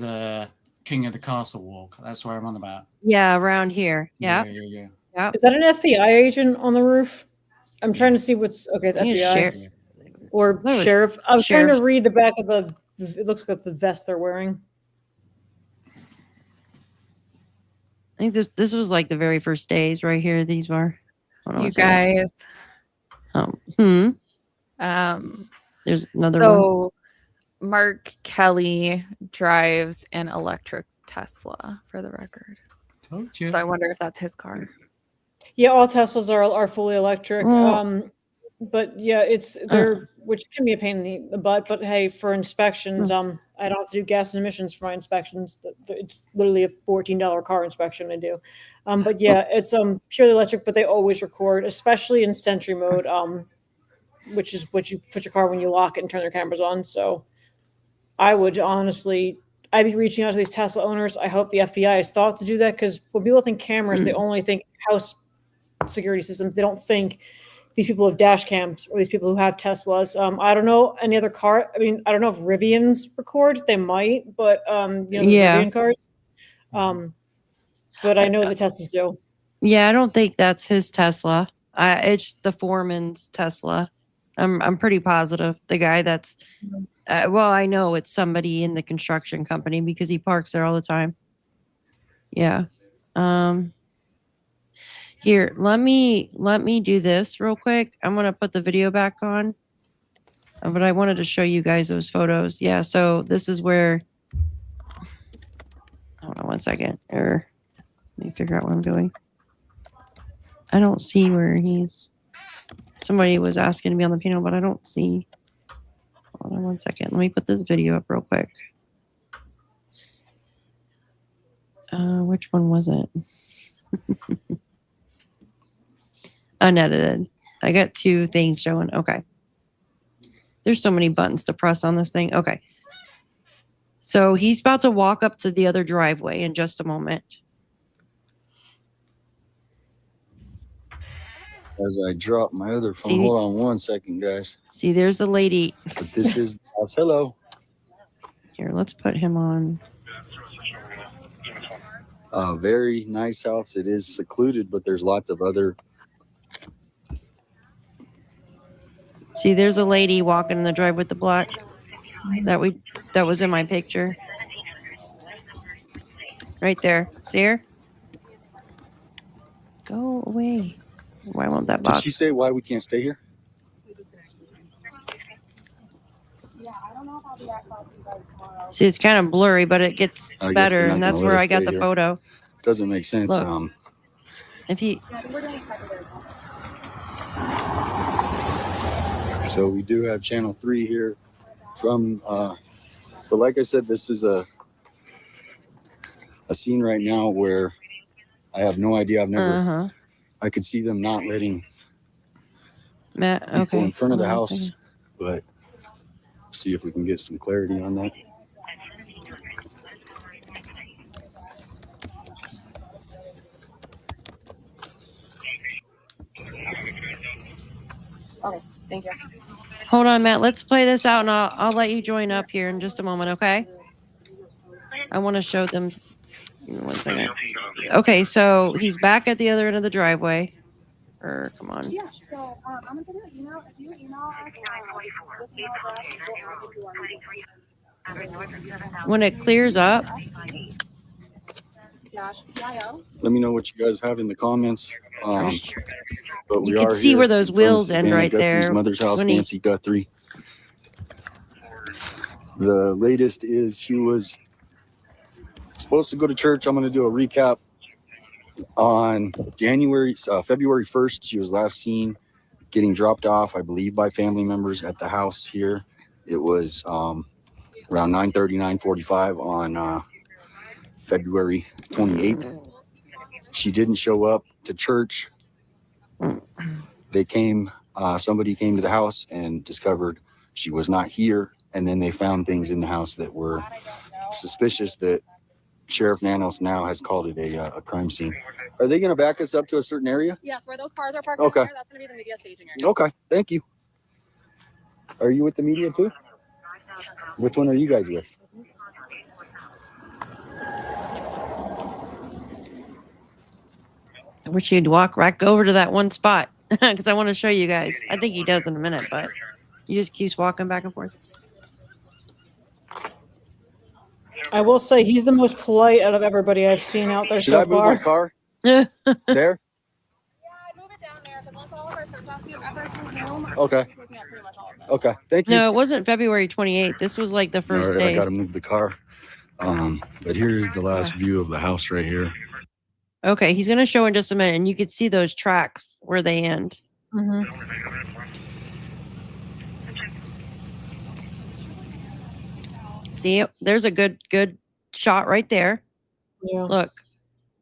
King of the Castle walk, that's where I'm on about. Yeah, around here. Yeah. Is that an FBI agent on the roof? I'm trying to see what's it's FBI or sheriff. I was trying to read the back of it looks like the vest they're wearing. I think this was the very first days right here. These were. You guys. There's another one. Mark Kelly drives an electric Tesla, for the record. Told you. So I wonder if that's his car. Yeah, all Teslas are fully electric. Well- But yeah, they're which can be a pain in the butt. But hey, for inspections, I don't have to do gas and emissions for my inspections. It's literally a $14 car inspection I do. But yeah, it's purely electric, but they always record, especially in Sentry mode, which is what you put your car when you lock it and turn their cameras on. So I would honestly, I'd be reaching out to these Tesla owners. I hope the FBI has thought to do that, because when people think cameras, they only think house security systems. They don't think these people have dash cams or these people who have Teslas. I don't know any other car. I mean, I don't know if Rivians record. They might, but the Rivian cars. But I know the Teslas do. Yeah, I don't think that's his Tesla. It's the foreman's Tesla. I'm pretty positive the guy that's. Well, I know it's somebody in the construction company because he parks there all the time. Yeah. Here, let me do this real quick. I'm gonna put the video back on. But I wanted to show you guys those photos. Yeah, so this is where. Hold on one second. Let me figure out what I'm doing. I don't see where he's. Somebody was asking to be on the panel, but I don't see. Hold on one second. Let me put this video up real quick. Which one was it? Unedited. I got two things showing. Okay. There's so many buttons to press on this thing. Okay. So he's about to walk up to the other driveway in just a moment. As I drop my other phone. Hold on one second, guys. See, there's a lady. But this is the house. Hello. Here, let's put him on. Very nice house. It is secluded, but there's lots of other. See, there's a lady walking in the drive with the black that was in my picture. Right there. See her? Go away. Why won't that box? Did she say why we can't stay here? See, it's kind of blurry, but it gets better, and that's where I got the photo. Doesn't make sense. Look, if he. So we do have channel 3 here from, but like I said, this is a scene right now where I have no idea. I've never, I could see them not letting people in front of the house, but see if we can get some clarity on that. Okay, thank you. Hold on, Matt. Let's play this out, and I'll let you join up here in just a moment, okay? I want to show them. Give me 1 second. Okay, so he's back at the other end of the driveway. Come on. Yeah, so I'm gonna send you an email. If you email us, this email address, When it clears up. Let me know what you guys have in the comments. But we you can are see here where those in front of wheels end Savannah right Guthrie's there. mother's house, Nancy Guthrie. The latest is she was supposed to go to church. I'm going to do a recap. On February 1st, she was last seen getting dropped off, I believe, by family members at the house here. It was around 9:30, 9:45 on February 28th. She didn't show up to church. They came, somebody came to the house and discovered she was not here. And then they found things in the house that were suspicious that Sheriff Nanos now has called it a crime scene. Are they going to back us up to a certain area? Yes, where those cars are parked. Okay. There, that's going to be the media staging area. Okay, thank you. Are you with the media too? Which one are you guys with? I wish he'd walk right over to that one spot because I want to show you guys. I think he does in a minute, but he just keeps walking back and forth. I will say he's the most polite out of everybody I've seen out there Should so I move far. my car? There? Yeah, move it down there because once all of our search efforts resume, Okay. looking at pretty much all of them. Okay, thank you. No, it wasn't February 28th. This was like the All first right, day. I got to move the car. But here's the last view of the house right here. Okay, he's going to show in just a minute, and you could see those tracks where they end. Mm-hmm. See, there's a good shot right there. Yeah. Look.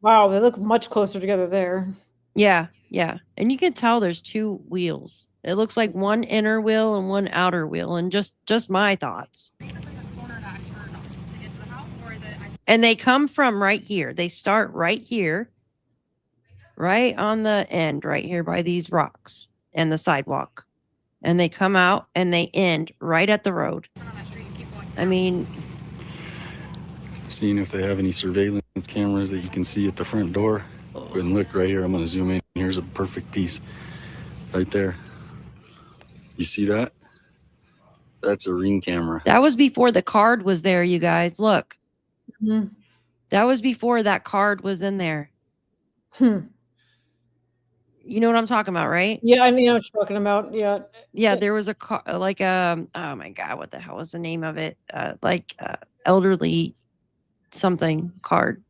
Wow, they look much closer together there. Yeah, yeah. And you can tell there's two wheels. It looks like one inner wheel and one outer wheel, and just my thoughts. And they come from right here. They start right here, right on the end, right here by these rocks and the sidewalk. And they come out and they end right at the road. I mean, Seeing if they have any surveillance cameras that you can see at the front door. And look right here, I'm going to zoom in. Here's a perfect piece right there. You see that? That's a Ring camera. that was before the card was there, you guys. Look. Mm-hmm. That was before that card was in there. You know what I'm talking about, right? Yeah, I know what you're talking about. Yeah. Yeah, there was a car, like oh my God, what the hell was the name of it? Elderly something card.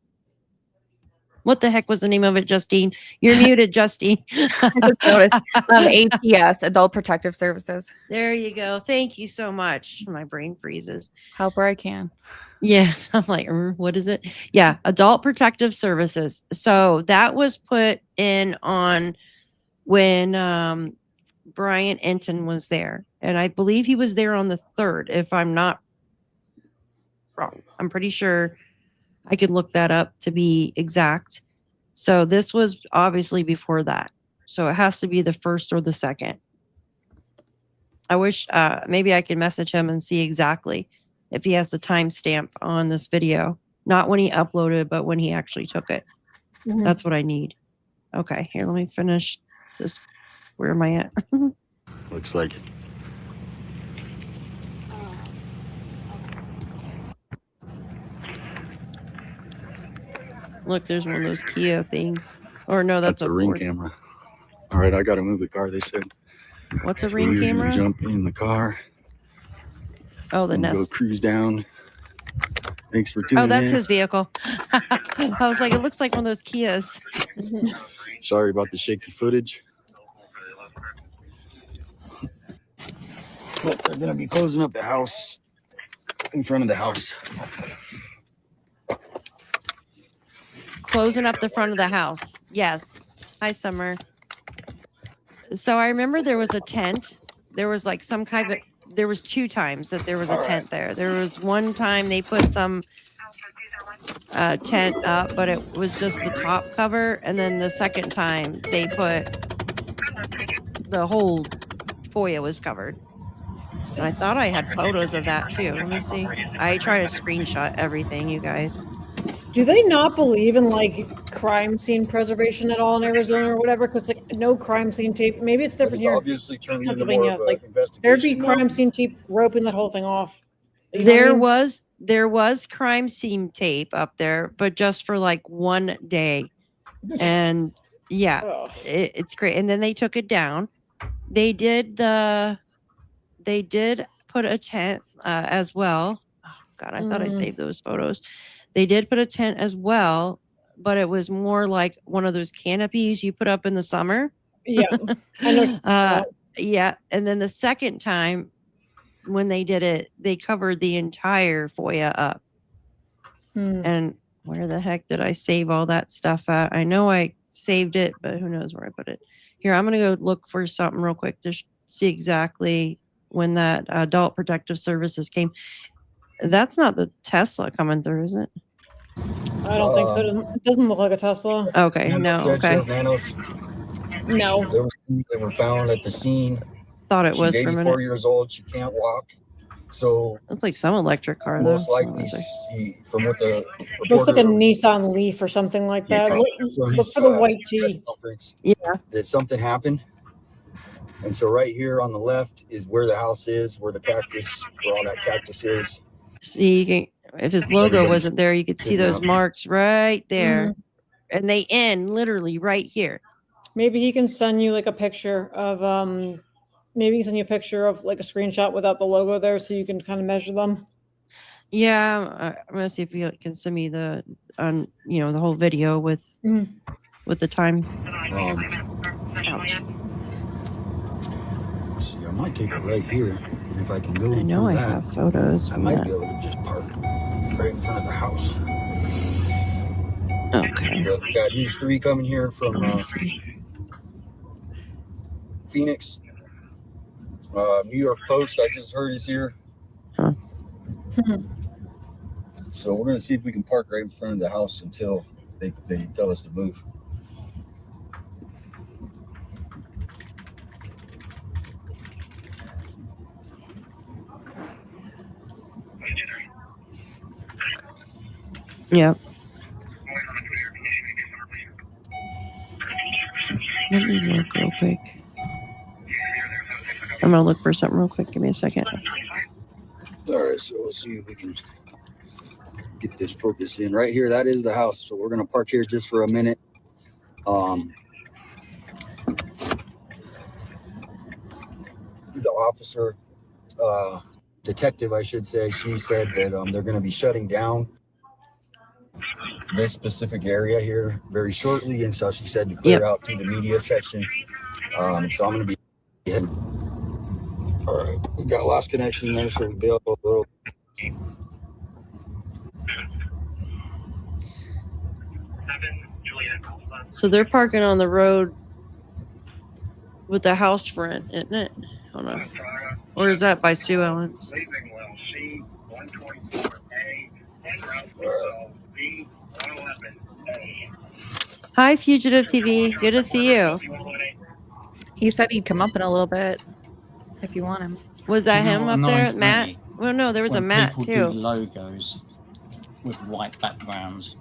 What the heck was the name of it, Justine? You're muted, Justine. I just noticed. APS, Adult Protective Services. There you go. Thank you so much. My brain freezes. Help where I can. Yes, I'm like, what is it? Yeah, Adult Protective Services. So that was put in on when Brian Enton was there. And I believe he was there on the 3rd, if I'm not wrong. I'm pretty sure I could look that up to be exact. So this was obviously before that. So it has to be the 1st or the 2nd. I wish maybe I could message him and see exactly if he has the timestamp on this video. Not when he uploaded, but when he actually took it. Mm-hmm. That's what I need. Okay, here, let me finish this. Where am I at? Looks like it. Look, there's one of those Kia things. Or no, that's a Ring Ford. camera. All right, I got to move the car, they said. What's a So Ring we're gonna camera? Jump in the car. Oh, the and go Nest. cruise down. Thanks for tuning in. Oh, that's his vehicle. I was like, it looks like one of those Kias. Sorry about the shaky footage. But they're going to be closing up the house in front of the house. Closing up the front of the house. Yes. Hi, Summer. So I remember there was a tent. There was like some kind of, there was 2 times that there was a tent there. There was one time they put some tent up, but it was just the top cover. And then the second time they put the whole foyer was covered. And I thought I had photos of that too. Let me see. I try to screenshot everything, you guys. Do they not believe in like crime scene preservation at all in Arizona or whatever? Because like no crime scene tape. Maybe it's different It's here. obviously turned into Pennsylvania, more of like, an investigation. there'd be now. crime scene tape roping that whole thing off. You know what I mean? There was crime scene tape up there, but just for like one day. And yeah, Ugh. it's great. And then they took it down. They did put a tent as well. Oh God, I thought I saved those photos. They did put a tent as well, but it was more like one of those canopies you put up in the summer. Yeah, I know. Yeah, and then the second time when they did it, they covered the entire foyer up. And where the heck did I save all that stuff at? I know I saved it, but who knows where I put it. Here, I'm going to go look for something real quick to see exactly when that Adult Protective Services came. That's not the Tesla coming through, is it? I don't think so. It doesn't look like a Tesla. Okay, no, okay. No. There was things that were found at the scene. Thought it was She's for a 84 minute. years old. She can't walk. So It's like some electric car, most though. likely, from what the Looks like a reporter Nissan Leaf or something like that. So Look he's, for the white press tee. conference Yeah. that something happened. And so right here on the left is where the house is, where the cactus, where all that cactus is. See, you can, if his logo wasn't there, you could see those marks right there. And they end literally right here. Maybe he can send you like a picture of maybe send you a picture of like a screenshot without the logo there, so you can kind of measure them. Yeah, I'm gonna see if you can send me the the whole video with the time. Ouch. See, I might take it right here, and if I can go I know through I that, have photos I from might that. be able to just park right in front of the house. Okay. We got these 3 coming here from Phoenix. New York Post, I just heard, is here. Huh. So we're gonna see if we can park right in front of the house until they tell us to move. Yep. Let me look real quick. I'm gonna look for something real quick. Give me a second. All right, so we'll see if we can get this focused in right here. That is the house. So we're gonna park here just for a minute. The officer, detective, I should say, she said that they're going to be shutting down this specific area here very shortly, and so she said to clear out to the media section. So I'm going to be heading. All right, we got lost connection there, so we bailed a little. So they're parking on the road with the house front, isn't it? Hold on. Or is that by Sue Ellen's? Hi, Fugitive TV. Good to see you. He said he'd come up in a little bit if you want him. Was Do that you know him what up there, annoys Matt? me? Well, no, there was a When Matt people too. do logos with white backgrounds.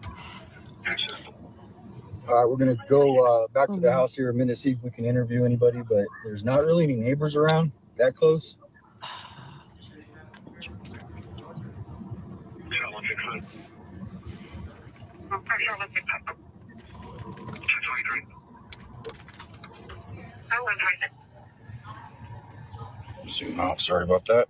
All right, we're going to go back to the house here in a minute, see if we can interview anybody, but there's not really any neighbors around that close. Zoom out. Sorry about that.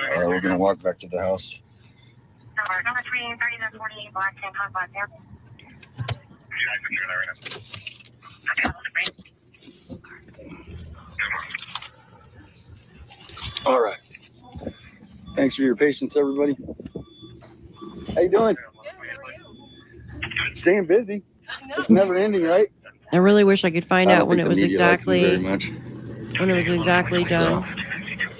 All right, we're gonna walk back to the house. All right. Thanks for your patience, everybody. How you doing? Staying busy. It's never ending, right? I really wish I could find I out don't when think it the was media likes me very exactly much. when it was exactly done.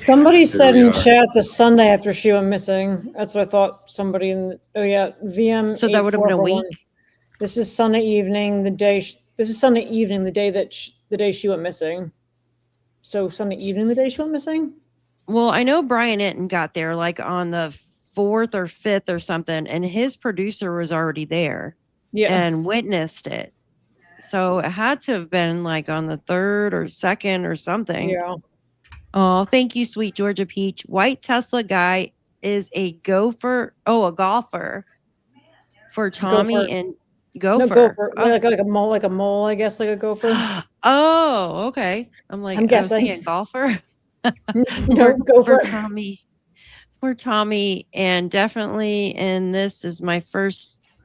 Somebody said we in are. chat the Sunday after she went missing. That's what I thought. Somebody in the, VM. So that would have been a 8441. week? This is Sunday evening, the day. This is Sunday evening, the day that the day she went missing. So Sunday evening, the day she went missing. Well, I know Brian Enton got there like on the 4th or 5th or something, and his producer was already there and witnessed it. So it had to have been like on the 3rd or 2nd or something. Yeah. Oh, thank you, sweet Georgia Peach. White Tesla guy is a golfer for Tommy and Gopher. No, gopher. Oh. Like a mole, I guess, like a gopher. Oh, okay. I'm like, I'm I was guessing. thinking golfer. No, gopher. For Tommy, and definitely, and this is my first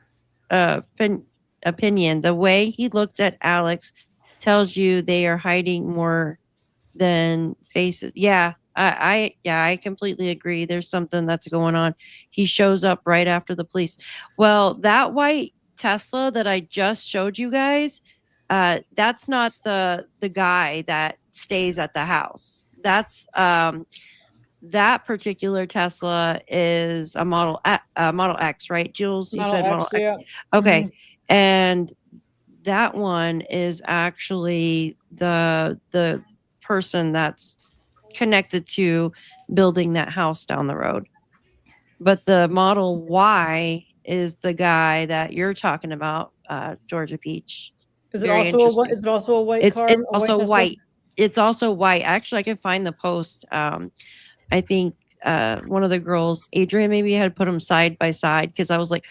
opinion. The way he looked at Alex tells you they are hiding more than faces. Yeah, I completely agree. There's something that's going on. He shows up right after the police. Well, that white Tesla that I just showed you guys, that's not the guy that stays at the house. That's that particular Tesla is a Model X, right, Jules? You said Model X. Yeah. Okay, and that one is actually the person that's connected to building that house down the road. But the Model Y is the guy that you're talking about, Georgia Peach. Is it also a white? Is it also a white car? It's a white also Tesla? white. It's also white. Actually, I can find the post. I think one of the girls, Adrian, maybe had put them side by side because I was like,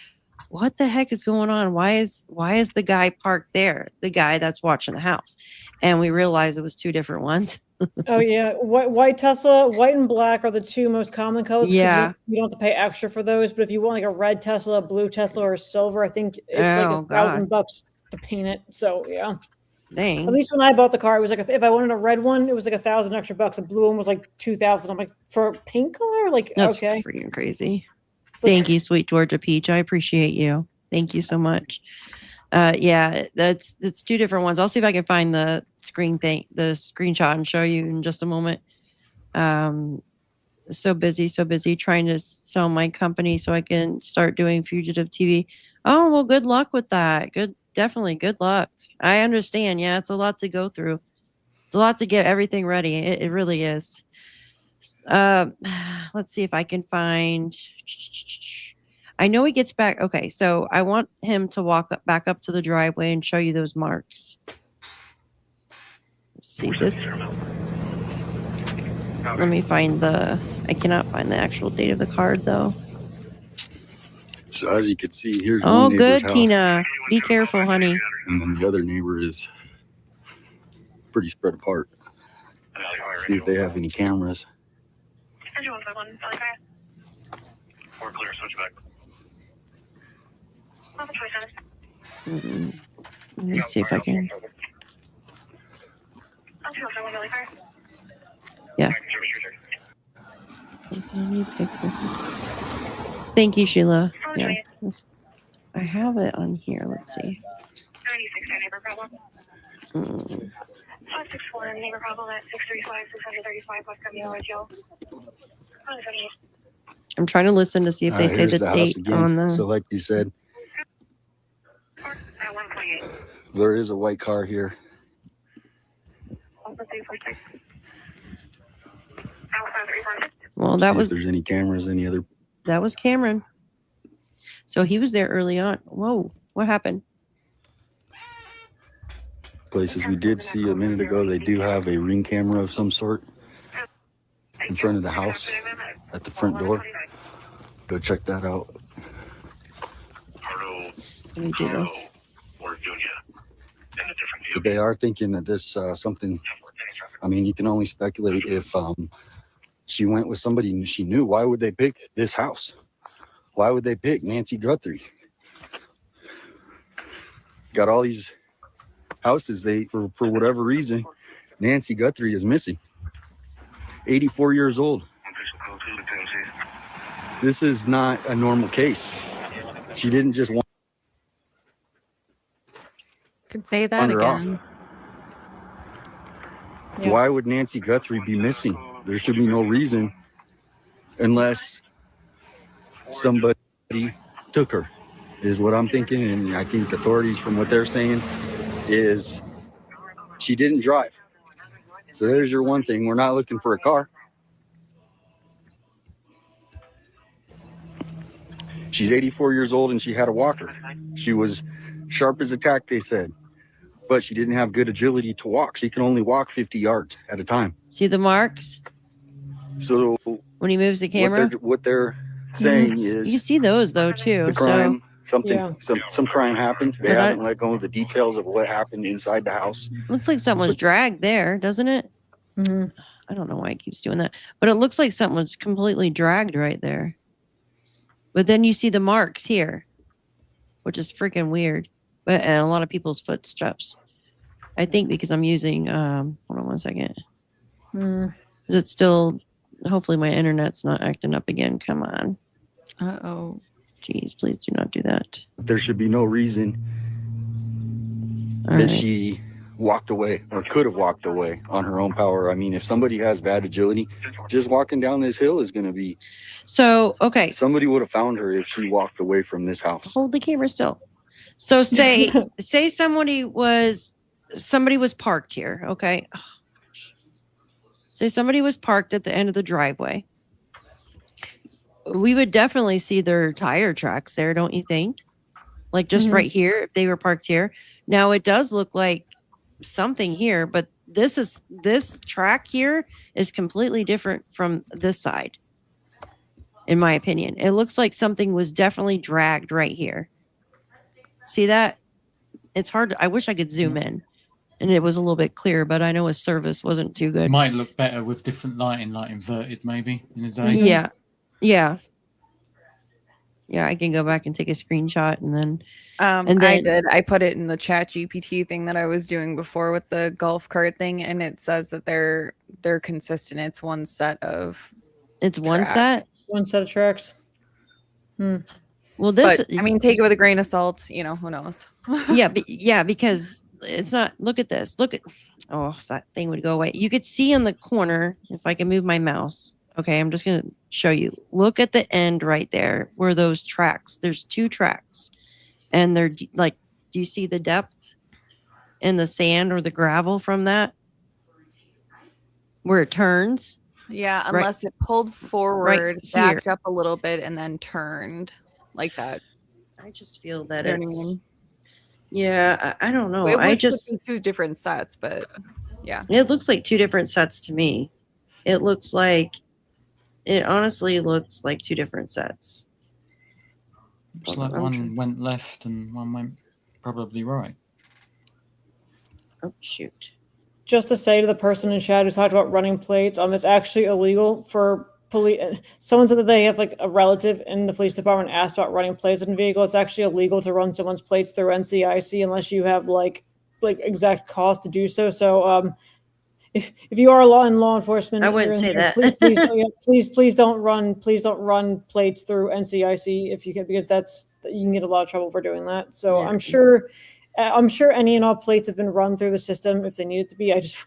what the heck is going on? Why is the guy parked there? The guy that's watching the house. And we realized it was two different ones. Oh yeah, white Tesla, white and black are the two most common colors. 'Cause Yeah. you don't have to pay extra for those. But if you want like a red Tesla, blue Tesla, or silver, I think it's like Oh, God. $1,000 to paint it. So yeah. Dang. At least when I bought the car, it was like if I wanted a red one, it was like $1,000 extra bucks. A blue one was like 2,000. I'm like, for a paint color, like That's okay. freaking crazy. like- Thank you, sweet Georgia Peach. I appreciate you. Thank you so much. Yeah, it's two different ones. I'll see if I can find the screenshot and show you in just a moment. So busy trying to sell my company so I can start doing fugitive TV. Oh, well, good luck with that. Definitely good luck. I understand. Yeah, it's a lot to go through. It's a lot to get everything ready. It really is. Let's see if I can find. I know he gets back. Okay, so I want him to walk back up to the driveway and show you those marks. Let's see this. Let me find I cannot find the actual date of the card though. So as you can see, here's Oh, one neighbor's good, house, Tina. Be careful, honey. and then the other neighbor is pretty spread apart. See if they have any cameras. Let me see if I can. Yeah. Thank you, Sheila. Yeah. I have it on here. Let's see. 96 neighbor problem. 564 neighbor problem at 635 635 West Camino Ridgeo. I'm trying to listen to see if they say Here's the house date again. on the. So like you said, there is a white car here. Well, that See was. if there's any cameras, any other. That was Cameron. So he was there early on. Whoa, what happened? Places we did see a minute ago, they do have a ring camera of some sort in front of the house at the front door. Go check that out. Let me do this. But they are thinking that this something. I mean, you can only speculate if she went with somebody she knew. Why would they pick this house? Why would they pick Nancy Guthrie? Got all these houses. For whatever reason, Nancy Guthrie is missing. 84 years old. This is not a normal case. She didn't just want. Could say that Wander off. again. Yeah. Why would Nancy Guthrie be missing? There should be no reason unless somebody took her, is what I'm thinking. And I think authorities, from what they're saying, is she didn't drive. So there's your one thing. We're not looking for a car. She's 84 years old and she had a walker. She was sharp as a tack, they said, but she didn't have good agility to walk. She can only walk 50 yards at a time. See the marks So when he moves the camera? what they're saying is You see those though too. the crime, something, Yeah. some crime happened. They But haven't let go of the details of what happened inside the house. So looks like something was dragged there, doesn't it? Mhm. I don't know why it keeps doing that, but it looks like something was completely dragged right there. But then you see the marks here, which is freaking weird. But and a lot of people's footsteps. I think because I'm using hold on one second. Mm. Is it still? Hopefully my internet's not acting up again. Come on. Uh-oh. Jeez, please do not do that. There should be no reason All that right. she walked away or could have walked away on her own power. I mean, if somebody has bad agility, just walking down this hill is going to be. So okay, Somebody would have found her if she walked away from this house. hold the camera still. So say somebody was parked here, okay? Oh, gosh. Say somebody was parked at the end of the driveway. We would definitely see their tire tracks there, don't you think? Like just right here, if they were parked here. Now it does look like something here, but this track here is completely different from this side. In my opinion, it looks like something was definitely dragged right here. See that? It's hard. I wish I could zoom in and it was a little bit clearer, but I know his service wasn't too good. Might look better with different lighting, like inverted maybe in the day. Yeah. Yeah. Yeah, I can go back and take a screenshot and then I did. I put it in the chat GPT thing that I was doing before with the golf cart thing, and it says that they're consistent. It's one set of one set? One set of tracks. Well, this, but, I mean, take it with a grain of salt, you know, who knows? yeah, because it's not, look at this. Look at, oh, if that thing would go away. You could see in the corner, if I can move my mouse. Okay, I'm just going to show you. Look at the end right there where those tracks, there's 2 tracks. And they're like, do you see the depth in the sand or the gravel from that? Where it turns? Yeah, unless it pulled forward, backed up a little bit, and then turned like that. I just feel that You know what I it's, mean? yeah, I don't know. It I was just, 2 different sets, but yeah. it looks like 2 different sets to me. It looks like, it honestly looks like 2 different sets. It's like one went left and one went probably right. Oh, shoot. Just to say to the person in chat who's talked about running plates, it's actually illegal for police. Someone said that they have like a relative in the police department asked about running plates in a vehicle. It's actually illegal to run someone's plates through NCIC unless you have like exact cause to do so. So if you are in law enforcement, I wouldn't say that. Please don't run plates through NCIC if you can, because you can get a lot of trouble for doing that. So Yeah. I'm sure any and all plates have been run through the system if they need it to be. I just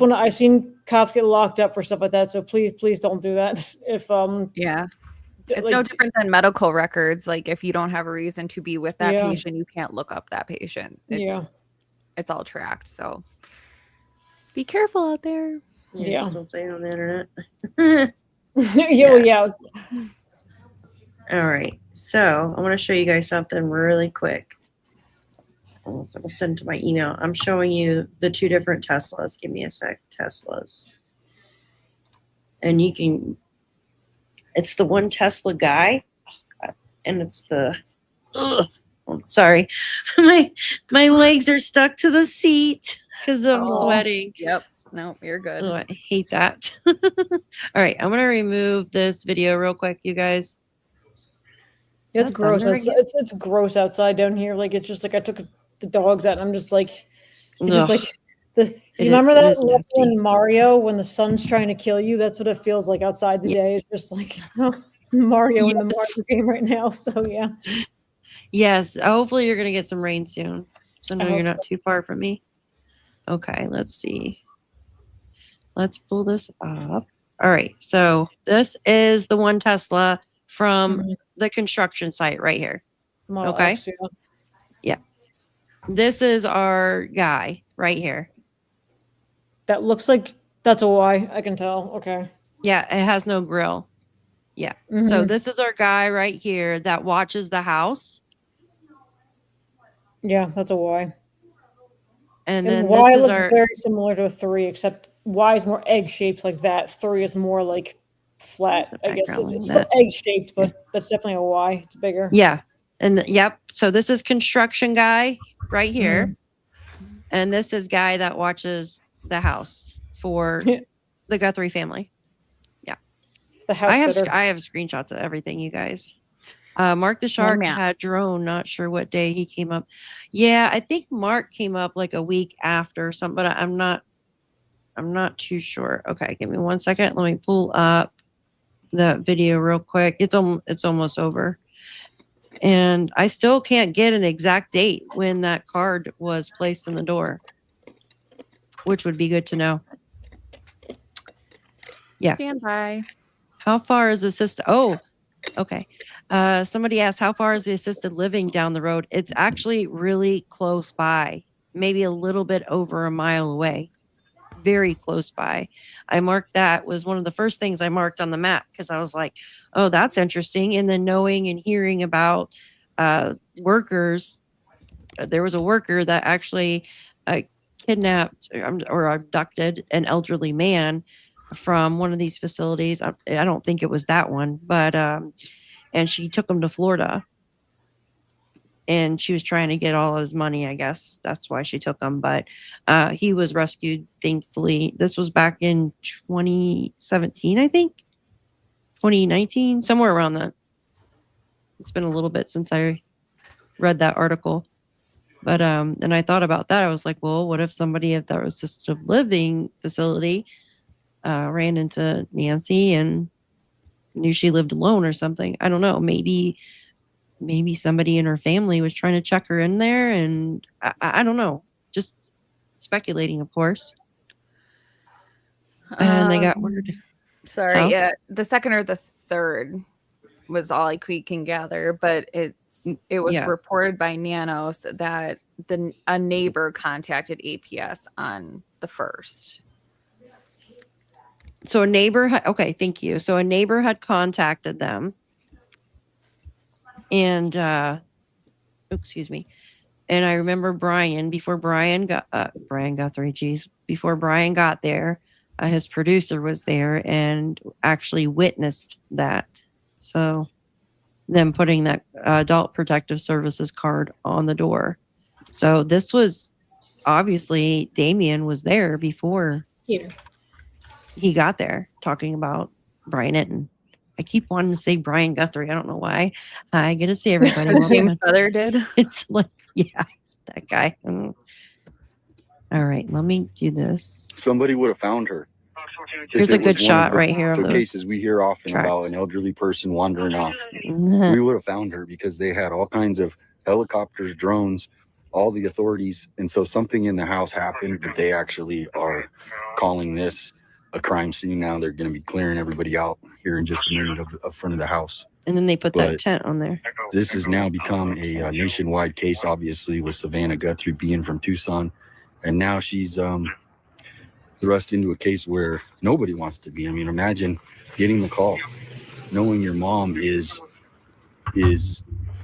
want to. I've seen cops get locked up for stuff like that. So please don't do that. If yeah, it's no different than medical records. Like if you don't have a reason to be with that patient, you can't look up that patient. It's all tracked. So be careful out there. Yeah. Don't say it on the internet. yeah. All right. So I want to show you guys something really quick. I'll send to my email. I'm showing you the 2 different Teslas. Give me a sec. Teslas. And you can, it's the one Tesla guy. Oh, God. And it's the, oh, sorry. my legs are stuck to the seat because I'm sweating. Yep. No, you're good. Oh, I hate that. All right. I'm going to remove this video real quick, you guys. It's gross. It's gross outside down here. Like it's just like I took the dogs out and I'm just like, you remember that in Mario when the sun's trying to kill you? That's what it feels like outside today. It's just like Mario in the Mario game right now. So yeah. Yes. Hopefully you're gonna get some rain soon. So I know you're not too far from me. Okay. Let's see. Let's pull this up. All right. So this is the one Tesla from the construction site right here. Model okay. X, Yeah. This is our guy right here. That looks like that's a Y. I can tell. Okay. Yeah. It has no grill. Yeah. So this is our guy right here that watches the house. Yeah, that's a Y. And then Y this is looks very similar to a 3, except Y is more egg shaped like that. 3 is more like flat. I guess it's still egg shaped, but that's definitely a Y. It's bigger. Yeah. And yep. So this is construction guy right here. And this is guy that watches the house for the Guthrie family. Yeah. The house I have screenshots of everything, you guys. Mark the Shark had drone, not sure what day he came up. Yeah, I think Mark came up like a week after something, but I'm not too sure. Okay, give me 1 second. Let me pull up the video real quick. It's almost over. And I still can't get an exact date when that card was placed in the door, which would be good to know. Yeah. Stand by. How far is assisted? Oh, okay. Somebody asked, how far is the assisted living down the road? It's actually really close by, maybe a little bit over a mile away. Very close by. I marked that was one of the first things I marked on the map because I was like, oh, that's interesting. And then knowing and hearing about workers, there was a worker that actually kidnapped or abducted an elderly man from one of these facilities. I don't think it was that one, but and she took him to Florida. and she was trying to get all his money. I guess that's why she took him. But he was rescued, thankfully. This was back in 2017, I think. 2019, somewhere around that. It's been a little bit since I read that article. But and I thought about that. I was like, well, what if somebody at that assisted living facility ran into Nancy and knew she lived alone or something? I don't know. Maybe somebody in her family was trying to check her in there, and I don't know. Just speculating, of course. And they got word. Sorry, yeah, the second or the third was all we can gather, but it was reported by Nanos that a neighbor contacted APS on the 1st. So a neighbor okay, thank you. So a neighbor had contacted them, and excuse me. And I remember before Brian got there, his producer was there and actually witnessed that. So them putting that Adult Protective Services card on the door. So this was obviously Damien was there before he got there, talking about Brian Etten. I keep wanting to say Brian Guthrie. I don't know why. I get to see everybody. James Feather did. It's like, yeah, that guy. All right, let me do this. Somebody would have found her. Here's a good shot right here of the those cases we hear often tracks. about an elderly person wandering off. We would have found her because they had all kinds of helicopters, drones, all the authorities. And so something in the house happened, but they actually are calling this a crime scene now. They're going to be clearing everybody out here in just a minute of front of the house. And then they put that tent on there. This has now become a nationwide case, obviously, with Savannah Guthrie being from Tucson. And now she's thrust into a case where nobody wants to be. I mean, imagine getting the call, knowing your mom is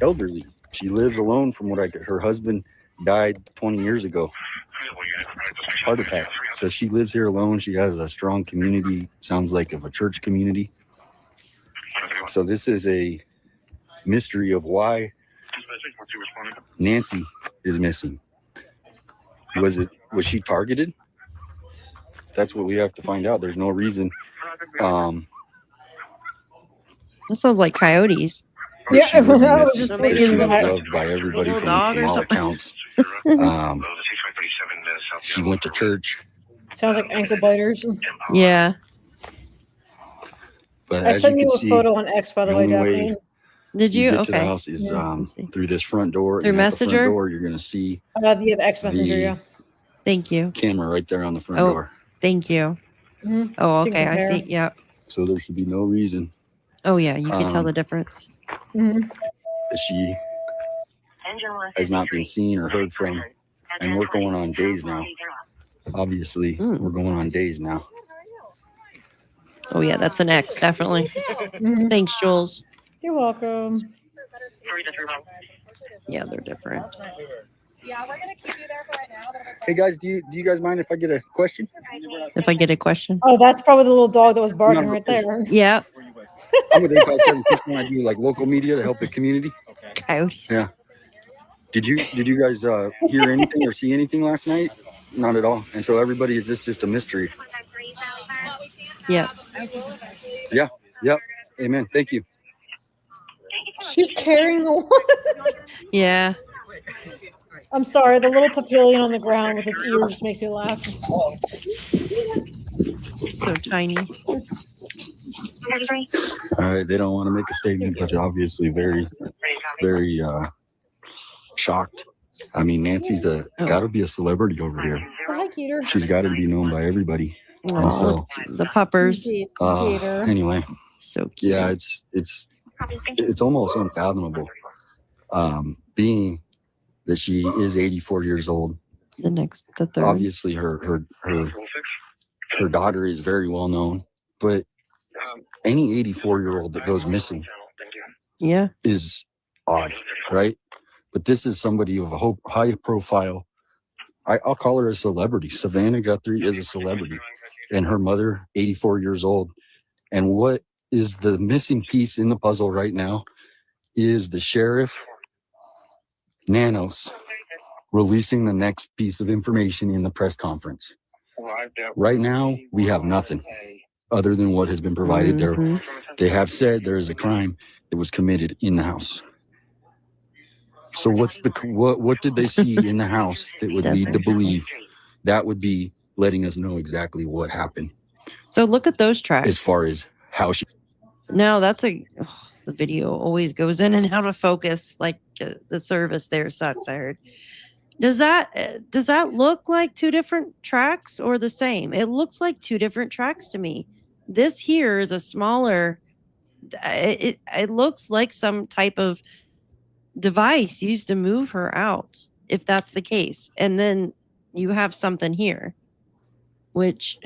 elderly. She lives alone from what her husband died 20 years ago. Heart attack. So she lives here alone. She has a strong community, sounds like of a church community. So this is a mystery of why Nancy is missing. Was she targeted? That's what we have to find out. There's no reason. That sounds like coyotes. Yeah, I was just she thinking was that. loved by everybody from all accounts. She went to church. Sounds like ankle biters. Yeah. But I as sent you you can a see, photo on X, by the way, only way Daphne. Did you? get to the Okay. house is Yeah. through this front door. Through and at the front Messenger? door, you're going to see Yeah, the X Messenger, the yeah. Thank you. camera right there on the front Oh, door. thank you. Mhm. Oh, So you can okay. I compare. see. Yep. So there should be no reason Oh, yeah. You can tell the difference. Mhm. that she has not been seen or heard from. And we're going on days now. Obviously, we're going on days now. Oh, yeah. That's an X, definitely. Mhm. Thanks, Jules. You're welcome. Yeah, they're different. Yeah, we're gonna keep you there for right now. Hey guys, do you guys mind if I get a question? If I get a question. Oh, that's probably the little dog that was barking right there. Yeah. I'm with 857 Keystone. I do like local media to help the community. Coyotes. Yeah. Did you guys hear anything or see anything last night? Not at all. And so everybody, is this just a mystery? Yeah. Yeah. Yep. Amen. Thank you. She's carrying the one. Yeah. I'm sorry, the little papillion on the ground with its ears just makes me laugh. So tiny. All right. They don't want to make a statement, but they're obviously very, very shocked. I mean, Nancy's got to be a celebrity over here. Oh, hi, Keeter. She's got to be known by everybody. And so, The puppers. Keeter. anyway, So cute. yeah, it's almost unfathomable. Being that she is 84 years old. The third. Obviously, her daughter is very well known, but any 84-year-old that goes missing, Yeah. is odd, right? But this is somebody of a high profile. I'll call her a celebrity. Savannah Guthrie is a celebrity, and her mother, 84 years old. And what is the missing piece in the puzzle right now is the sheriff Nanos releasing the next piece of information in the press conference. Right now, we have nothing other than what has been provided there. They have said there is a crime that was committed in the house. So what did they see in the house that would lead to believe that would be letting us know exactly what happened? So look at those tracks. As far as how she... No, the video always goes in and out of focus. Like the service there sucks, I heard. Does that look like two different tracks or the same? It looks like two different tracks to me. This here is a smaller, it looks like some type of device used to move her out, if that's the case. And then you have something here, which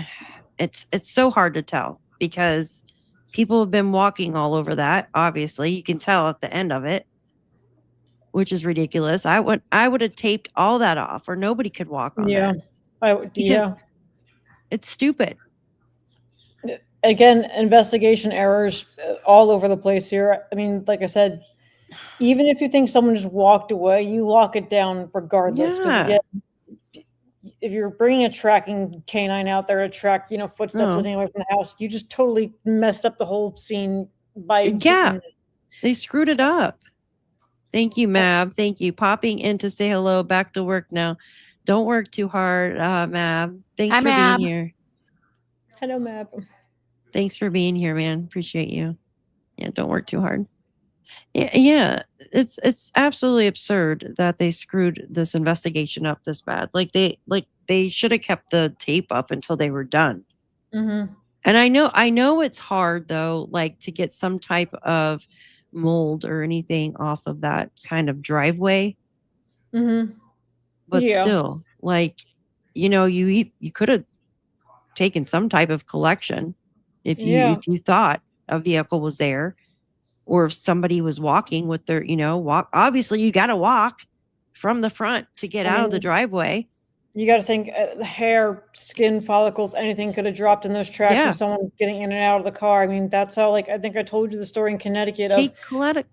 it's so hard to tell because people have been walking all over that. Obviously, you can tell at the end of it, which is ridiculous. I would have taped all that off, or nobody could walk on that. Yeah. It's stupid. Again, investigation errors all over the place here. I mean, like I said, even if you think someone just walked away, you lock it down regardless. Because again, if you're bringing a tracking canine out there to track, footsteps leading away from the house, you just totally messed up the whole scene by they screwed it up. Thank you, Mab. Thank you. Popping in to say hello. Back to work now. Don't work too hard, Mab. Thanks for being here. Hello, Mab. Thanks for being here, man. Appreciate you. Yeah, don't work too hard. Yeah, it's absolutely absurd that they screwed this investigation up this bad. Like they should have kept the tape up until they were done. Mm-hmm. And I know it's hard though, like to get some type of mold or anything off of that kind of driveway. Mm-hmm. But still, like, you could have taken some type of collection if you thought a vehicle was there, or if somebody was walking with their, obviously you got to walk from the front to get out of the driveway. You got to think hair, skin follicles, anything could have dropped in those tracks from someone getting in and out of the car. I mean, that's how, I think I told you the story in Connecticut. Collect.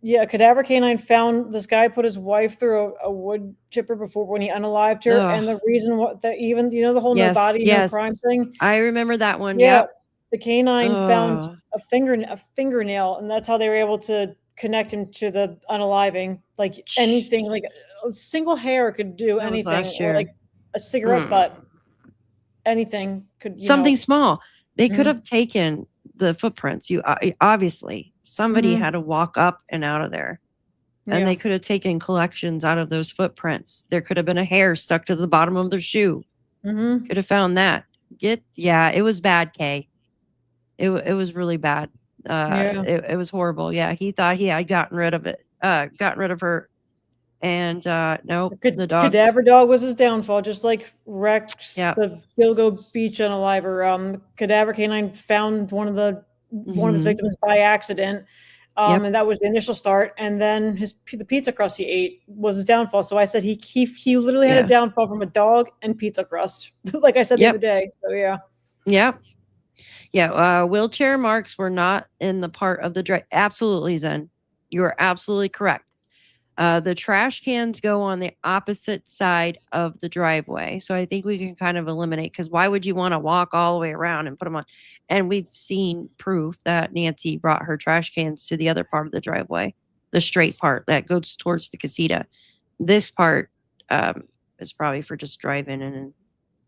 A cadaver canine found this guy put his wife through a wood chipper before when he unalived her. Ugh. And the reason the whole no body, no crime thing. I remember that one. Yeah. Yep. The canine found a fingernail, and that's how they were able to connect him to the unaliving. Like anything, like a single hair could do anything, or like a cigarette butt. Anything could. Something small. They could have taken the footprints. Obviously somebody had to walk up and out of there, and they could have taken collections out of those footprints. There could have been a hair stuck to the bottom of their shoe. Could have found that. It was bad, Kay. It was really bad. It was horrible. Yeah, he thought he had gotten rid of her, and nope. The dog. Cadaver dog was his downfall, just like Rex, the Gilgo Beach unaliver. Cadaver canine found one of his victims by accident, and that was the initial start. And then the pizza crust he ate was his downfall. So I said he literally had a downfall from a dog and pizza crust, like I said the other day. So wheelchair marks were not in the part of the drive. Absolutely, Zen. You are absolutely correct. The trash cans go on the opposite side of the driveway. So I think we can kind of eliminate, because why would you want to walk all the way around and put them on? And we've seen proof that Nancy brought her trash cans to the other part of the driveway, the straight part that goes towards the casita. This part is probably for just driving in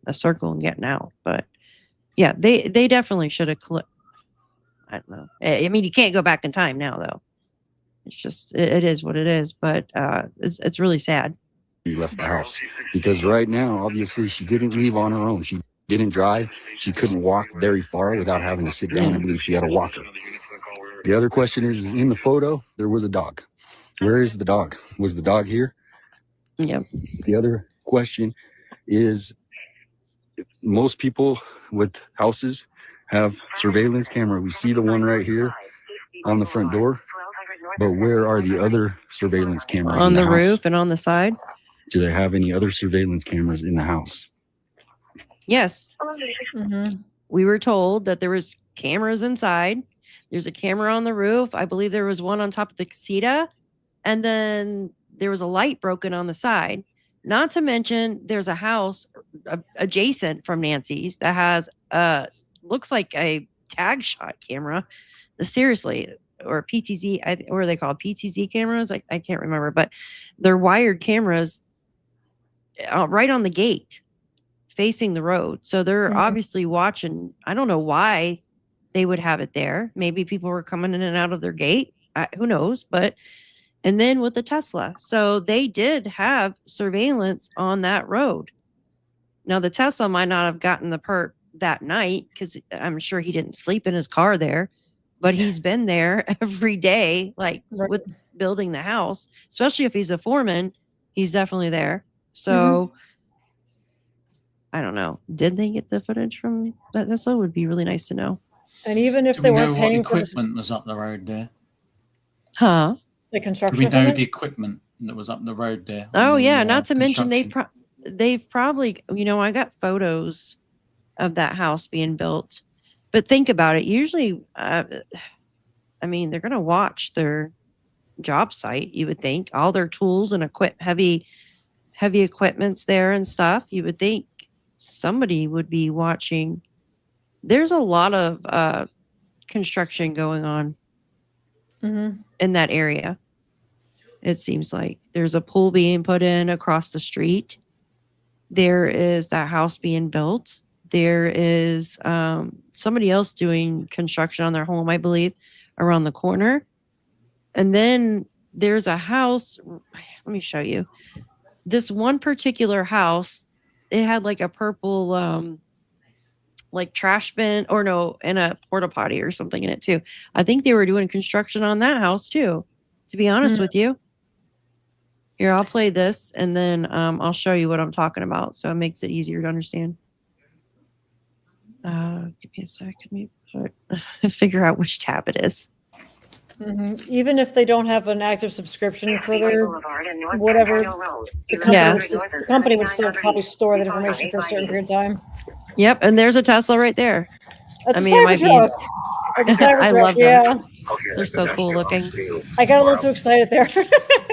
a circle and getting out. But yeah, they definitely should have. I don't know. I mean, you can't go back in time now, though. It's just, it is what it is, but it's really sad. She left the house because right now, obviously, she didn't leave on her own. She didn't drive. She couldn't walk very far without having to sit down. I believe she had a walker. The other question is in the photo, there was a dog. Where is the dog? Was the dog here? Yeah. The other question is, most people with houses have surveillance camera. We see the one right here on the front door. But where are the other surveillance cameras? On the house? roof and on the side? Do they have any other surveillance cameras in the house? Yes. We were told that there was cameras inside. There's a camera on the roof. I believe there was one on top of the casita. And then there was a light broken on the side. Not to mention, there's a house adjacent from Nancy's that has looks like a tag shot camera. Seriously, or PTZ, what are they called? PTZ cameras? I can't remember, but they're wired cameras right on the gate facing the road. So they're obviously watching. I don't know why they would have it there. Maybe people were coming in and out of their gate. Who knows? But and then with the Tesla. So they did have surveillance on that road. Now, the Tesla might not have gotten the perp that night because I'm sure he didn't sleep in his car there, but he's been there every day, like with building the house, especially if he's a foreman, he's definitely there. So I don't know. Did they get the footage from that Tesla? Would be really nice to know. And even if Do they we know weren't what paying for equipment was up the road there? Huh? The Do construction we know equipment? the equipment that was up the road there? Oh on yeah, the, not to mention construction? they've probably, I got photos of that house being built. But think about it. Usually they're going to watch their job site, you would think. All their tools and heavy equipment's there and stuff. You would think somebody would be watching. There's a lot of construction going on in that area. It seems like there's a pool being put in across the street. There is that house being built. There is somebody else doing construction on their home, I believe, around the corner. And then there's a house. Let me show you. This one particular house, it had like a purple like trash bin, or no, and a porta potty or something in it too. I think they were doing construction on that house too, to be honest with you. Here, I'll play this and then I'll show you what I'm talking about, so it makes it easier to understand. Give me a second. Let me figure out which tab it is. Even if they don't have an active subscription for their whatever, the company would still probably store that information for a certain period of time. Yep, and there's a Tesla right there. That's it might be. I love those. Yeah. They're so cool looking. I got a little too excited there.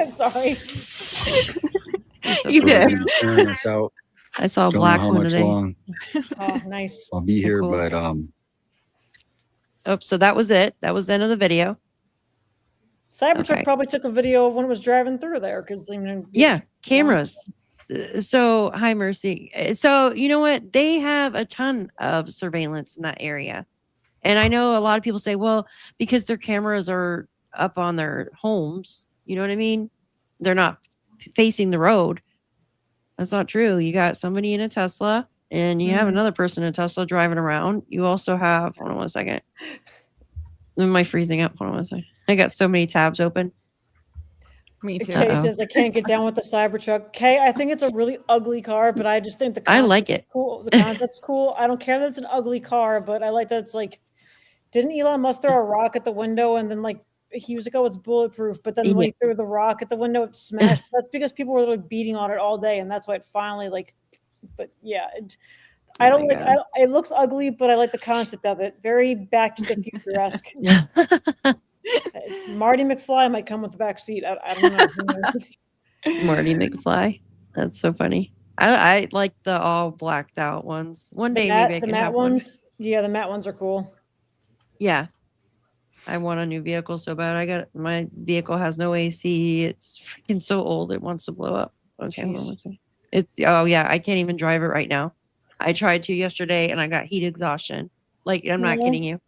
Sorry. You did. Sharing this out. I saw a Don't black know how one much today. long Oh, nice. I'll be here, Cool. but Oh, so that was it. That was the end of the video. Cybertruck Okay. probably took a video of when it was driving through there. Because Yeah, cameras. So, hi, Mercy. So, you know what? They have a ton of surveillance in that area. And I know a lot of people say, well, because their cameras are up on their homes, you know what I mean? They're not facing the road. That's not true. You got somebody in a Tesla and you have another person in a Tesla driving around. You also have, hold on one second. Am I freezing up? Hold on one second. I got so many tabs open. Me too. Kay says, I can't get down with the Cybertruck. Kay, I think it's a really ugly car, but I just think the I like concept's it. cool. The concept's cool. I don't care that it's an ugly car, but I like that it's like, didn't Elon Musk throw a rock at the window and then like he was like, oh, it's bulletproof, but then when he threw the rock at the window, it smashed. That's because people were like beating on it all day, and that's why it finally like. But yeah, I don't like. It looks ugly, but I like the concept of it. Very Back to the Future-esque. Marty McFly might come with the back seat. I don't know. Marty McFly. That's so funny. I like the all blacked out ones. One day maybe I The can matte have one. ones. Yeah, the matte ones are cool. Yeah. I want a new vehicle so bad. My vehicle has no AC. It's freaking so old. It wants to blow up. Okay. Hold on one second. Oh yeah. I can't even drive it right now. I tried to yesterday and I got heat exhaustion. Like, I'm not kidding you.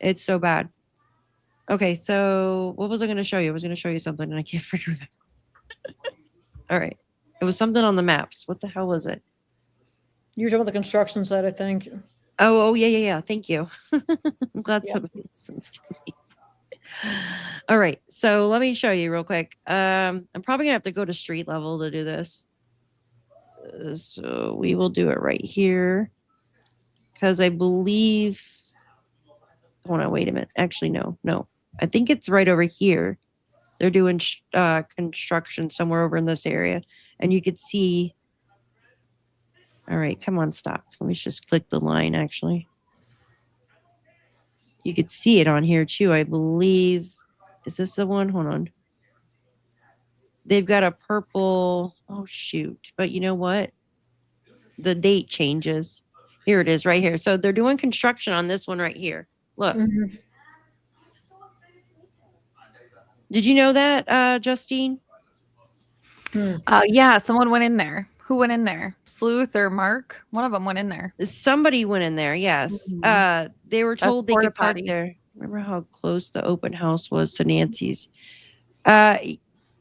It's so bad. Okay. So what was I going to show you? I was going to show you something and I can't figure it out. All right. It was something on the maps. What the hell was it? You were talking about the construction site, I think. Oh, yeah. Thank you. I'm glad somebody listens to me. All right. So let me show you real quick. I'm probably gonna have to go to street level to do this. So we will do it right here. Because I believe, hold on, wait a minute. Actually, no. I think it's right over here. They're doing construction somewhere over in this area. And you could see. All right, come on, stop. Let me just click the line, actually. You could see it on here, too, I believe. Is this the one? Hold on. they've got a purple. Oh shoot! But you know what? The date changes. Here it is, right here. So they're doing construction on this one right here. Look. Mhm. Did you know that, Justine? Yeah, someone went in there. Who went in there? Sleuth or Mark? One of them went in there. Somebody went in there. Yes. They were That's told they porta could park potty. there. Remember how close the open house was to Nancy's?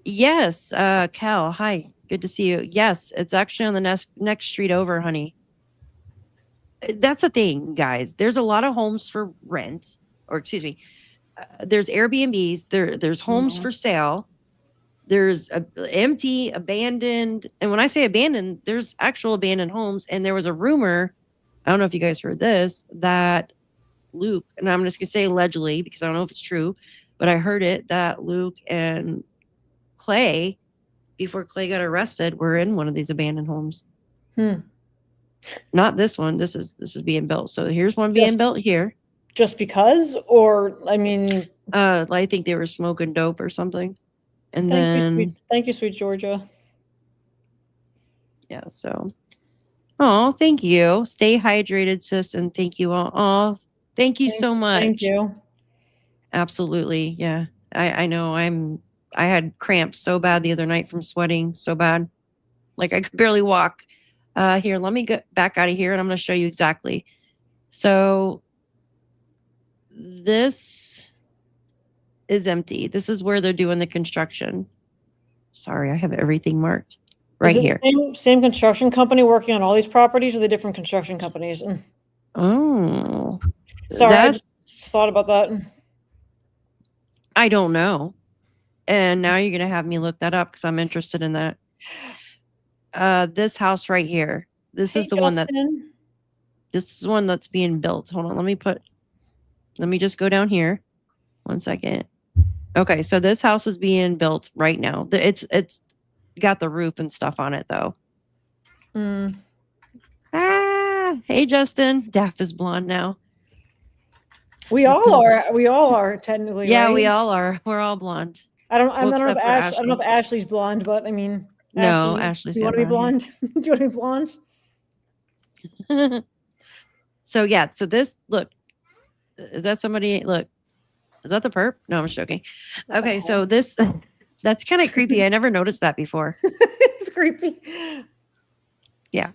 Yes. Cal, hi. Good to see you. Yes, it's actually on the next street over, honey. That's the thing, guys. There's a lot of homes for rent, or excuse me, there's Airbnbs. There's homes for sale. There's empty, abandoned, and when I say abandoned, there's actual abandoned homes. And there was a rumor, I don't know if you guys heard this, that Luke, and I'm just gonna say allegedly because I don't know if it's true, but I heard it that Luke and Clay, before Clay got arrested, were in one of these abandoned homes. Not this one. This is being built. So here's one being built here. Just because, or I mean, I think they were smoking dope or something. And then thank you, sweet Georgia. Yeah, so thank you. Stay hydrated, sis, and thank you all. Oh, thank you so much. Thank you. Absolutely. Yeah. I know I had cramps so bad the other night from sweating so bad. Like I could barely walk. Here, let me get back out of here and I'm going to show you exactly. So this is empty. This is where they're doing the construction. Sorry, I have everything marked right here. Same construction company working on all these properties, or the different construction companies? Oh, sorry, I just thought about that. I don't know. And now you're going to have me look that up because I'm interested in that. This house right here. This is the one that. This is one that's being built. Hold on. Let me just go down here. 1 second. Okay, so this house is being built right now. It's got the roof and stuff on it though. Hey Justin. Daph is blonde now. We all are. We all are technically. Yeah, right? we all are. We're all blonde. I don't know if except for I don't know if Ashley's blonde, but I mean, No, Ashley, Ashley's do you want to be blonde? Do you want to be blonde? So yeah, so this look, is that somebody? Look, is that the perp? No, I'm just joking. Okay, so this that's kind of creepy. I never noticed that before. It's creepy. Yeah.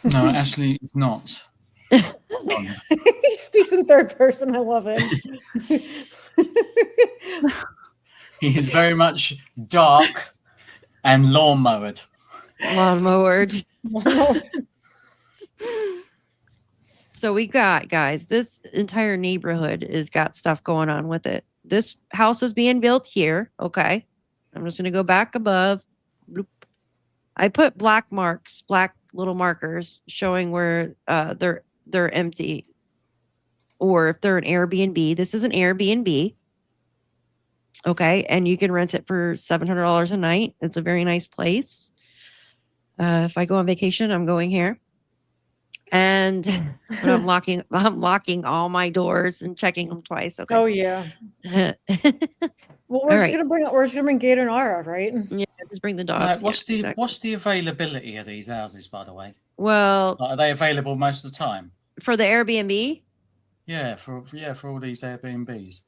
No, Ashley, it's not. He speaks in third person. I love it. He is very much dark and lawn-mowered. Lawn-mowered. So we got, guys, this entire neighborhood has got stuff going on with it. This house is being built here. Okay. I'm just going to go back above. Bloop. I put black little markers showing where they're empty or if they're an Airbnb. This is an Airbnb. Okay. And you can rent it for $700 a night. It's a very nice place. If I go on vacation, I'm going here. And I'm locking all my doors and checking them twice. Okay. Oh yeah. Well, we're just gonna bring Gator and Ara, right? Yeah, just bring the dogs. What's the availability of these houses, by the way? Well, are they available most of the time? For the Airbnb? Yeah, for all these Airbnbs.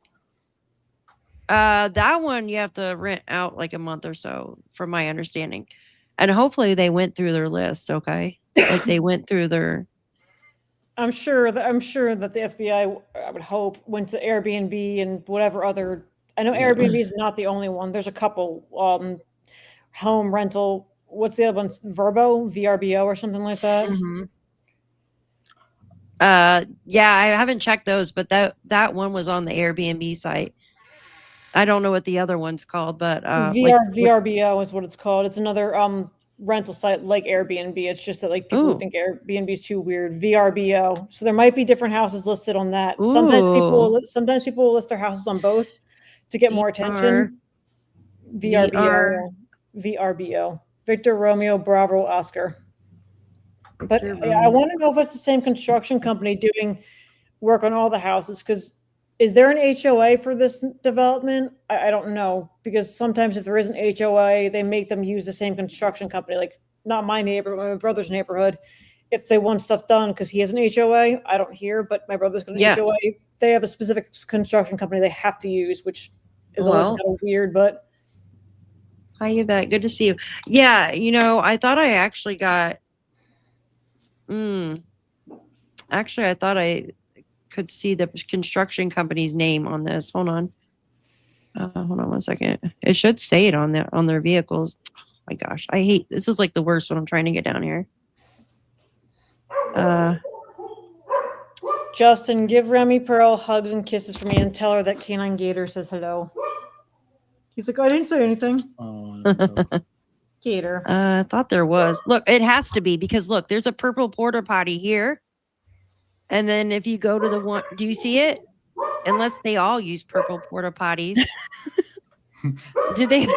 That one you have to rent out like a month or so, from my understanding. And hopefully they went through their list, okay? Like they went through their. I'm sure that the FBI, I would hope, went to Airbnb and whatever other. I know Airbnb is not the only one. There's a couple. Home rental. What's the other one? VRBO or something like that. Mm-hmm. Yeah, I haven't checked those, but that one was on the Airbnb site. I don't know what the other one's called, but VRBO is what it's called. It's another rental site like Airbnb. It's just that like people think Airbnb is too weird. VRBO. So there might be different houses listed on that. Sometimes people will list their houses on both to get more attention. VRBO. Victor Romeo Bravo Oscar. But I want to know if it's the same construction company doing work on all the houses, because Is there an HOA for this development? I don't know, because sometimes if there is an HOA, they make them use the same construction company. Like not my neighborhood, my brother's neighborhood. If they want stuff done because he has an HOA, I don't hear, but my brother's got an Yeah. HOA. They have a specific construction company they have to use, which is always Well, kind of weird, but hi, Yvette. Good to see you. Yeah, I thought I actually got. Actually, I thought I could see the construction company's name on this. Hold on. Hold on one second. It should say it on their vehicles. Oh my gosh, I hate this. Is like the worst when I'm trying to get down here. Justin, give Remy Pearl hugs and kisses for me and tell her that Canine Gator says hello. He's like, I didn't say anything. Gator. I thought there was. Look, it has to be because look, there's a purple porta potty here. And then if you go to the one, do you see it? Unless they all use purple porta potties. Do they?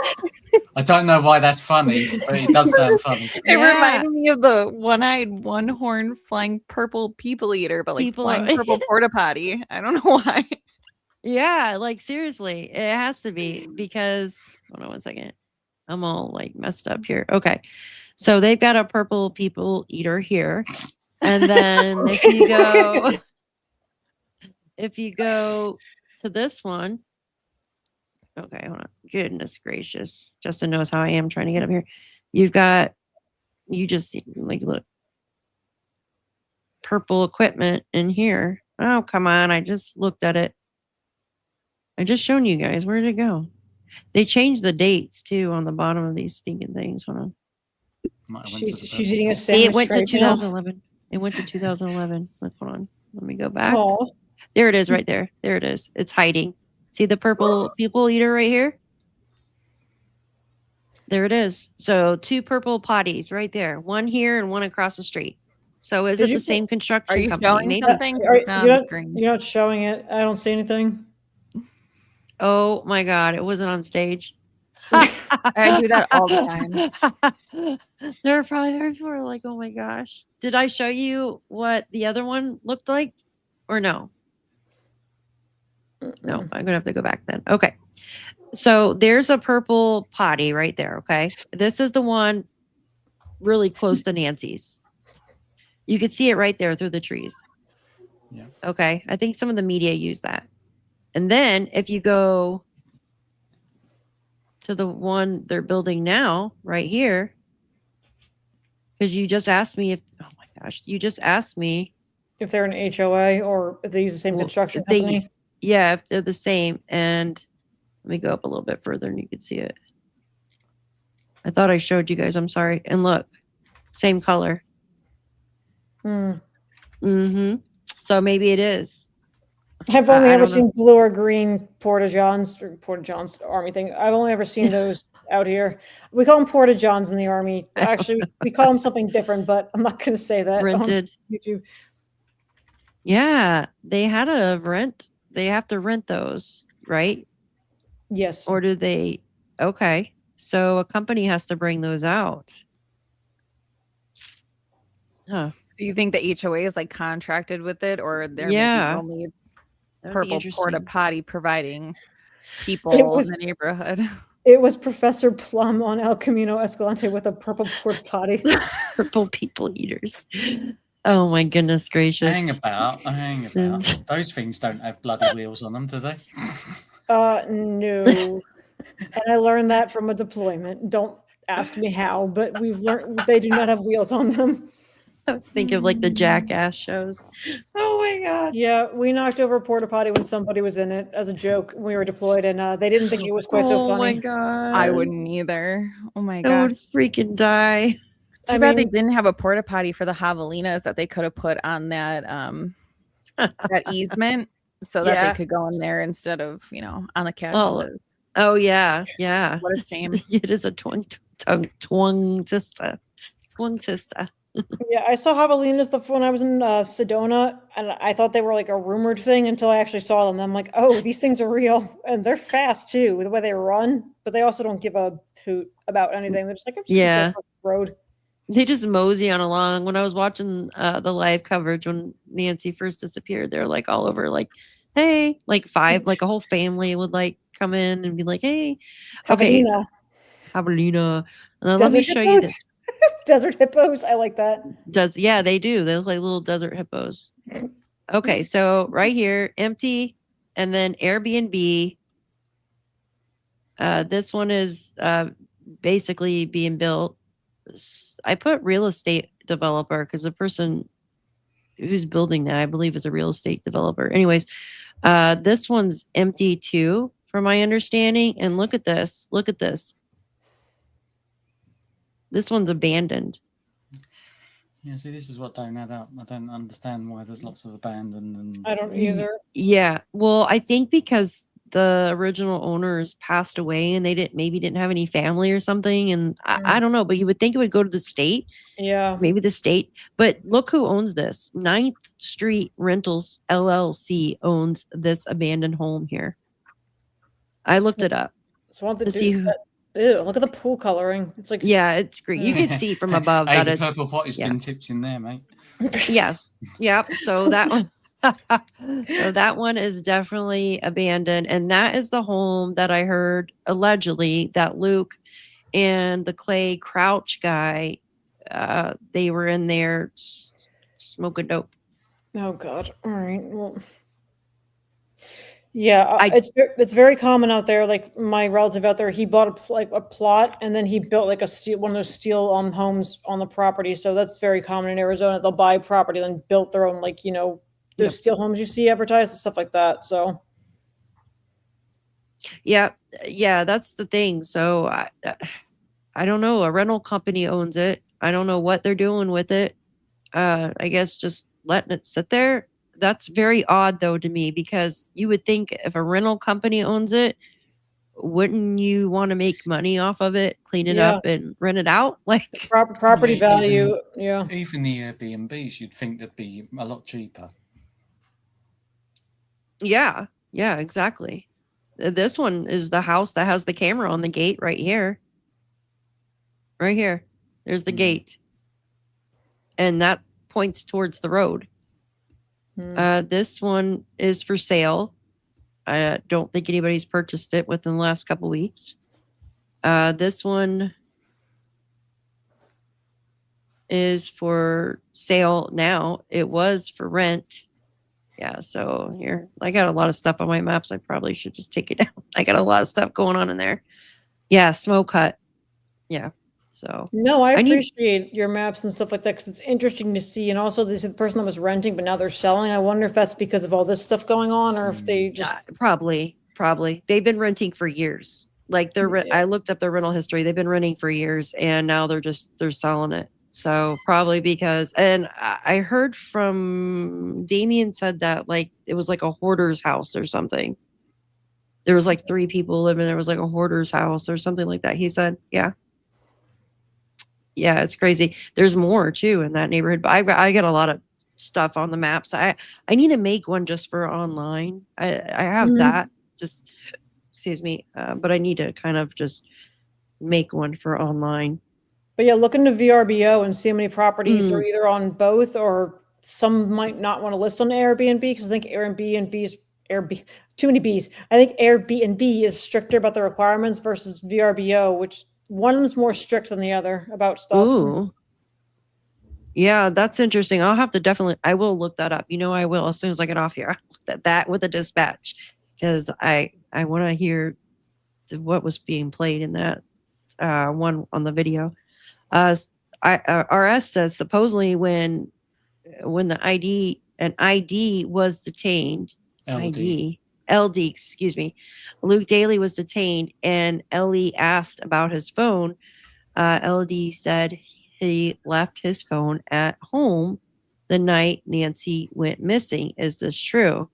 I don't know why that's funny, but it does sound funny. It reminded me of the one-eyed, one-horn flying purple people eater, but like flying purple porta potty. I don't know why. Yeah, like seriously, it has to be because hold on one second. I'm all like messed up here. Okay. So they've got a purple people eater here. And then if you go to this one, okay, hold on. Goodness gracious. Justin knows how I am trying to get up here. You just see, like, look, purple equipment in here. Oh, come on. I just looked at it. I just shown you guys. Where did it go? They changed the dates too on the bottom of these stinking things. Hold on. She's eating a sandwich. It went to right 2011. Now. It went to 2011. Hold on. Let me go back. Aww. There it is right there. There it is. It's hiding. See the purple people eater right here? There it is. So 2 purple potties right there. One here and one across the street. So is it the same construction Are you company? showing Maybe. something? 'Cause it's not on the screen. You're not showing it. I don't see anything. Oh my God. It wasn't on stage. I do that all the time. There are probably people are like, oh my gosh. Did I show you what the other one looked like or no? No, I'm gonna have to go back then. Okay. So there's a purple potty right there. Okay. This is the one really close to Nancy's. You could see it right there through the trees. Yeah. Okay. I think some of the media use that. And then if you go to the one they're building now, right here, because you just asked me if, oh my gosh, you just asked me if they're an HOA or if they use the same construction company. Yeah, if they're the same. And let me go up a little bit further and you can see it. I thought I showed you guys. I'm sorry. And look, same color. So maybe it is. I've only ever seen blue or green Porta-Johns Army thing. I've only ever seen those out here. We call them Porta-Johns in the Army. Actually, we call them something different, but I'm not going to say that. Rented. On YouTube. Yeah, they had a rent. They have to rent those, right? Yes. Or do they? Okay. So a company has to bring those out. Huh. Do you think the HOA is like contracted with it, or they're maybe only purple porta potty providing people in the neighborhood? It was Professor Plum on El Camino Escalante with a purple porta potty. Purple people eaters. Oh my goodness gracious. Hang about. Those things don't have bloody wheels on them, do they? No. And I learned that from a deployment. Don't ask me how, but we've learned they do not have wheels on them. I was thinking of like the Jackass shows. Oh my god. Yeah, we knocked over a porta potty when somebody was in it as a joke when we were deployed, and they didn't think it was quite so funny. Oh my god. I wouldn't either. Oh my I god. would freaking die. Too bad they didn't have a porta potty for the javelinas that they could have put on that that easement so that they could go in there instead of, on the cactuses. Oh yeah. Yeah. What a shame. It is a twang tista. Yeah, I saw javelinas when I was in Sedona, and I thought they were like a rumored thing until I actually saw them. I'm like, oh, these things are real, and they're fast too, the way they run. But they also don't give a hoot about anything. They're just like, I'm just gonna go across the road. They just mosey on along. When I was watching the live coverage when Nancy first disappeared, they're like all over like hey, like 5, like a whole family would like come in and be like, hey, okay, Javelina. Javelina. Let me Desert show you hippos? this. Desert hippos. I like that. Yeah, they do. They look like little desert hippos. Okay, so right here, empty, and then Airbnb. This one is basically being built. I put real estate developer because the person who's building that, I believe, is a real estate developer. Anyways, this one's empty too, from my understanding. And look at this. Look at this. This one's abandoned. Yeah, see, this is what don't add up. I don't understand why there's lots of abandoned. And I don't either. Yeah. Well, I think because the original owners passed away and they didn't have any family or something. And I don't know, but you would think it would go to the state. Yeah. Maybe the state. But look who owns this. 9th Street Rentals LLC owns this abandoned home here. I looked it up. So want to see who. Ew, look at the pool coloring. It's like Yeah, it's great. You can see from above hey, that the it's purple pot has been tipped in there, mate. Yes. Yep. So that one. So that one is definitely abandoned. And that is the home that I heard allegedly that Luke and the Clay Crouch guy, they were in there smoking dope. Oh God. All right. Well, yeah, it's very common out there. Like my relative out there, he bought a plot and then he built like one of those steel homes on the property. So that's very common in Arizona. They'll buy property and then built their own, like, those steel homes you see advertised and stuff like that. So yeah, that's the thing. So I don't know. A rental company owns it. I don't know what they're doing with it. I guess just letting it sit there. That's very odd though to me, because you would think if a rental company owns it, wouldn't you want to make money off of it, clean it up and rent it out? Like property value. Even the Airbnbs, you'd think that'd be a lot cheaper. Yeah, exactly. This one is the house that has the camera on the gate right here. Right here. There's the gate. And that points towards the road. This one is for sale. I don't think anybody's purchased it within the last couple weeks. This one is for sale now. It was for rent. Yeah, so here, I got a lot of stuff on my maps. I probably should just take it down. I got a lot of stuff going on in there. Yeah, smoke hut. Yeah. So no, I appreciate your maps and stuff like that because it's interesting to see. And also, this is the person that was renting, but now they're selling. I wonder if that's because of all this stuff going on, or if they just probably they've been renting for years. Like I looked up their rental history. They've been renting for years, and now they're selling it. So probably because, and I heard from Damien said that like it was like a hoarder's house or something. There was like 3 people living. There was like a hoarder's house or something like that. He said, yeah. Yeah, it's crazy. There's more too in that neighborhood, but I got a lot of stuff on the maps. I need to make one just for online. I have that, just excuse me, but I need to kind of just make one for online. But yeah, look into VRBO and see how many properties are either on both, or some might not want to list on Airbnb because I think too many B's. I think Airbnb is stricter about the requirements versus VRBO, which one of them is more strict than the other about stuff. Ooh. Yeah, that's interesting. I will look that up. I will as soon as I get off here. That with the dispatch, because I want to hear what was being played in that one on the video. RS says supposedly when the ID was detained, LD, excuse me, Luke Daly was detained and Ellie asked about his phone. LD said he left his phone at home the night Nancy went missing. Is this true?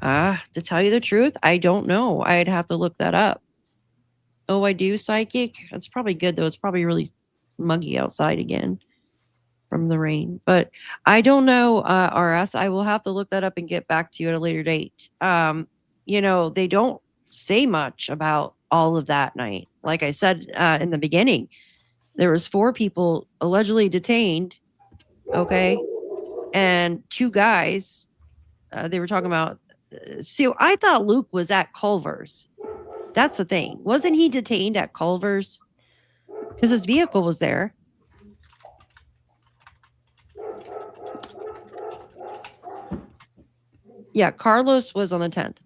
To tell you the truth, I don't know. I'd have to look that up. Oh, I do, psychic? That's probably good, though. It's probably really muggy outside again from the rain. But I don't know, RS. I will have to look that up and get back to you at a later date. They don't say much about all of that night. Like I said in the beginning, there was 4 people allegedly detained, okay? And 2 guys, they were talking about see, I thought Luke was at Culver's. That's the thing. Wasn't he detained at Culver's? Because his vehicle was there. Yeah, Carlos was on the 10th.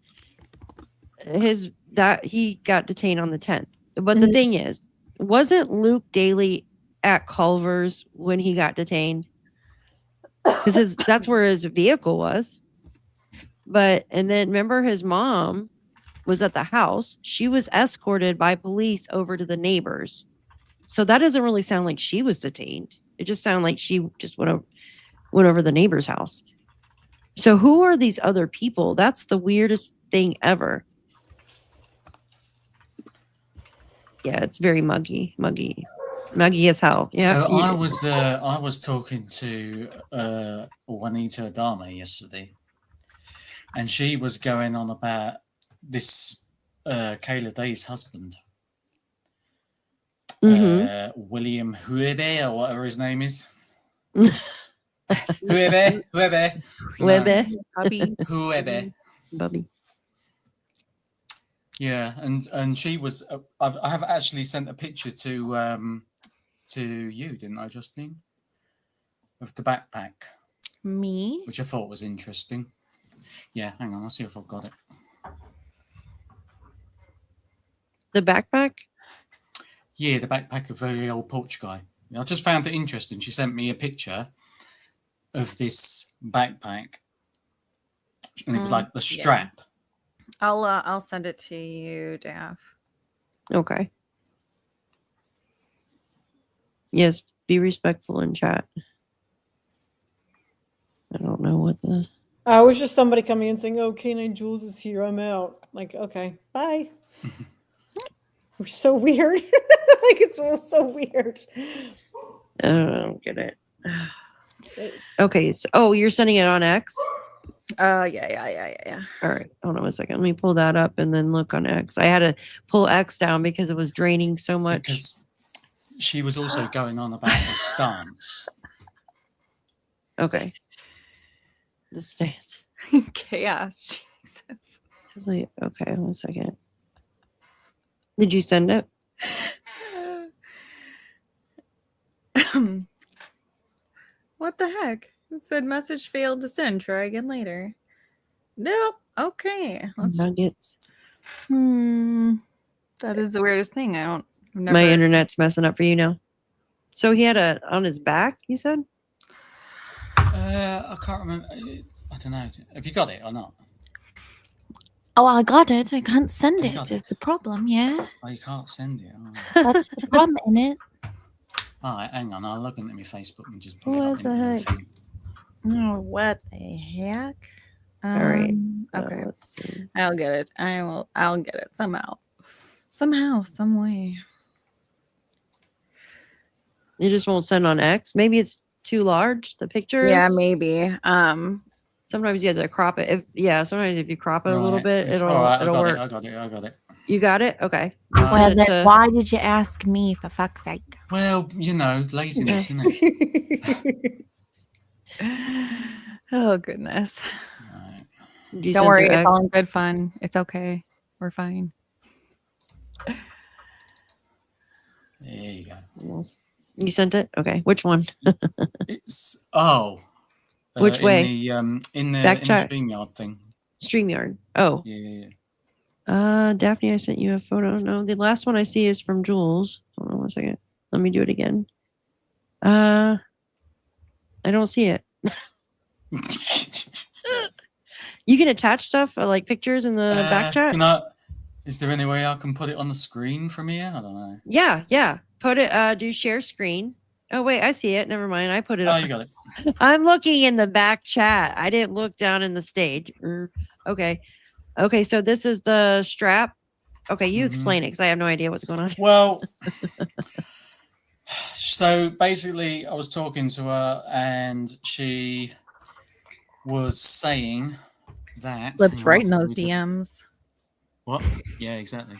He got detained on the 10th. But the thing is, wasn't Luke Daly at Culver's when he got detained? Because that's where his vehicle was. And then remember, his mom was at the house. She was escorted by police over to the neighbors. So that doesn't really sound like she was detained. It just sounded like she just went over the neighbor's house. So who are these other people? That's the weirdest thing ever. Yeah, it's very muggy as hell. Yeah. So I was talking to Juanita Adama yesterday, and she was going on about this Kayla Day's husband, William Huebe, or whatever his name is. Huebe. Bubby. Yeah, and she was. I have actually sent a picture to you, didn't I, Justine? Of the backpack. Me? Which I thought was interesting. Yeah, hang on, I'll see if I've got it. The backpack? Yeah, the backpack of very old porch guy. I just found it interesting. She sent me a picture of this backpack, and it was like the strap. Yeah. I'll send it to you, Daph. Okay. Yes, be respectful in chat. I don't know what the... it was just somebody coming in saying, "Oh, Canine Jules is here. I'm out." Like, okay, bye. We're so weird. Like, it's all so weird. I don't get it. Okay, so you're sending it on X? Yeah. All right, hold on a second. Let me pull that up and then look on X. I had to pull X down because it was draining so much. Because she was also going on about the stance. Okay. The stance. Chaos. Jesus. Okay, 1 second. Did you send it? What the heck? It said message failed to send. Try again later. Nope. Okay. Nuggets. That is the weirdest thing. My internet's messing up for you now. So he had on his back, you said? I can't remember. I don't know. Have you got it or not? Oh, I got it. I can't send it. Is the problem? Yeah. Oh, you can't send it. Oh. That's the problem, isn't it? All right, hang on. I'll log into my Facebook and just put What it the up heck? feed. Oh, what the heck? All right. Okay. Let's see. I'll get it. I'll get it somehow. Somehow, some way. You just won't send on X? Maybe it's too large, the pictures? Yeah, maybe. Sometimes you have to crop it. Sometimes if you crop it a little bit, It's it'll all right. it'll work. I got it. You got it? Okay. Well, then why did you ask me, for fuck's sake? Well, laziness, isn't it? Oh, goodness. You Don't sent worry. through It's X? all in good fun. It's okay. We're fine. There you go. You sent it? Okay. Which one? It's which way? In the Back chat? StreamYard thing. StreamYard. Oh. Yeah. Daphne, I sent you a photo. No, the last one I see is from Jules. Hold on 1 second. Let me do it again. I don't see it. You can attach stuff like pictures in the back chat. Is there any way I can put it on the screen from here? I don't know. Yeah. Put it. Do share screen. Oh wait, I see it. Never mind. I put it. Oh, you got it. I'm looking in the back chat. I didn't look down in the stage. Okay. So this is the strap. Okay, you explain it because I have no idea what's going on. Well, so basically, I was talking to her, and she was saying that Slipped right in those DMs. What? Yeah, exactly.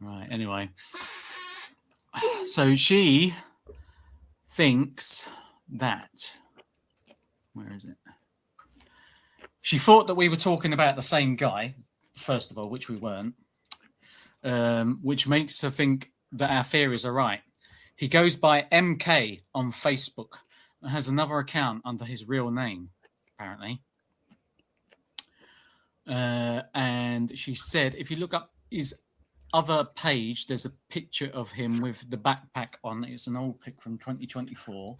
Right. Anyway, so she thinks that. Where is it? She thought that we were talking about the same guy, first of all, which we weren't, which makes her think that our theories are right. He goes by MK on Facebook and has another account under his real name, apparently. And she said, if you look up his other page, there's a picture of him with the backpack on. It's an old pic from 2024.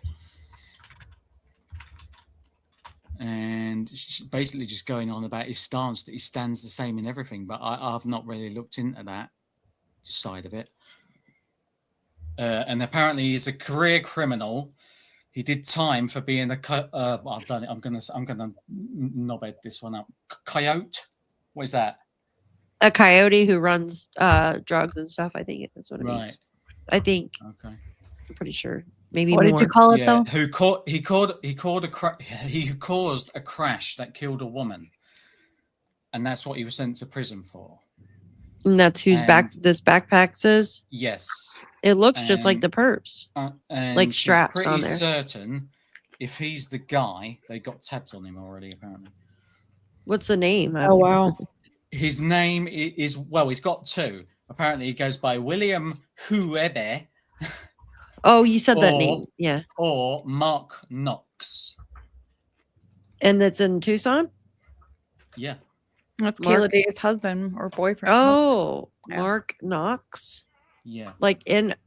And she's basically just going on about his stance, that he stands the same in everything. But I've not really looked into that side of it. And apparently he's a career criminal. He did time for being a I've done it. I'm gonna knobhead this one up. Coyote. What is that? A coyote who runs drugs and stuff. I think that's what it means. I think. Okay. I'm pretty sure. Maybe What more. did you call it though? He caused a crash that killed a woman, and that's what he was sent to prison for. And that's whose this backpack says? Yes. It looks just like the perps. And like she's straps pretty on there. certain if he's the guy, they got tabs on him already, apparently. What's the name? Oh, wow. His name is, well, he's got two. Apparently he goes by William Huebe. Oh, you said that name. Yeah. Or Mark Knox. And that's in Tucson? Yeah. That's Mark- Kayla Day's husband or boyfriend. Oh, Yeah. Mark Knox? Yeah. Like KNOX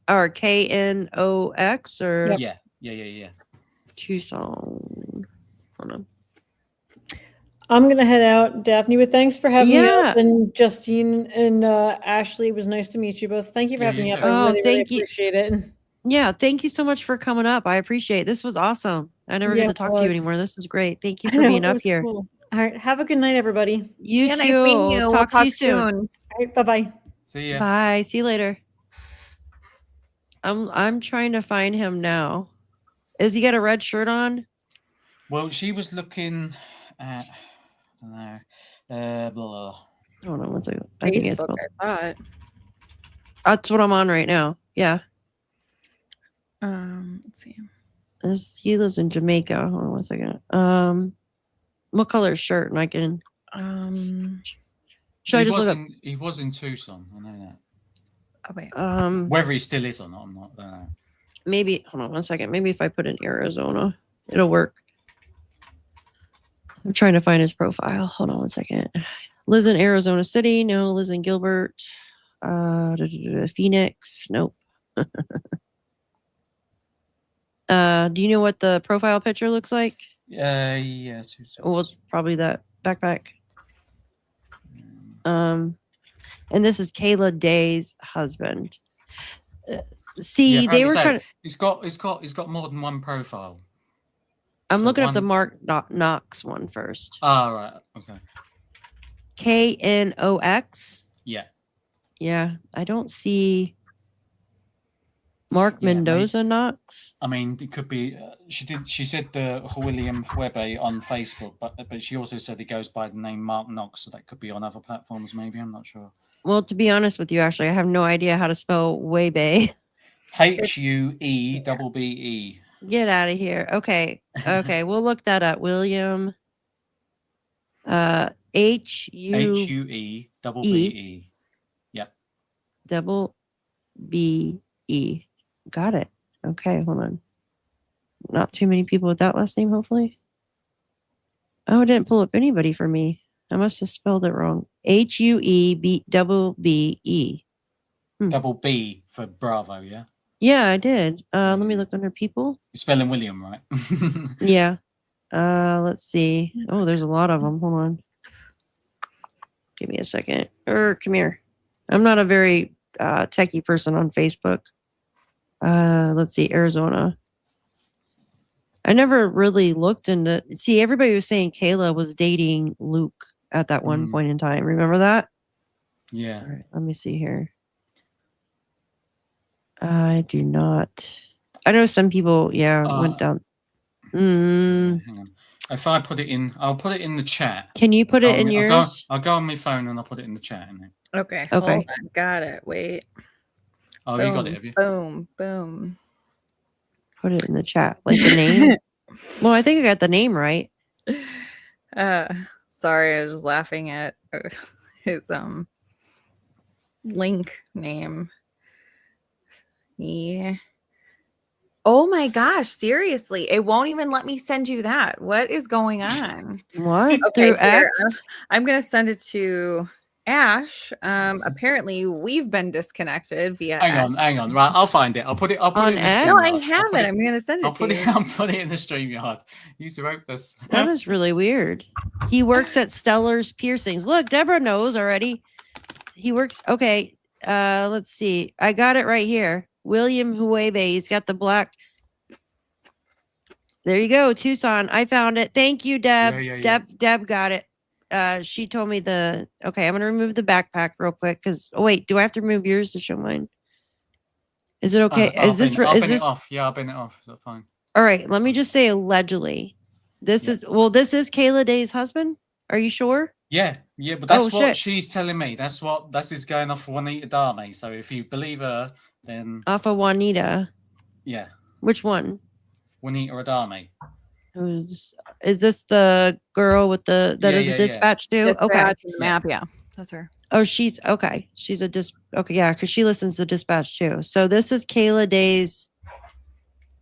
or? Yeah. Tucson. Hold on. I'm gonna head out, Daphne. But thanks for having me Yeah. up, and Justine and Ashley. It was nice to meet you both. Thank you for Yeah, having you me up. too. I really thank you. appreciate it. Yeah, thank you so much for coming up. I appreciate it. This was awesome. I never Yeah, get to it talk to you was. anymore. This was great. Thank you I for know, being it up was here. cool. All right, have a good night, everybody. You Yeah, too. nice meeting you. We'll Talk to you talk soon. All right, bye bye. See ya. Bye. See you later. I'm trying to find him now. Is he got a red shirt on? Well, she was looking at, I don't know, blah, blah. Hold on one second. I think I Facebook, spelled. I thought. That's what I'm on right now. Yeah. Let's see. He lives in Jamaica. Hold on one second. What color is shirt? And I can. Should I just look up? He was in Tucson. I know that. Oh wait. Whether he still is or not, I'm not. I don't know. Maybe. Hold on one second. Maybe if I put in Arizona, it'll work. I'm trying to find his profile. Hold on one second. Lives in Arizona City. No. Lives in Gilbert. Phoenix. Nope. Do you know what the profile picture looks like? Yeah. Well, it's probably that backpack. And this is Kayla Day's husband. See, Yeah, they were so trying to. He's got more than one profile. I'm So looking up the one- Mark Knox one first. Ah, right. Okay. KNOX. Yeah. Yeah, I don't see Mark Yeah, Mendoza Knox. I mean, it could be. She said the William Huebe on Facebook, but she also said he goes by the name Mark Knox, so that could be on other platforms. Maybe, I'm not sure. Well, to be honest with you, actually, I have no idea how to spell Webe. HUEBBE. Get out of here. Okay. Okay, we'll look that up. William HUEBBE. Yep. double B-E. Got it. Okay, hold on. Not too many people with that last name, hopefully. Oh, it didn't pull up anybody for me. I must have spelled it wrong. HUEBBE. Double B for Bravo, yeah? Yeah, I did. Let me look under people. You're spelling William, right? Yeah. Let's see. Oh, there's a lot of them. Hold on. Give me a second. Come here. I'm not a very techie person on Facebook. Let's see. Arizona. I never really looked into. See, everybody was saying Kayla was dating Luke at that one point in time. Remember that? Yeah. All right. Let me see here. I do not. I know some people. Yeah, went down. Hang on. If I put it in, I'll put it in the chat. Can you put it in yours? I'll go on my phone and I'll put it in the chat. Okay. Okay. Hold on. Got it. Wait. Oh, boom, you got it, have you? Boom. Boom. Put it in the chat, like the name. Well, I think I got the name right. Sorry, I was just laughing at his link name. Yeah. Oh my gosh, seriously. It won't even let me send you that. What is going on? What? Okay, Through here. X? I'm going to send it to Ash. Apparently we've been disconnected via X. Hang on. Right, I'll find it. I'll put it in the stream. No, I have it. I'm going to send it to you. I'll put it in the StreamYard. Use the rope this. That is really weird. He works at Stellar's Piercings. Look, Deborah knows already. He works. Okay. Let's see. I got it right here. William Huebe. He's got the black. There you go, Tucson. I found it. Thank you, Deb. Deb got it. She told me the. Okay, I'm gonna remove the backpack real quick because. Oh wait, do I have to remove yours to show mine? Is it okay? Is this? I'll Is bin this? it off. Yeah, I'll bin it off. Is that fine? All right. Let me just say allegedly. This is Kayla Day's husband. Are you sure? Yeah, but that's what she's telling me. That's is going off of Juanita Dame. So if you believe her, then off of Juanita. Yeah. Which one? Juanita Adame. Is this the girl with the is a dispatch too? Dispatch Okay. and the map, yeah. That's her. Oh, she's okay. She's a okay, yeah, because she listens to dispatch too. So this is Kayla Day's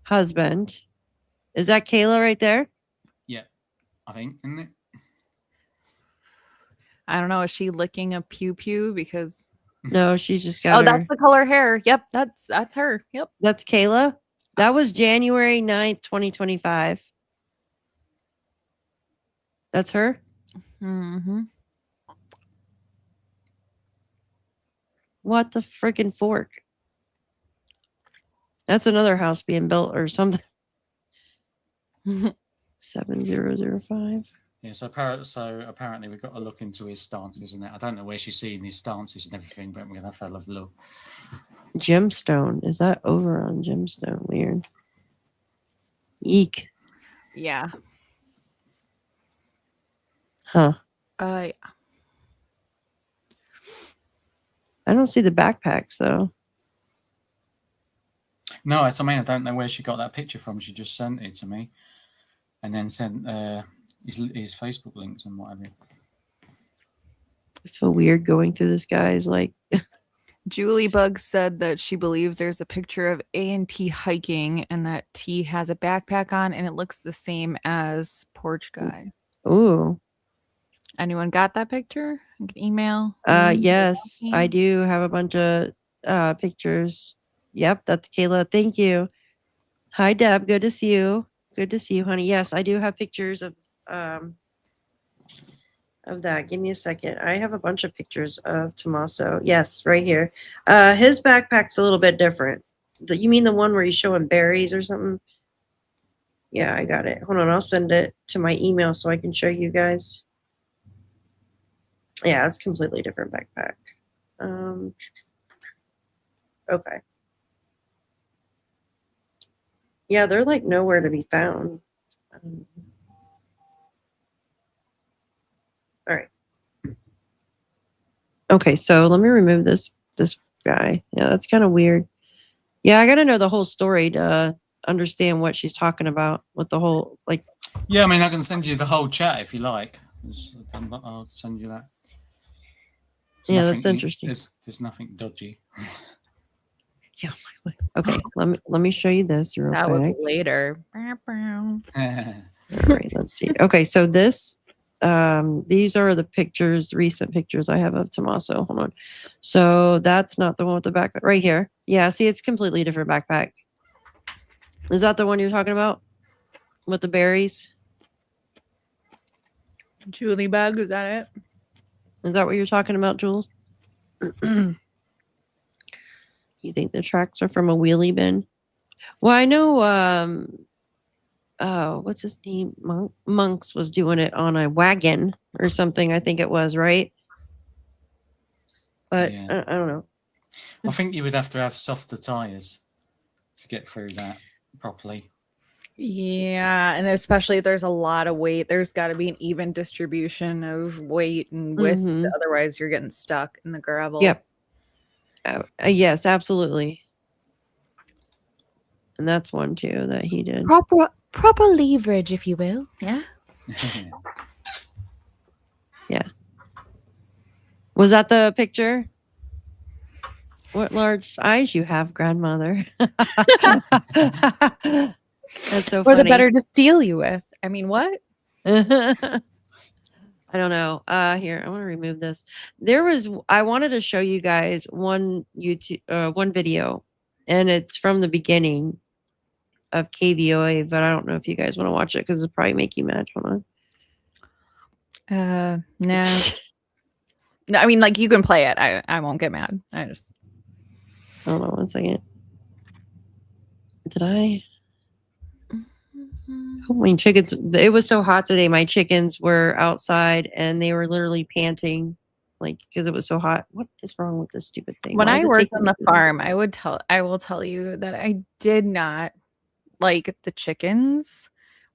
husband. Is that Kayla right there? Yeah, I think, isn't it? I don't know. Is she licking a pew pew? Because no, she's just got. Oh, that's the color hair. Yep, that's her. Yep, that's Kayla. That was January 9th, 2025. That's her. Mm-hmm. What the freaking fork? That's another house being built or something. 7005. Yeah, so apparently we've got to look into his stances and that. I don't know where she's seeing his stances and everything, but we're gonna have to have a look. Gemstone. Is that over on Gemstone? Weird. Eek. Yeah. Huh. Yeah. I don't see the backpacks though. No, I don't know where she got that picture from. She just sent it to me, and then sent his Facebook links and whatever. I feel weird going through this guy's like. Julie Bug said that she believes there's a picture of A&T hiking and that T has a backpack on and it looks the same as Porch Guy. Ooh. Anyone got that picture? I can email. Yes, I do have a bunch of pictures. Yep, that's Kayla. Thank you. Hi, Deb. Good to see you. Good to see you, honey. Yes, I do have pictures of that. Give me a second. I have a bunch of pictures of Tommaso. Yes, right here. His backpack's a little bit different. You mean the one where he's showing berries or something? Yeah, I got it. Hold on, I'll send it to my email so I can show you guys. Yeah, it's completely different backpack. Okay. Yeah, they're like nowhere to be found. All right. Okay, so let me remove this guy. Yeah, that's kind of weird. Yeah, I got to know the whole story to understand what she's talking about with the whole like. Yeah, I mean, I can send you the whole chat if you like. I'll send you that. Yeah, that's interesting. There's nothing dodgy. Yeah. Okay. Let me show you this real quick. That was later. All right. Let's see. Okay. So this, these are the pictures, recent pictures I have of Tommaso. Hold on. So that's not the one with the backpack right here. Yeah. See, it's completely different backpack. Is that the one you're talking about with the berries? Julie Bug, is that it? Is that what you're talking about, Jules? You think the tracks are from a wheelie bin? Well, I know, what's his name? Monks was doing it on a wagon or something, I think it was, right? But yeah. I don't know. I think you would have to have softer tires to get through that properly. Yeah, and especially if there's a lot of weight, there's got to be an even distribution of weight and width. Otherwise, you're getting stuck in the gravel. Yep. Yes, absolutely. And that's one too that he did. Proper leverage, if you will. Yeah. Yeah. Was that the picture? What large eyes you have, grandmother. That's so Or the funny. better to steal you with. I mean, what? I don't know. Here, I want to remove this. I wanted to show you guys one video, and it's from the beginning of KVOA, but I don't know if you guys want to watch it because it'll probably make you mad. Hold on. Nah. No, I mean, like, you can play it. I won't get mad. I just. Hold on 1 second. Did I? Oh, my chickens. It was so hot today. My chickens were outside and they were literally panting, like, because it was so hot. What is wrong with this stupid thing? When Why is I it worked taking on me the so long? farm, I will tell you that I did not like the chickens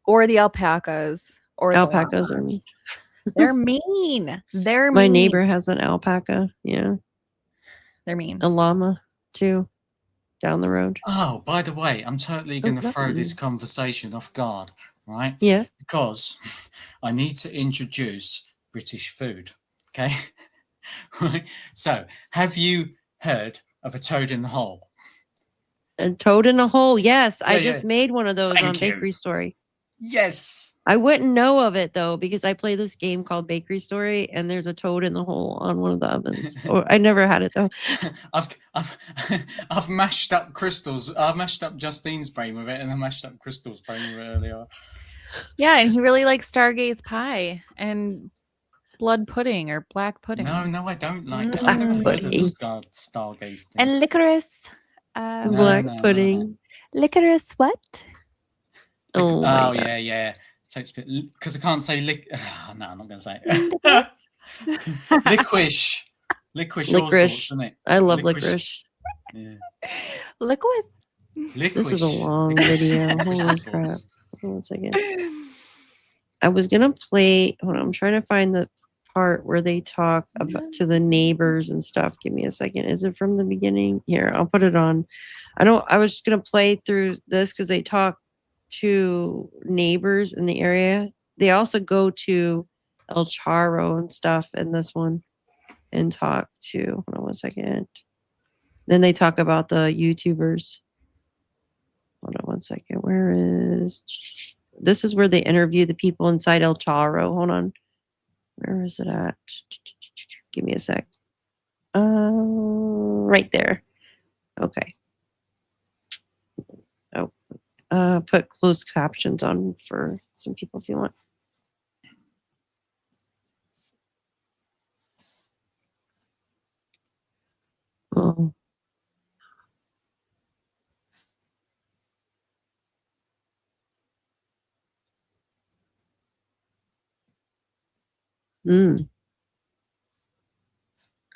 or the alpacas or Alpacas the are mean. They're mean. They're My mean. neighbor has an alpaca. Yeah. They're mean. A llama, too, down the road. Oh, by the way, I'm totally going to throw this conversation off guard, right? Yeah. Because I need to introduce British food, okay? Right. So, have you heard of a toad in the hole? A toad in a hole. Yes. I Yeah, just yeah. made one of those on Thank you. Bakery Story. Yes. I wouldn't know of it though because I play this game called Bakery Story and there's a toad in the hole on one of the ovens. I never had it though. I've mashed up crystals. I've mashed up Justine's brain with it, and I mashed up Crystal's brain with it earlier. Yeah, and he really likes Stargaze pie and blood pudding or black pudding. No, I don't like that. I've never heard of the Stargaze thing. And licorice. Black pudding. Licorice what? Oh, oh yeah. Because I can't say no, I'm not going to say it. Licorice. Licorice. All sorts, isn't it? I love licorice. Yeah. Licorice. This is a long video. Holy crap. Hold on a second. I was going to play. Hold on. I'm trying to find the part where they talk about to the neighbors and stuff. Give me a second. Is it from the beginning? Here, I'll put it on. I was just going to play through this because they talk to neighbors in the area. They also go to El Charro and stuff in this one and talk to, hold on 1 second. Then they talk about the YouTubers. Hold on 1 second. Where is, this is where they interview the people inside El Charro. Hold on. Where is it at? Give me a sec. Right there. Okay. Put closed captions on for some people if you want. Oh.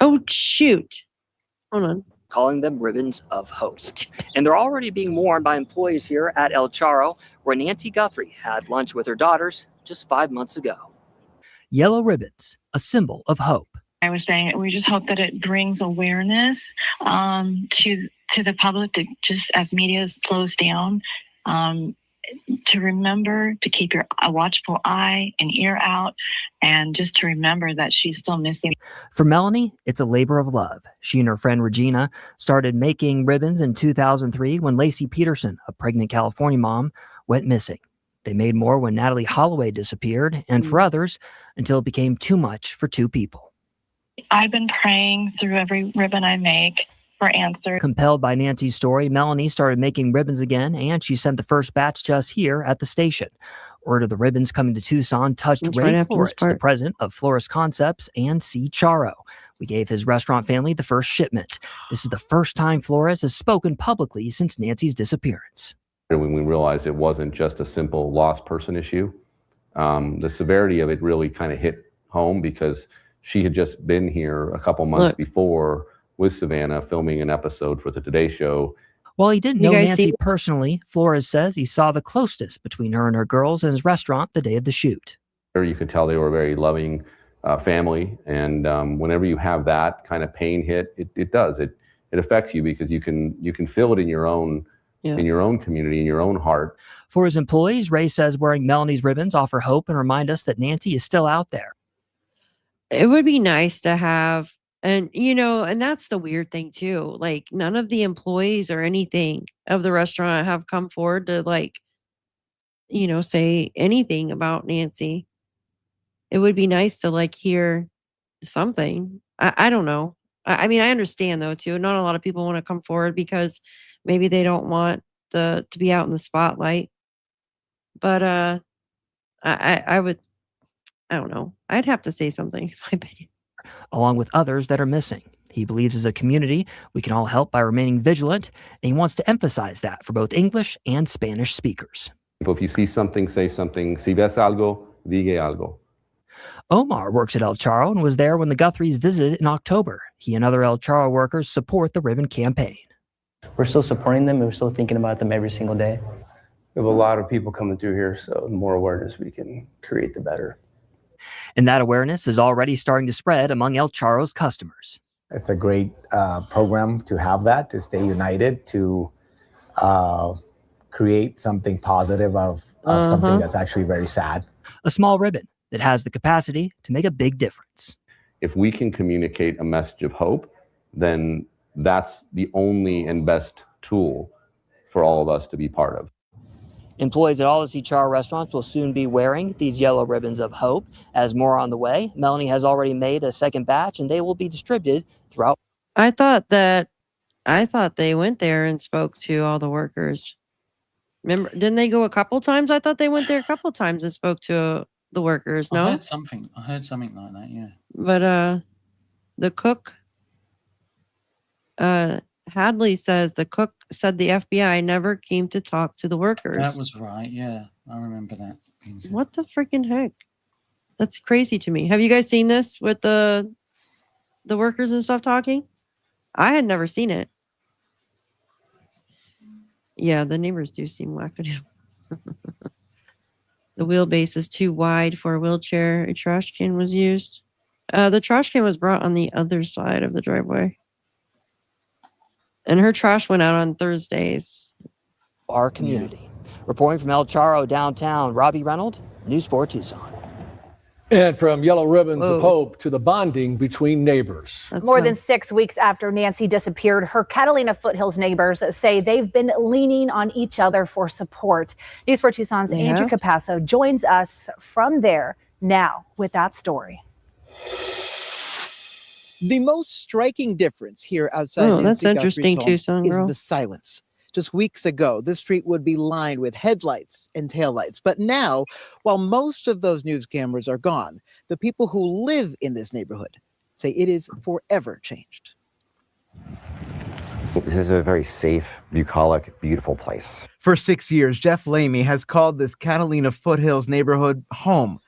Oh, shoot. Hold on. Calling them ribbons of hope. And they're already being worn by employees here at El Charro, where Nancy Guthrie had lunch with her daughters just 5 months ago. Yellow ribbons, a symbol of hope. I was saying we just hope that it brings awareness to the public, to just as media slows down, to remember to keep a watchful eye and ear out, and just to remember that she's still missing. For Melanie, it's a labor of love. She and her friend Regina started making ribbons in 2003 when Lacey Peterson, a pregnant California mom, went missing. They made more when Natalie Holloway disappeared, and for others, until it became too much for two people. I've been praying through every ribbon I make for answers. Compelled by Nancy's story, Melanie started making ribbons again, and she sent the first batch to us here at the station. Word of the ribbons coming to Tucson touched Ray Flores, the president of Flores Concepts, and C. Charo. We gave his restaurant family the first shipment. This is the first time Flores has spoken publicly since Nancy's disappearance. When we realized it wasn't just a simple lost person issue, the severity of it really kind of hit home because she had just been here a couple months before with Savannah filming an episode for the Today Show. While he didn't know Nancy personally, Flores says he saw the closeness between her and her girls in his restaurant the day of the shoot. You could tell they were a very loving family, and whenever you have that kind of pain hit, it does. It affects you because you can feel it in your own community, in your own heart. For his employees, Ray says wearing Melanie's ribbons offer hope and remind us that Nancy is still out there. it would be nice to have, and and that's the weird thing too. Like none of the employees or anything of the restaurant have come forward to say anything about Nancy. It would be nice to hear something. I don't know. I mean, I understand though too. Not a lot of people want to come forward because maybe they don't want to be out in the spotlight. But I would. I don't know. I'd have to say something, in my opinion. Along with others that are missing. He believes as a community, we can all help by remaining vigilant, and he wants to emphasize that for both English and Spanish speakers. If you see something, say something. Si ves algo, diga algo. Omar works at El Charro and was there when the Guthries visited in October. He and other El Charro workers support the Ribbon campaign. We're still supporting them and we're still thinking about them every single day. We have a lot of people coming through here, so the more awareness we can create, the better. And that awareness is already starting to spread among El Charro's customers. It's a great program to have that, to stay united, to create something positive of something that's actually very sad. A small ribbon that has the capacity to make a big difference. If we can communicate a message of hope, then that's the only and best tool for all of us to be part of. Employees at all the El Charro restaurants will soon be wearing these yellow ribbons of hope. As more on the way, Melanie has already made a second batch and they will be distributed throughout. I thought they went there and spoke to all the workers. Remember, didn't they go a couple times? I thought they went there a couple times and spoke to the workers. No, I heard something like that. Yeah. But the cook, Hadley says the cook said the FBI never came to talk to the workers. That was right. Yeah, I remember that. What the freaking heck? That's crazy to me. Have you guys seen this with the workers and stuff talking? I had never seen it. Yeah, the neighbors do seem wackadoo. The wheelbase is too wide for a wheelchair. A trash can was used. The trash can was brought on the other side of the driveway. And her trash went out on Thursdays. Our community. Reporting from El Charro downtown, Robbie Reynolds, News 4 Tucson. And from yellow ribbons of hope to the bonding between neighbors. More than 6 weeks after Nancy disappeared, her Catalina Foothills neighbors say they've been leaning on each other for support. News 4 Tucson's Andrew Capasso joins us from there now with that story. The most striking difference here outside that's interesting, Tucson is girl. the silence. Just weeks ago, the street would be lined with headlights and taillights. But now, while most of those news cameras are gone, the people who live in this neighborhood say it is forever changed. This is a very safe, bucolic, beautiful place. For 6 years, Jeff Lamy has called this Catalina Foothills neighborhood home.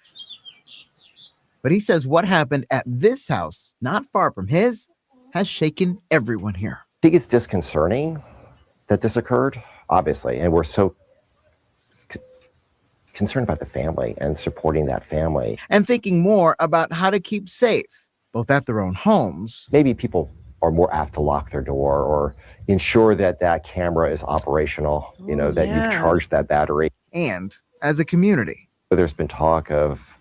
But he says what happened at this house, not far from his, has shaken everyone here. I think it's disconcerting that this occurred, obviously, and we're so concerned about the family and supporting that family. And thinking more about how to keep safe, both at their own homes. Maybe people are more apt to lock their door or ensure that that camera is operational, that you've charged that battery. And as a community. There's been talk of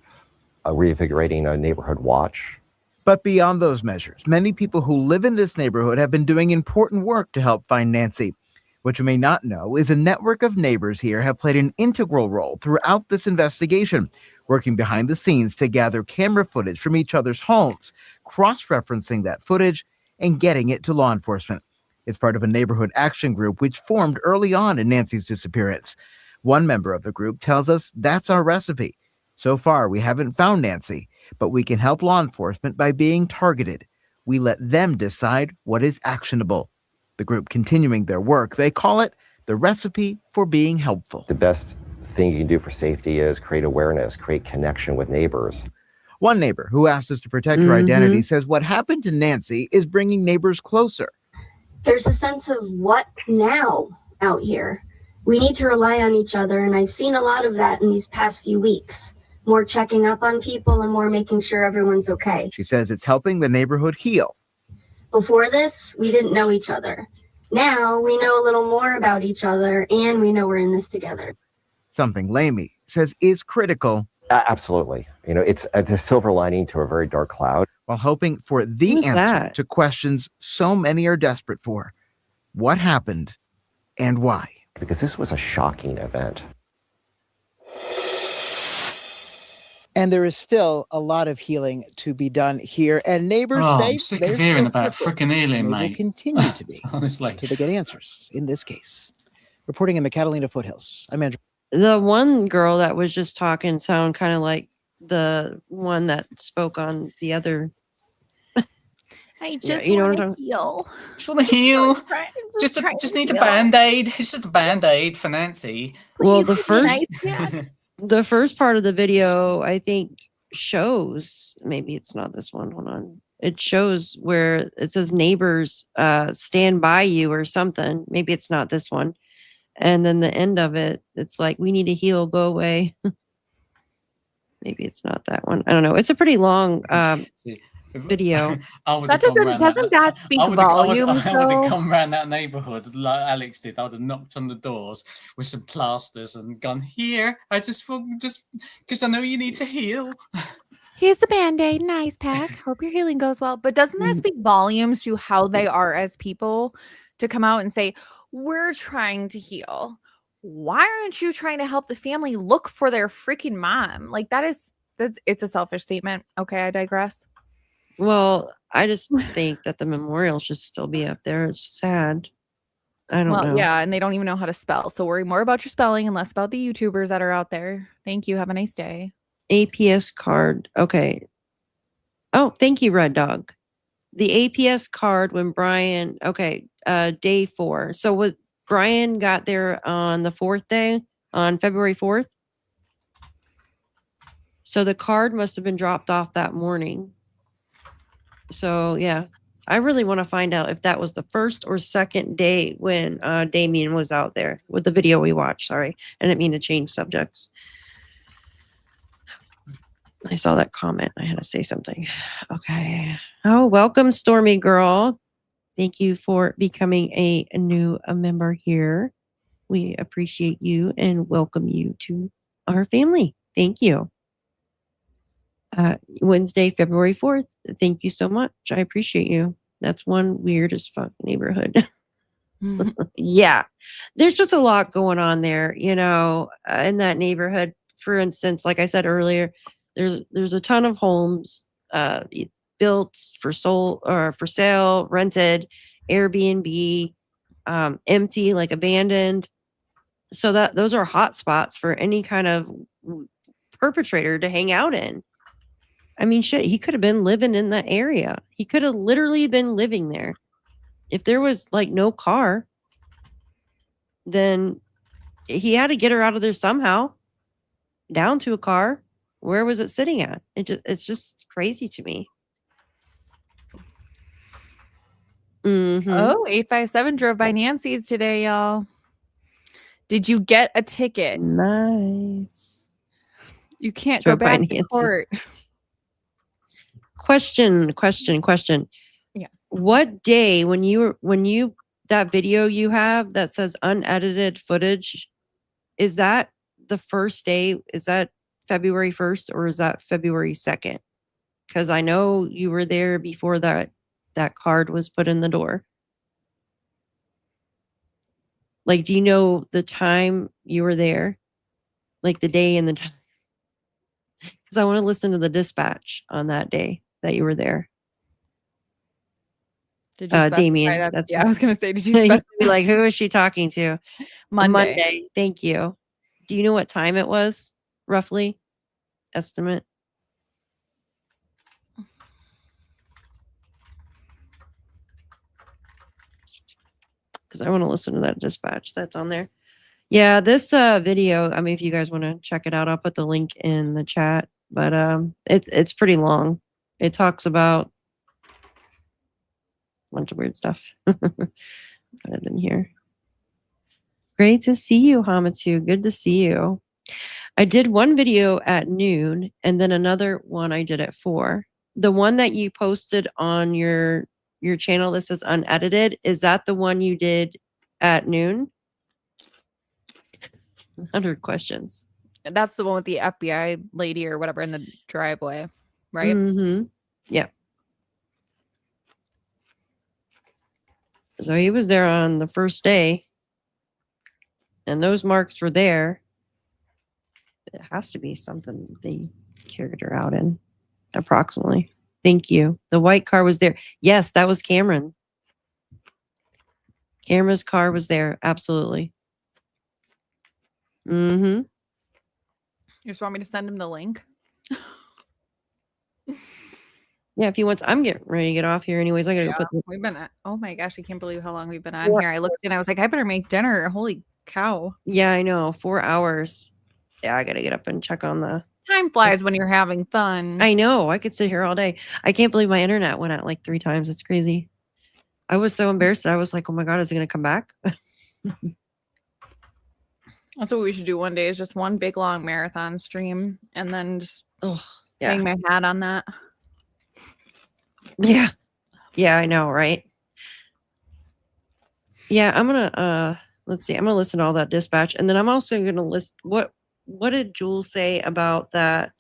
reinvigorating a neighborhood watch. But beyond those measures, many people who live in this neighborhood have been doing important work to help find Nancy. What you may not know is a network of neighbors here have played an integral role throughout this investigation, working behind the scenes to gather camera footage from each other's homes, cross-referencing that footage and getting it to law enforcement. It's part of a neighborhood action group which formed early on in Nancy's disappearance. One member of the group tells us that's our recipe. So far, we haven't found Nancy, but we can help law enforcement by being targeted. We let them decide what is actionable. The group continuing their work, they call it the recipe for being helpful. The best thing you can do for safety is create awareness, create connection with neighbors. One neighbor who asked us to protect her identity says what happened to Nancy is bringing neighbors closer. There's a sense of what now out here. We need to rely on each other, and I've seen a lot of that in these past few weeks. More checking up on people and more making sure everyone's okay. She says it's helping the neighborhood heal. Before this, we didn't know each other. Now we know a little more about each other and we know we're in this together. Something Lamy says is critical Absolutely. You know, it's the silver lining to a very dark cloud. While hoping for the Who's answer that? to questions so many are desperate for. What happened and why? Because this was a shocking event. And there is still a lot of healing to be done here. And neighbors Oh, say I'm sick they're of hearing still about hopeful, frickin' healing, and they will mate. continue to be Honestly. until they get answers in this case. Reporting in the Catalina foothills, I'm Andrew. The one girl that was just talking sound kind of like the one that spoke on the other. I just you know what I'm want to talking. heal. Just want to heal. Just Just need a band-aid. It's just a band-aid for Nancy. Well, Please be nice, Dad. the first part of the video, I think, shows, maybe it's not this one. Hold on. It shows where it says neighbors stand by you or something. Maybe it's not this one. And then the end of it, it's like, we need to heal, go away. Maybe it's not that one. I don't know. It's a pretty long video. Doesn't that speak volumes? I would have come around that neighborhood like Alex did. I would have knocked on the doors with some plasters and gone, here, I just because I know you need to heal. Here's the Band-Aid and ice pack. Hope your healing goes well. But doesn't that speak volumes to how they are as people to come out and say, we're trying to heal? Why aren't you trying to help the family look for their freaking mom? Like it's a selfish statement. Okay, I digress. Well, I just think that the memorial should still be up there. It's sad. I don't know. Yeah, and they don't even know how to spell. So worry more about your spelling and less about the YouTubers that are out there. Thank you. Have a nice day. APS card. Okay. Oh, thank you, Red Dog. The APS card when Brian, okay, day 4. So was Brian got there on the 4th day, on February 4th? So the card must have been dropped off that morning. So yeah, I really want to find out if that was the first or second day when Damien was out there with the video we watched. Sorry, I didn't mean to change subjects. I saw that comment. I had to say something. Okay. Oh, welcome, Stormy Girl. Thank you for becoming a new member here. We appreciate you and welcome you to our family. Thank you. Wednesday, February 4th. Thank you so much. I appreciate you. That's one weird as fuck neighborhood. Yeah. There's just a lot going on there, in that neighborhood. For instance, like I said earlier, there's a ton of homes built for sale, rented, Airbnb, empty, like abandoned. So those are hot spots for any kind of perpetrator to hang out in. I mean, shit, he could have been living in that area. He could have literally been living there. If there was like no car, then he had to get her out of there somehow, down to a car. Where was it sitting at? It's just crazy to me. Oh, 857 drove by Nancy's today, y'all. Did you get a ticket? Nice. You can't Drove go by back to court. Question. Yeah. What day when you that video you have that says unedited footage, is that the first day? Is that February 1st or is that February 2nd? Because I know you were there before that card was put in the door. Like, do you know the time you were there? Like the day and the time? Because I want to listen to the dispatch on that day that you were there. Did you Damien? That's I was gonna say, did you specify? Like, who is she talking to? Monday. Thank you. Do you know what time it was, roughly? Estimate? Because I want to listen to that dispatch that's on there. Yeah, this video, I mean, if you guys want to check it out, I'll put the link in the chat. But it's pretty long. It talks about a bunch of weird stuff. Put it in here. Great to see you, Hamatsu. Good to see you. I did one video at noon and then another one I did at 4. The one that you posted on your channel that says unedited, is that the one you did at noon? 100 questions. That's the one with the FBI lady or whatever in the driveway, right? Mm-hmm. Yeah. So he was there on the first day, and those marks were there. It has to be something they carried her out in, approximately. Thank you. The white car was there. Yes, that was Cameron. Cameron's car was there. Absolutely. Mm-hmm. You just want me to send him the link? Yeah, if he wants, I'm getting ready to get off here anyways. I gotta go put We've been oh my gosh, I can't believe how long we've been on here. I looked and I was like, I better make dinner. Holy cow. Yeah, I know. 4 hours. Yeah, I gotta get up and check on the time flies when you're having fun. I know. I could sit here all day. I can't believe my internet went out like 3 times. It's crazy. I was so embarrassed. I was like, oh my God, is it gonna come back? That's what we should do one day, is just one big long marathon stream and then just hang my hat on that. Yeah. Yeah, I know, right? Yeah, I'm gonna let's see, I'm gonna listen to all that dispatch, and then I'm also gonna list what did Jules say about that?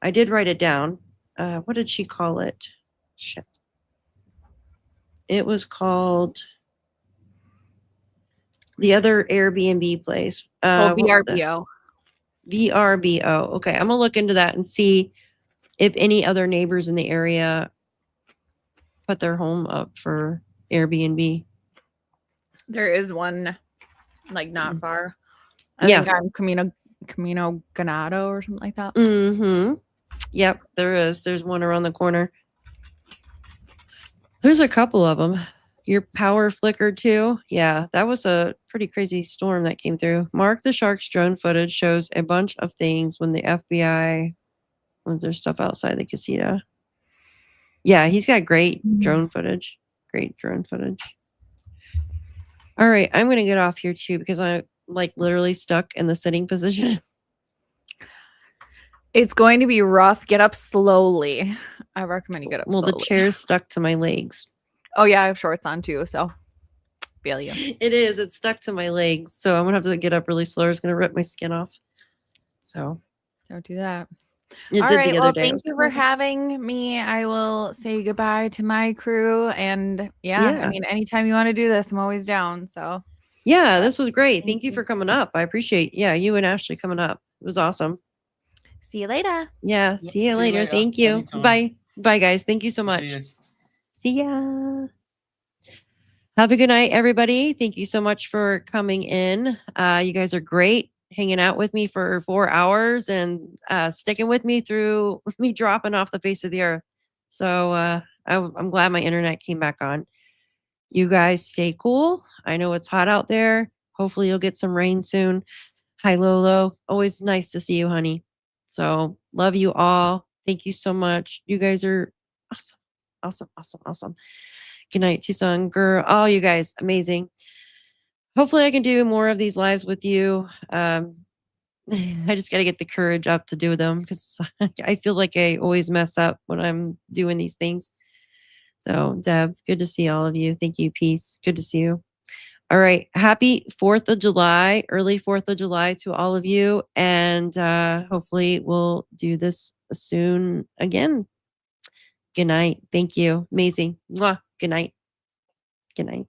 I did write it down. What did she call it? Shit. It was called the other Airbnb place. VRBO. VRBO. Okay, I'm gonna look into that and see if any other neighbors in the area put their home up for Airbnb. There is one, like, not far. I Yeah. think on Camino Ganado or something like that. Mm-hmm. Yep, there is. There's one around the corner. There's a couple of them. Your power flickered too. Yeah, that was a pretty crazy storm that came through. Mark the Shark's drone footage shows a bunch of things when the FBI was there stuff outside the casita. Yeah, he's got great drone footage. Great drone footage. All right, I'm gonna get off here too because I'm like literally stuck in the sitting position. It's going to be rough. Get up slowly. I recommend you get up slowly. The chair's stuck to my legs. Oh yeah, I have shorts on too, so feel you. It is. It's stuck to my legs, so I'm gonna have to get up really slow. It's gonna rip my skin off. So don't do that. It All did right. the Well, other day. thank you for having me. I will say goodbye to my crew, and I mean, anytime you want to do this, I'm always down. So yeah, this was great. Thank you for coming up. I appreciate you and Ashley coming up. It was awesome. See you later. Yeah, see you later. Thank you. Anytime. Bye. Bye, guys. Thank you so much. See ya. Have a good night, everybody. Thank you so much for coming in. You guys are great, hanging out with me for 4 hours and sticking with me through me dropping off the face of the earth. So I'm glad my internet came back on. You guys stay cool. I know it's hot out there. Hopefully you'll get some rain soon. Hi, Lolo. Always nice to see you, honey. So love you all. Thank you so much. You guys are awesome. Awesome, awesome, awesome. Good night, Tucson girl. Oh, you guys, amazing. Hopefully I can do more of these lives with you. I just got to get the courage up to do them because I feel like I always mess up when I'm doing these things. So Deb, good to see all of you. Thank you. Peace. Good to see you. All right. Happy 4th of July, early 4th of July to all of you. And hopefully we'll do this soon again. Good night. Thank you. Amazing. Mwah. Good night. Good night.